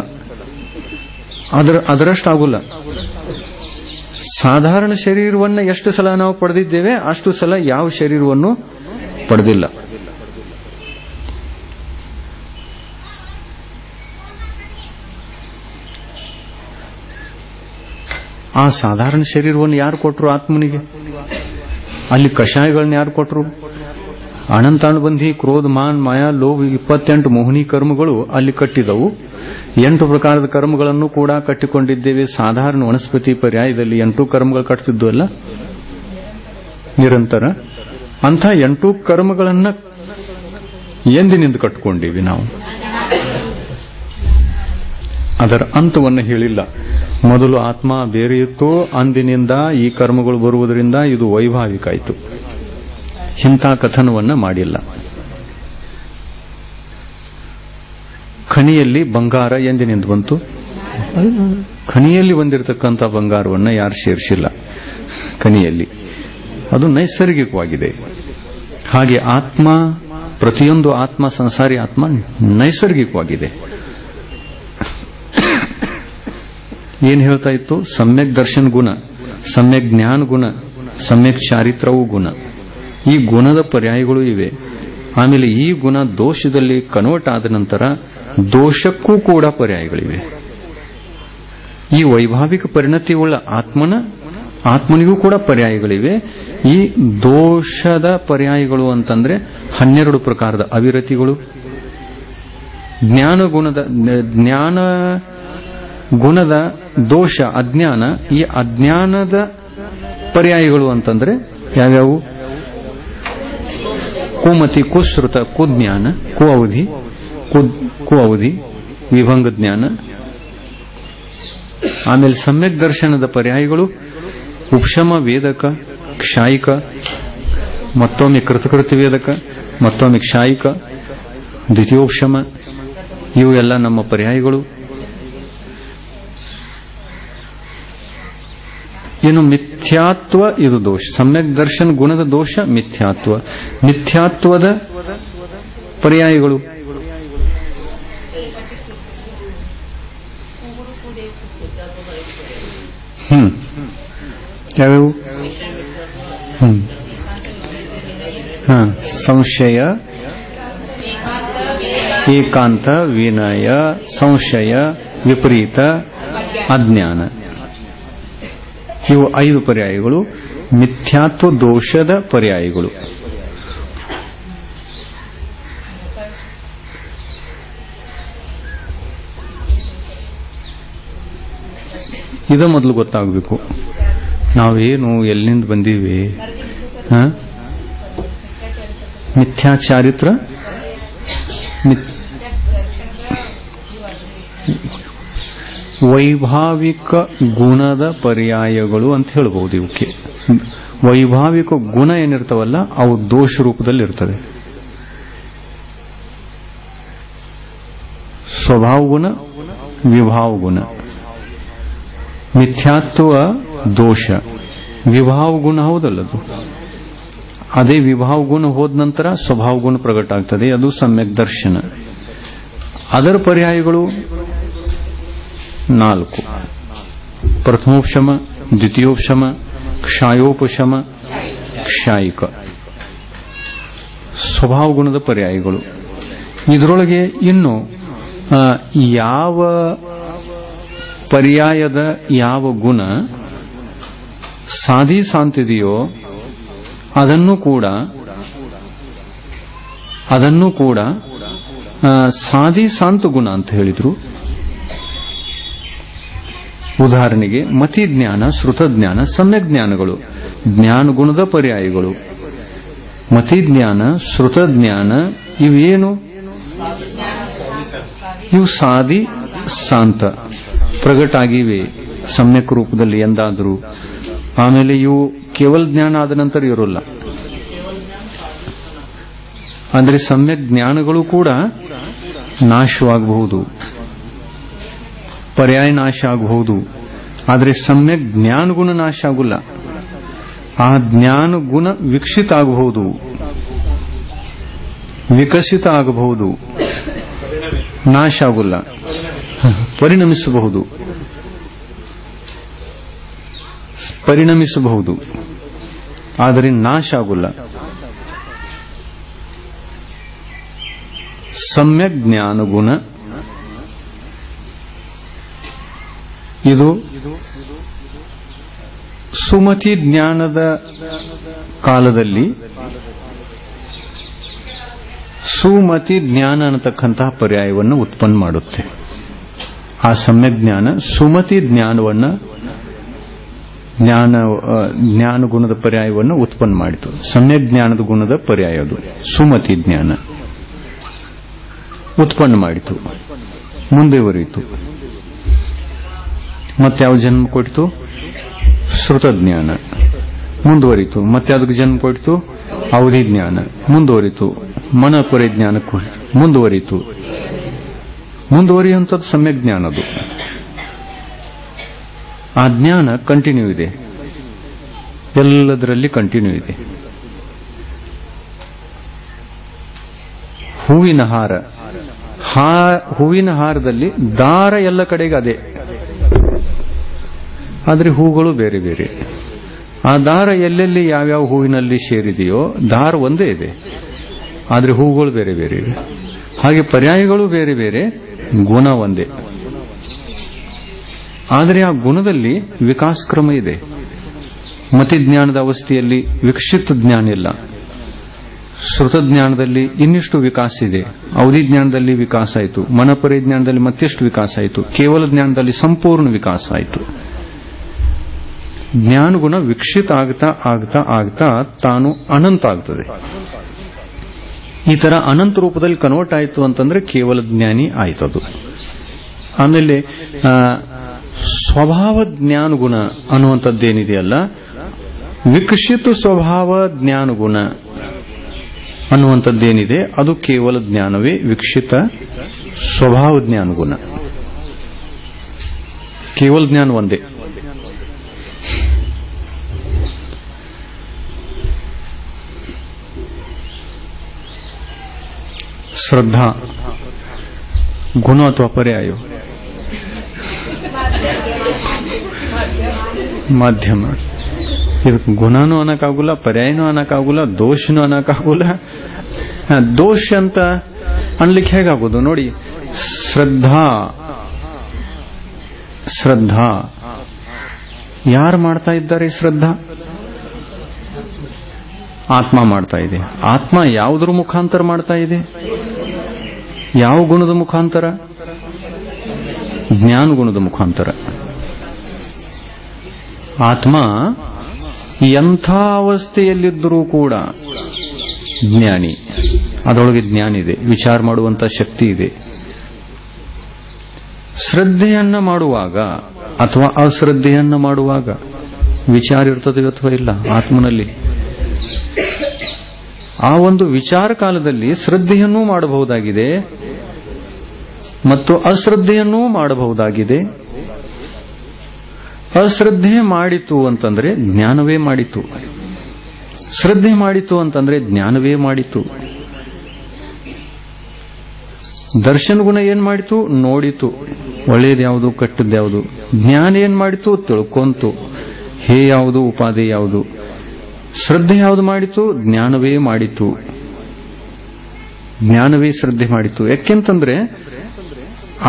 ಅದರಷ್ಟಾಗುಲ್ಲ. ಸಾಧಾರಣ ಶರೀರವನ್ನು ಎಷ್ಟು ಸಲ ನಾವು ಪಡೆದಿದ್ದೇವೆ ಅಷ್ಟು ಸಲ ಯಾವ ಶರೀರವನ್ನು ಪಡೆದಿಲ್ಲ. ಆ ಸಾಧಾರಣ ಶರೀರವನ್ನು ಯಾರು ಕೊಟ್ಟರು ಆತ್ಮನಿಗೆ? ಅಲ್ಲಿ ಕಷಾಯಗಳನ್ನ ಯಾರು ಕೊಟ್ಟರು? ಅನಂತಾನುಬಂಧಿ, ಕ್ರೋಧ, ಮಾನ್, ಮಾಯಾ, ಲೋಭ 28 ಮೋಹಿನಿ ಕರ್ಮಗಳು ಅಲ್ಲಿ ಕಟ್ಟಿದವು. 8 ಪ್ರಕಾರದ ಕರ್ಮಗಳನ್ನು ಕೂಡ ಕಟ್ಟಿಕೊಂಡಿದ್ದೇವೆ. ಸಾಧಾರಣ ವನಸ್ಪತಿ ಪರ್ಯಾಯದಲ್ಲಿ 8 ಕರ್ಮಗಳು ಕಟ್ತಿದ್ವು ಅಲ್ಲ ನಿರಂತರ. ಅಂಥ 8 ಕರ್ಮಗಳನ್ನ ಎಂದಿನಿಂದ ಕಟ್ಟಿಕೊಂಡಿವಿ ನಾವು. ಅದರ ಅಂತವನ್ನು ಹೇಳಿಲ್ಲ. ಮೊದಲು ಆತ್ಮ ಬೇರೆ ಇತ್ತು, ಅಂದಿನಿಂದ ಈ ಕರ್ಮಗಳು ಬರುವುದರಿಂದ ಇದು ವೈಭಾವಿಕ ಆಯಿತು. ಇಂಥ ಕಥನವನ್ನ ಮಾಡಿಲ್ಲ. ಖನಿಯಲ್ಲಿ ಬಂಗಾರ ಎಂದಿನಿಂದ ಬಂತು? ಖನಿಯಲ್ಲಿ ಬಂದಿರತಕ್ಕಂಥ ಬಂಗಾರವನ್ನ ಯಾರು ಸೇರಿಸಿಲ್ಲ ಖನಿಯಲ್ಲಿ. ಅದು ನೈಸರ್ಗಿಕವಾಗಿದೆ. ಹಾಗೆ ಆತ್ಮ, ಪ್ರತಿಯೊಂದು ಆತ್ಮ, ಸಂಸಾರಿ ಆತ್ಮ ನೈಸರ್ಗಿಕವಾಗಿದೆ. ಏನ್ ಹೇಳ್ತಾ ಇತ್ತು? ಸಮ್ಯಕ್ ದರ್ಶನ ಗುಣ, ಸಮ್ಯಕ್ ಜ್ಞಾನ ಗುಣ, ಸಮ್ಯಕ್ ಚಾರಿತ್ರವೂ ಗುಣ. ಈ ಗುಣದ ಪರ್ಯಾಯಗಳು ಇವೆ. ಆಮೇಲೆ ಈ ಗುಣ ದೋಷದಲ್ಲಿ ಕನ್ವರ್ಟ್ ಆದ ನಂತರ ದೋಷಕ್ಕೂ ಕೂಡ ಪರ್ಯಾಯಗಳಿವೆ. ಈ ವೈಭಾವಿಕ ಪರಿಣತಿಯುಳ್ಳ ಆತ್ಮನಿಗೂ ಕೂಡ ಪರ್ಯಾಯಗಳಿವೆ. ಈ ದೋಷದ ಪರ್ಯಾಯಗಳು ಅಂತಂದ್ರೆ 12 ಪ್ರಕಾರದ ಅವಿರತಿಗಳು. ಜ್ಞಾನ ಗುಣದ ದೋಷ ಅಜ್ಞಾನ. ಈ ಅಜ್ಞಾನದ ಪರ್ಯಾಯಗಳು ಅಂತಂದ್ರೆ ಯಾವ್ಯಾವು? ಕುಮತಿ, ಕುಶ್ರುತ, ಕುಜ್ಞಾನ, ಕುಅವಧಿ, ವಿಭಂಗ ಜ್ಞಾನ. ಆಮೇಲೆ ಸಮ್ಯಕ್ ದರ್ಶನದ ಪರ್ಯಾಯಗಳು ಉಪಶಮ, ವೇದಕ, ಕ್ಷಾಯಿಕ, ಮತ್ತೊಮ್ಮೆ ಕೃತಕೃತಿ ವೇದಕ, ಮತ್ತೊಮ್ಮೆ ಕ್ಷಾಯಿಕ, ದ್ವಿತೀಯೋಪಶಮ. ಇವು ಎಲ್ಲ ನಮ್ಮ ಪರ್ಯಾಯಗಳು. ಏನು ಮಿಥ್ಯಾತ್ವ, ಇದು ದೋಷ. ಸಮ್ಯಕ್ ದರ್ಶನ ಗುಣದ ದೋಷ ಮಿಥ್ಯಾತ್ವ. ಮಿಥ್ಯಾತ್ವದ ಪರ್ಯಾಯಗಳು ಯಾವ್ಯಾವು? ಸಂಶಯ, ಏಕಾಂತ, ವಿನಯ, ಸಂಶಯ, ವಿಪರೀತ, ಅಜ್ಞಾನ. ಇವು 5 ಪರ್ಯಾಯಗಳು ಮಿಥ್ಯಾತ್ವ ದೋಷದ ಪರ್ಯಾಯಗಳು. ಇದು ಮೊದಲು ಗೊತ್ತಾಗಬೇಕು. ನಾವೇನು, ಎಲ್ಲಿಂದ ಬಂದೀವಿ? ಮಿಥ್ಯಾಚಾರಿತ್ರ, ವೈಭಾವಿಕ ಗುಣದ ಪರ್ಯಾಯಗಳು ಅಂತ ಹೇಳಬಹುದು. ಇವಕ್ಕೆ ವೈಭಾವಿಕ ಗುಣ ಏನಿರ್ತಾವಲ್ಲ ಅವು ದೋಷ ರೂಪದಲ್ಲಿ ಇರ್ತದೆ. ಸ್ವಭಾವ ಗುಣ, ವಿಭಾವ ಗುಣ. ಮಿಥ್ಯಾತ್ವ ದೋಷ, ವಿಭಾವ ಗುಣ ಹೌದಲ್ಲದು. ಅದೇ ವಿಭಾವ ಗುಣ ಹೋದ ನಂತರ ಸ್ವಭಾವ ಗುಣ ಪ್ರಕಟ ಆಗ್ತದೆ. ಅದು ಸಮ್ಯಕ್ ದರ್ಶನ. ಅದರ ಪರ್ಯಾಯಗಳು 4: ಪ್ರಥಮೋಪಶಮ, ದ್ವಿತೀಯೋಪಶಮ, ಕ್ಷಾಯೋಪಶಮ, ಕ್ಷಾಯಿಕ. ಸ್ವಭಾವ ಗುಣದ ಪರ್ಯಾಯಗಳು. ಇದರೊಳಗೆ ಇನ್ನು ಯಾವ ಪರ್ಯಾಯದ ಯಾವ ಗುಣ ಸಾಧಿ ಸಾಂತಿದೆಯೋ ಅದನ್ನು ಕೂಡ ಸಾಧಿ ಸಾಂತ ಗುಣ ಅಂತ ಹೇಳಿದ್ರು. ಉದಾಹರಣೆಗೆ ಮತಿ ಜ್ಞಾನ, ಶ್ರುತ ಜ್ಞಾನ, ಸಮ್ಯಕ್ ಜ್ಞಾನಗಳು ಜ್ಞಾನ ಗುಣದ ಪರ್ಯಾಯಗಳು. ಮತಿ ಜ್ಞಾನ, ಶ್ರುತ ಜ್ಞಾನ ಇವೇನು? ಇವು ಸಾಧಿ ಸಾಂತ ಪ್ರಗಟ ಆಗಿವೆ. ಸಮ್ಯಕ್ ರೂಪದಲ್ಲಿ ಎಂದಾದರೂ. ಆಮೇಲೆ ಇವು ಕೇವಲ ಜ್ಞಾನ ಆದ ನಂತರ ಇರೋಲ್ಲ. ಅಂದ್ರೆ ಸಮ್ಯಕ್ ಜ್ಞಾನಗಳು ಕೂಡ ನಾಶವಾಗಬಹುದು, ಪರ್ಯಾಯ ನಾಶ ಆಗಬಹುದು. ಆದರೆ ಸಮ್ಯಕ್ ಜ್ಞಾನ ಗುಣ ನಾಶ ಆಗುಲ್ಲ. ಆ ಜ್ಞಾನ ಗುಣ ವಿಕಸಿತ ಆಗಬಹುದು, ವಿಕಸಿತ ಆಗಬಹುದು, ನಾಶ ಆಗುಲ್ಲ, ಪರಿಣಮಿಸಬಹುದು, ಆದರೆ ನಾಶ ಆಗುಲ್ಲ. ಸಮ್ಯಕ್ ಜ್ಞಾನ ಗುಣ ಇದು ಸುಮತಿ ಜ್ಞಾನದ ಕಾಲದಲ್ಲಿ ಸುಮತಿ ಜ್ಞಾನ ಅನ್ನತಕ್ಕಂತಹ ಪರ್ಯಾಯವನ್ನು ಉತ್ಪನ್ನ ಮಾಡುತ್ತೆ. ಆ ಸಮ್ಯಕ್ ಜ್ಞಾನ ಸುಮತಿ ಜ್ಞಾನವನ್ನು ಜ್ಞಾನ ಗುಣದ ಪರ್ಯಾಯವನ್ನು ಉತ್ಪನ್ನ ಮಾಡಿತು. ಸಮ್ಯಕ್ ಜ್ಞಾನದ ಗುಣದ ಪರ್ಯಾಯ ಅದು ಸುಮತಿ ಜ್ಞಾನ ಉತ್ಪನ್ನ ಮಾಡಿತು, ಮುಂದುವರಿಯಿತು. ಮತ್ತೆ ಯಾವ ಜನ್ಮ ಕೊಟ್ಟಿತು? ಶ್ರುತ ಜ್ಞಾನ ಮುಂದುವರಿತು. ಮತ್ತೆ ಅದಕ್ಕೆ ಜನ್ಮ ಕೊಟ್ಟಿತು ಅವಧಿ ಜ್ಞಾನ ಮುಂದುವರಿತು. ಮನಪರಿ ಜ್ಞಾನಕ್ಕೆ ಮುಂದುವರಿತು. ಮುಂದುವರಿಯುವಂಥದ್ದು ಸಮ್ಯಕ್ ಜ್ಞಾನ. ಅದು ಆ ಜ್ಞಾನ ಕಂಟಿನ್ಯೂ ಇದೆ, ಎಲ್ಲದರಲ್ಲಿ ಕಂಟಿನ್ಯೂ ಇದೆ. ಹೂವಿನ ಹಾರ, ಹೂವಿನ ಹಾರದಲ್ಲಿ ದಾರ ಎಲ್ಲ ಕಡೆಗೆ ಅದೇ, ಆದರೆ ಹೂಗಳು ಬೇರೆ ಬೇರೆ. ಆ ದಾರ ಎಲ್ಲೆಲ್ಲಿ ಯಾವ್ಯಾವ ಹೂವಿನಲ್ಲಿ ಸೇರಿದೆಯೋ ದಾರ ಒಂದೇ ಇದೆ, ಆದರೆ ಹೂಗಳು ಬೇರೆ ಬೇರೆ ಇವೆ. ಹಾಗೆ ಪರ್ಯಾಯಗಳು ಬೇರೆ ಬೇರೆ, ಗುಣ ಒಂದೇ. ಆದರೆ ಆ ಗುಣದಲ್ಲಿ ವಿಕಾಸ ಕ್ರಮ ಇದೆ. ಮತಿಜ್ಞಾನದ ಅವಸ್ಥೆಯಲ್ಲಿ ವಿಕಸಿತ ಜ್ಞಾನ ಇಲ್ಲ. ಶ್ರುತಜ್ಞಾನದಲ್ಲಿ ಇನ್ನಿಷ್ಟು ವಿಕಾಸ ಇದೆ. ಅವಧಿ ಜ್ಞಾನದಲ್ಲಿ ವಿಕಾಸ ಆಯಿತು, ಮನಪರಿಜ್ಞಾನದಲ್ಲಿ ಮತ್ತೆಷ್ಟು ವಿಕಾಸ ಆಯಿತು, ಕೇವಲ ಜ್ಞಾನದಲ್ಲಿ ಸಂಪೂರ್ಣ ವಿಕಾಸ ಆಯಿತು. ಜ್ಞಾನಗುಣ ವಿಕಸಿತ ಆಗ್ತಾ ಆಗ್ತಾ ಆಗ್ತಾ ತಾನು ಅನಂತ ಆಗ್ತದೆ. ಈ ತರ ಅನಂತ ರೂಪದಲ್ಲಿ ಕನ್ವರ್ಟ್ ಆಯಿತು ಅಂತಂದ್ರೆ ಕೇವಲ ಜ್ಞಾನಿ ಆಯ್ತದು. ಆಮೇಲೆ ಸ್ವಭಾವ ಜ್ಞಾನಗುಣ ಅನ್ನುವಂಥದ್ದೇನಿದೆಯಲ್ಲ, ವಿಕಸಿತ ಸ್ವಭಾವ ಜ್ಞಾನಗುಣ ಅನ್ನುವಂಥದ್ದೇನಿದೆ ಅದು ಕೇವಲ ಜ್ಞಾನವೇ, ವಿಕಸಿತ ಸ್ವಭಾವ ಜ್ಞಾನಗುಣ. ಕೇವಲ ಜ್ಞಾನ ಒಂದೇ. ಶ್ರದ್ಧಾ ಗುಣ ಅಥವಾ ಪರ್ಯಾಯ? ಮಾಧ್ಯಮ. ಇದಕ್ಕೆ ಗುಣನೂ ಅನ್ನಕ್ಕಾಗುಲ್ಲ, ಪರ್ಯಾಯನೂ ಅನ್ನಕ್ಕಾಗುಲ್ಲ, ದೋಷನೂ ಅನ್ನಕ್ಕಾಗುಲ್ಲ. ದೋಷ ಅಂತ ಅನ್ಲಿಕ್ಕೆ ಹೇಗಾಗೋದು ನೋಡಿ. ಶ್ರದ್ಧಾ ಯಾರು ಮಾಡ್ತಾ ಇದ್ದಾರೆ? ಶ್ರದ್ಧಾ ಆತ್ಮ ಮಾಡ್ತಾ ಇದೆ. ಆತ್ಮ ಯಾವುದರ ಮುಖಾಂತರ ಮಾಡ್ತಾ ಇದೆ? ಯಾವ ಗುಣದ ಮುಖಾಂತರ? ಜ್ಞಾನ ಗುಣದ ಮುಖಾಂತರ. ಆತ್ಮ ಎಂಥ ಅವಸ್ಥೆಯಲ್ಲಿದ್ದರೂ ಕೂಡ ಜ್ಞಾನಿ. ಅದರೊಳಗೆ ಜ್ಞಾನ ಇದೆ, ವಿಚಾರ ಮಾಡುವಂತ ಶಕ್ತಿ ಇದೆ. ಶ್ರದ್ಧೆಯನ್ನ ಮಾಡುವಾಗ ಅಥವಾ ಅಶ್ರದ್ಧೆಯನ್ನ ಮಾಡುವಾಗ ವಿಚಾರ ಇರ್ತದೆ ಅಥವಾ ಇಲ್ಲ ಆತ್ಮನಲ್ಲಿ? ಆ ಒಂದು ವಿಚಾರ ಕಾಲದಲ್ಲಿ ಶ್ರದ್ಧೆಯನ್ನೂ ಮಾಡಬಹುದಾಗಿದೆ ಮತ್ತು ಅಶ್ರದ್ಧೆಯನ್ನೂ ಮಾಡಬಹುದಾಗಿದೆ. ಅಶ್ರದ್ಧೆ ಮಾಡಿತು ಅಂತಂದ್ರೆ ಜ್ಞಾನವೇ ಮಾಡಿತು, ಶ್ರದ್ಧೆ ಮಾಡಿತು ಅಂತಂದ್ರೆ ಜ್ಞಾನವೇ ಮಾಡಿತು. ದರ್ಶನ ಗುಣ ಏನ್ ಮಾಡಿತು? ನೋಡಿತು, ಒಳ್ಳೇದ್ಯಾವುದು ಕೆಟ್ಟದ್ಯಾವುದು. ಜ್ಞಾನ ಏನ್ ಮಾಡಿತು? ತಿಳ್ಕೊಂತು, ಹೇ ಯಾವುದು ಉಪಾಧಿ ಯಾವುದು. ಶ್ರದ್ಧೆ ಯಾವುದು ಮಾಡಿತು? ಜ್ಞಾನವೇ ಮಾಡಿತು, ಜ್ಞಾನವೇ ಶ್ರದ್ಧೆ ಮಾಡಿತು. ಯಾಕೆಂತಂದ್ರೆ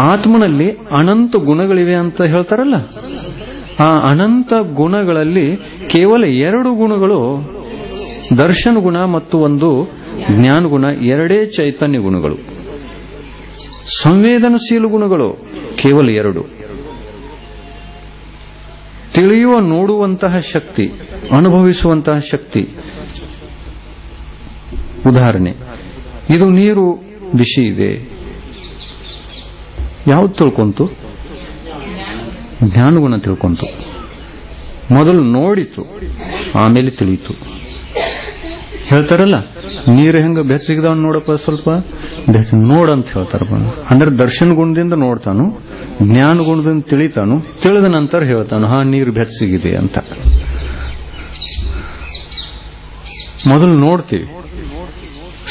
ಆತ್ಮನಲ್ಲಿ ಅನಂತ ಗುಣಗಳಿವೆ ಅಂತ ಹೇಳ್ತಾರಲ್ಲ, ಆ ಅನಂತ ಗುಣಗಳಲ್ಲಿ ಕೇವಲ 2 ಗುಣಗಳು, ದರ್ಶನ ಗುಣ ಮತ್ತು ಒಂದು ಜ್ಞಾನ ಗುಣ, 2 ಚೈತನ್ಯ ಗುಣಗಳು. ಸಂವೇದನಶೀಲ ಗುಣಗಳು ಕೇವಲ 2. ತಿಳಿಯುವ, ನೋಡುವಂತಹ ಶಕ್ತಿ, ಅನುಭವಿಸುವಂತಹ ಶಕ್ತಿ. ಉದಾಹರಣೆ, ಇದು ನೀರು ಬಿಸಿ ಇದೆ, ಯಾವುದು ತಿಳ್ಕೊಂತು? ಜ್ಞಾನಗುಣ ತಿಳ್ಕೊಂತು. ಮೊದಲು ನೋಡಿತು, ಆಮೇಲೆ ತಿಳಿಯಿತು. ಹೇಳ್ತಾರಲ್ಲ, ನೀರು ಹೆಂಗ ಬೆಚ್ಚಗಿದವ್ ನೋಡಪ್ಪ, ಸ್ವಲ್ಪ ನೋಡಂತ ಹೇಳ್ತಾರ. ಅಂದ್ರೆ ದರ್ಶನ ಗುಣದಿಂದ ನೋಡ್ತಾನು, ಜ್ಞಾನ ಗುಣದಿಂದ ತಿಳಿತಾನು, ತಿಳಿದ ನಂತರ ಹೇಳ್ತಾನು ಹಾ ನೀರು ಬೆಚ್ಚಗಿದೆ ಅಂತ. ಮೊದಲು ನೋಡ್ತೀವಿ,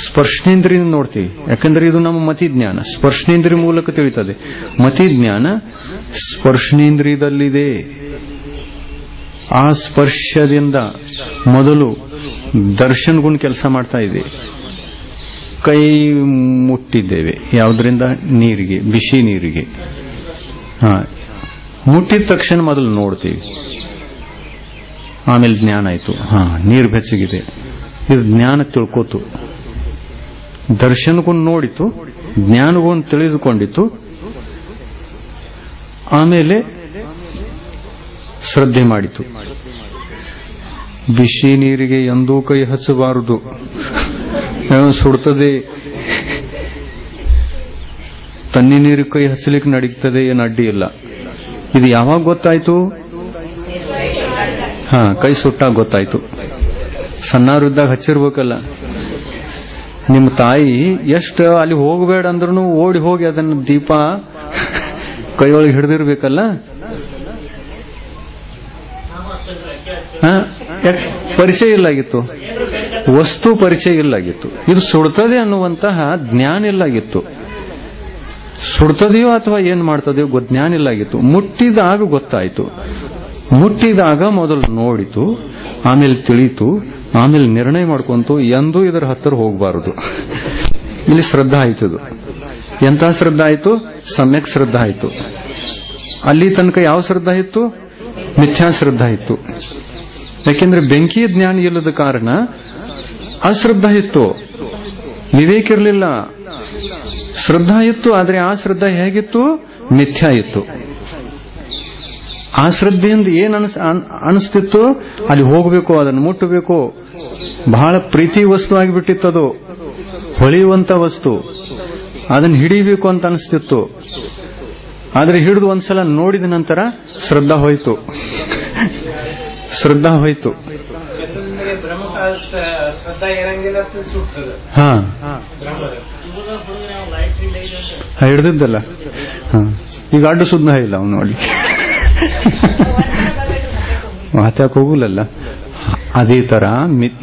ಸ್ಪರ್ಶನೇಂದ್ರಿಯಿಂದ ನೋಡ್ತೀವಿ. ಯಾಕಂದ್ರೆ ಇದು ನಮ್ಮ ಮತಿ ಜ್ಞಾನ, ಸ್ಪರ್ಶನೇಂದ್ರಿಯ ಮೂಲಕ ತಿಳಿತದೆ. ಮತಿ ಜ್ಞಾನ ಸ್ಪರ್ಶನೇಂದ್ರಿಯದಲ್ಲಿದೆ. ಆ ಸ್ಪರ್ಶದಿಂದ ಮೊದಲು ದರ್ಶನ ಗುಣ ಕೆಲಸ ಮಾಡ್ತಾ ಇದೆ. ಕೈ ಮುಟ್ಟಿದ್ದೇವೆ, ಯಾವುದರಿಂದ? ನೀರಿಗೆ, ಬಿಸಿ ನೀರಿಗೆ. ಮುಟ್ಟಿದ ತಕ್ಷಣ ಮೊದಲು ನೋಡ್ತೀವಿ, ಆಮೇಲೆ ಜ್ಞಾನ ಆಯ್ತು. ನೀರು ಬೆಚ್ಚಗಿದೆ, ಇದು ಜ್ಞಾನ ತಿಳ್ಕೋತು. ದರ್ಶನಗೊಂಡು ನೋಡಿತು, ಜ್ಞಾನಗೊಂಡು ತಿಳಿದುಕೊಂಡಿತು, ಆಮೇಲೆ ಶ್ರದ್ಧೆ ಮಾಡಿತು. ಬಿಸಿ ನೀರಿಗೆ ಎಂದೂ ಕೈ ಹಚ್ಚಬಾರದು, ಸುಡ್ತದೆ. ತಣ್ಣಿ ನೀರಿಗೆ ಕೈ ಹಚ್ಚಲಿಕ್ಕೆ ನಡೀತದೆ, ಏನು ಅಡ್ಡಿ ಇಲ್ಲ. ಇದು ಯಾವಾಗ ಗೊತ್ತಾಯ್ತು? ಕೈ ಸುಟ್ಟಾಗ ಗೊತ್ತಾಯ್ತು. ಸಣ್ಣವರಿದ್ದಾಗ ಹಚ್ಚಿರ್ಬೇಕಲ್ಲ. ನಿಮ್ಮ ತಾಯಿ ಎಷ್ಟು ಅಲ್ಲಿ ಹೋಗಬೇಡ ಅಂದ್ರೂ ಓಡಿ ಹೋಗಿ ಅದನ್ನು ದೀಪ ಕೈಯೊಳಗೆ ಹಿಡಿದಿರ್ಬೇಕಲ್ಲ. ಪರಿಚಯ ಇಲ್ಲಾಗಿತ್ತು, ವಸ್ತು ಪರಿಚಯ ಇಲ್ಲಾಗಿತ್ತು. ಇದು ಸುಡ್ತದೆ ಅನ್ನುವಂತಹ ಜ್ಞಾನ ಇಲ್ಲಾಗಿತ್ತು. ಸುಡ್ತದೆಯೋ ಅಥವಾ ಏನ್ ಮಾಡ್ತದೆಯೋ ಜ್ಞಾನ ಇಲ್ಲಾಗಿತ್ತು. ಮುಟ್ಟಿದಾಗ ಗೊತ್ತಾಯ್ತು. ಮುಟ್ಟಿದಾಗ ಮೊದಲು ನೋಡಿತು, ಆಮೇಲೆ ತಿಳಿತು, ಆಮೇಲೆ ನಿರ್ಣಯ ಮಾಡ್ಕೊಂತು ಎಂದೂ ಇದರ ಹತ್ತಿರ ಹೋಗಬಾರದು. ಇಲ್ಲಿ ಶ್ರದ್ಧಾ ಆಯ್ತದು. ಎಂಥ ಶ್ರದ್ಧಾ ಆಯ್ತು? ಸಮ್ಯಕ್ ಶ್ರದ್ಧಾ ಆಯ್ತು. ಅಲ್ಲಿ ತನಕ ಯಾವ ಶ್ರದ್ಧಾ ಇತ್ತು? ಮಿಥ್ಯಾ ಶ್ರದ್ಧಾ ಇತ್ತು. ಯಾಕೆಂದ್ರೆ ಬೆಂಕಿಯ ಜ್ಞಾನ ಇಲ್ಲದ ಕಾರಣ ಅಶ್ರದ್ಧಾ ಇತ್ತು, ವಿವೇಕ ಇರಲಿಲ್ಲ. ಶ್ರದ್ಧಾ ಇತ್ತು, ಆದರೆ ಆ ಶ್ರದ್ಧಾ ಹೇಗಿತ್ತು? ಮಿಥ್ಯಾ ಇತ್ತು. ಆ ಶ್ರದ್ಧೆಯಿಂದ ಏನ್ ಅನಿಸ್ತಿತ್ತು? ಅಲ್ಲಿ ಹೋಗಬೇಕು, ಅದನ್ನು ಮುಟ್ಟಬೇಕು, ಬಹಳ ಪ್ರೀತಿ ವಸ್ತು ಆಗಿಬಿಟ್ಟಿತ್ತದು, ಹೊಳೆಯುವಂತ ವಸ್ತು, ಅದನ್ನು ಹಿಡಿಬೇಕು ಅಂತ ಅನಿಸ್ತಿತ್ತು. ಆದ್ರೆ ಹಿಡಿದು ಒಂದ್ಸಲ ನೋಡಿದ ನಂತರ ಶ್ರದ್ಧಾ ಹೋಯ್ತು. ಶ್ರದ್ಧಾ ಹೋಯ್ತು. ಹಿಡ್ದಿದ್ದಲ್ಲ, ಈಗ ಅಡ್ಡು ಸುದ್ದ ಇಲ್ಲ ಅವನು ನೋಡಿ ಮಾತಾಕ್ ಹೋಗಲಲ್ಲ. ಅದೇ ತರ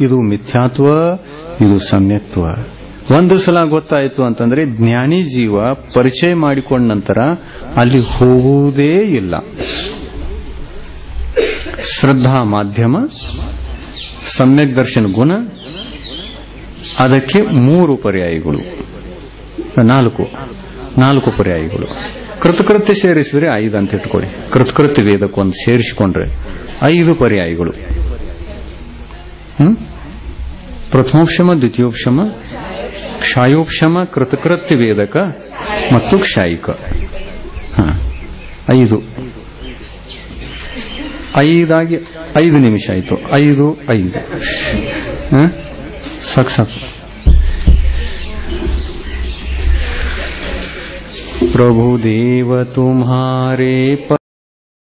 ಇದು ಮಿಥ್ಯಾತ್ವ, ಇದು ಸಮ್ಯಕ್ತ್ವ. ಒಂದು ಸಲ ಗೊತ್ತಾಯಿತು ಅಂತಂದ್ರೆ ಜ್ಞಾನಿ ಜೀವ ಪರಿಚಯ ಮಾಡಿಕೊಂಡ ನಂತರ ಅಲ್ಲಿ ಹೋಗುವುದೇ ಇಲ್ಲ. ಶ್ರದ್ಧಾ ಮಾಧ್ಯಮ, ಸಮ್ಯಕ್ ದರ್ಶನ ಗುಣ, ಅದಕ್ಕೆ 3 ಪರ್ಯಾಯಗಳು, 4 ಪರ್ಯಾಯಗಳು. ಕೃತಕೃತ್ಯ ಸೇರಿಸಿದ್ರೆ 5 ಅಂತ ಇಟ್ಕೊಳ್ಳಿ. ಕೃತಕೃತ್ಯ ವೇದಕ್ಕೊಂದು ಸೇರಿಸಿಕೊಂಡ್ರೆ 5 ಪರ್ಯಾಯಗಳು. ಪ್ರಥಮೋಪಶಮ, ದ್ವಿತೀಯೋಪಶಮ, ಕ್ಷಾಯೋಪಶಮ, ಕೃತಕೃತ್ಯ ವೇದಕ ಮತ್ತು ಕ್ಷಾಯಿಕ. 5 5 5 ನಿಮಿಷ ಆಯಿತು. 5 5 ಸಾಕು. प्रभु देव तुम्हारे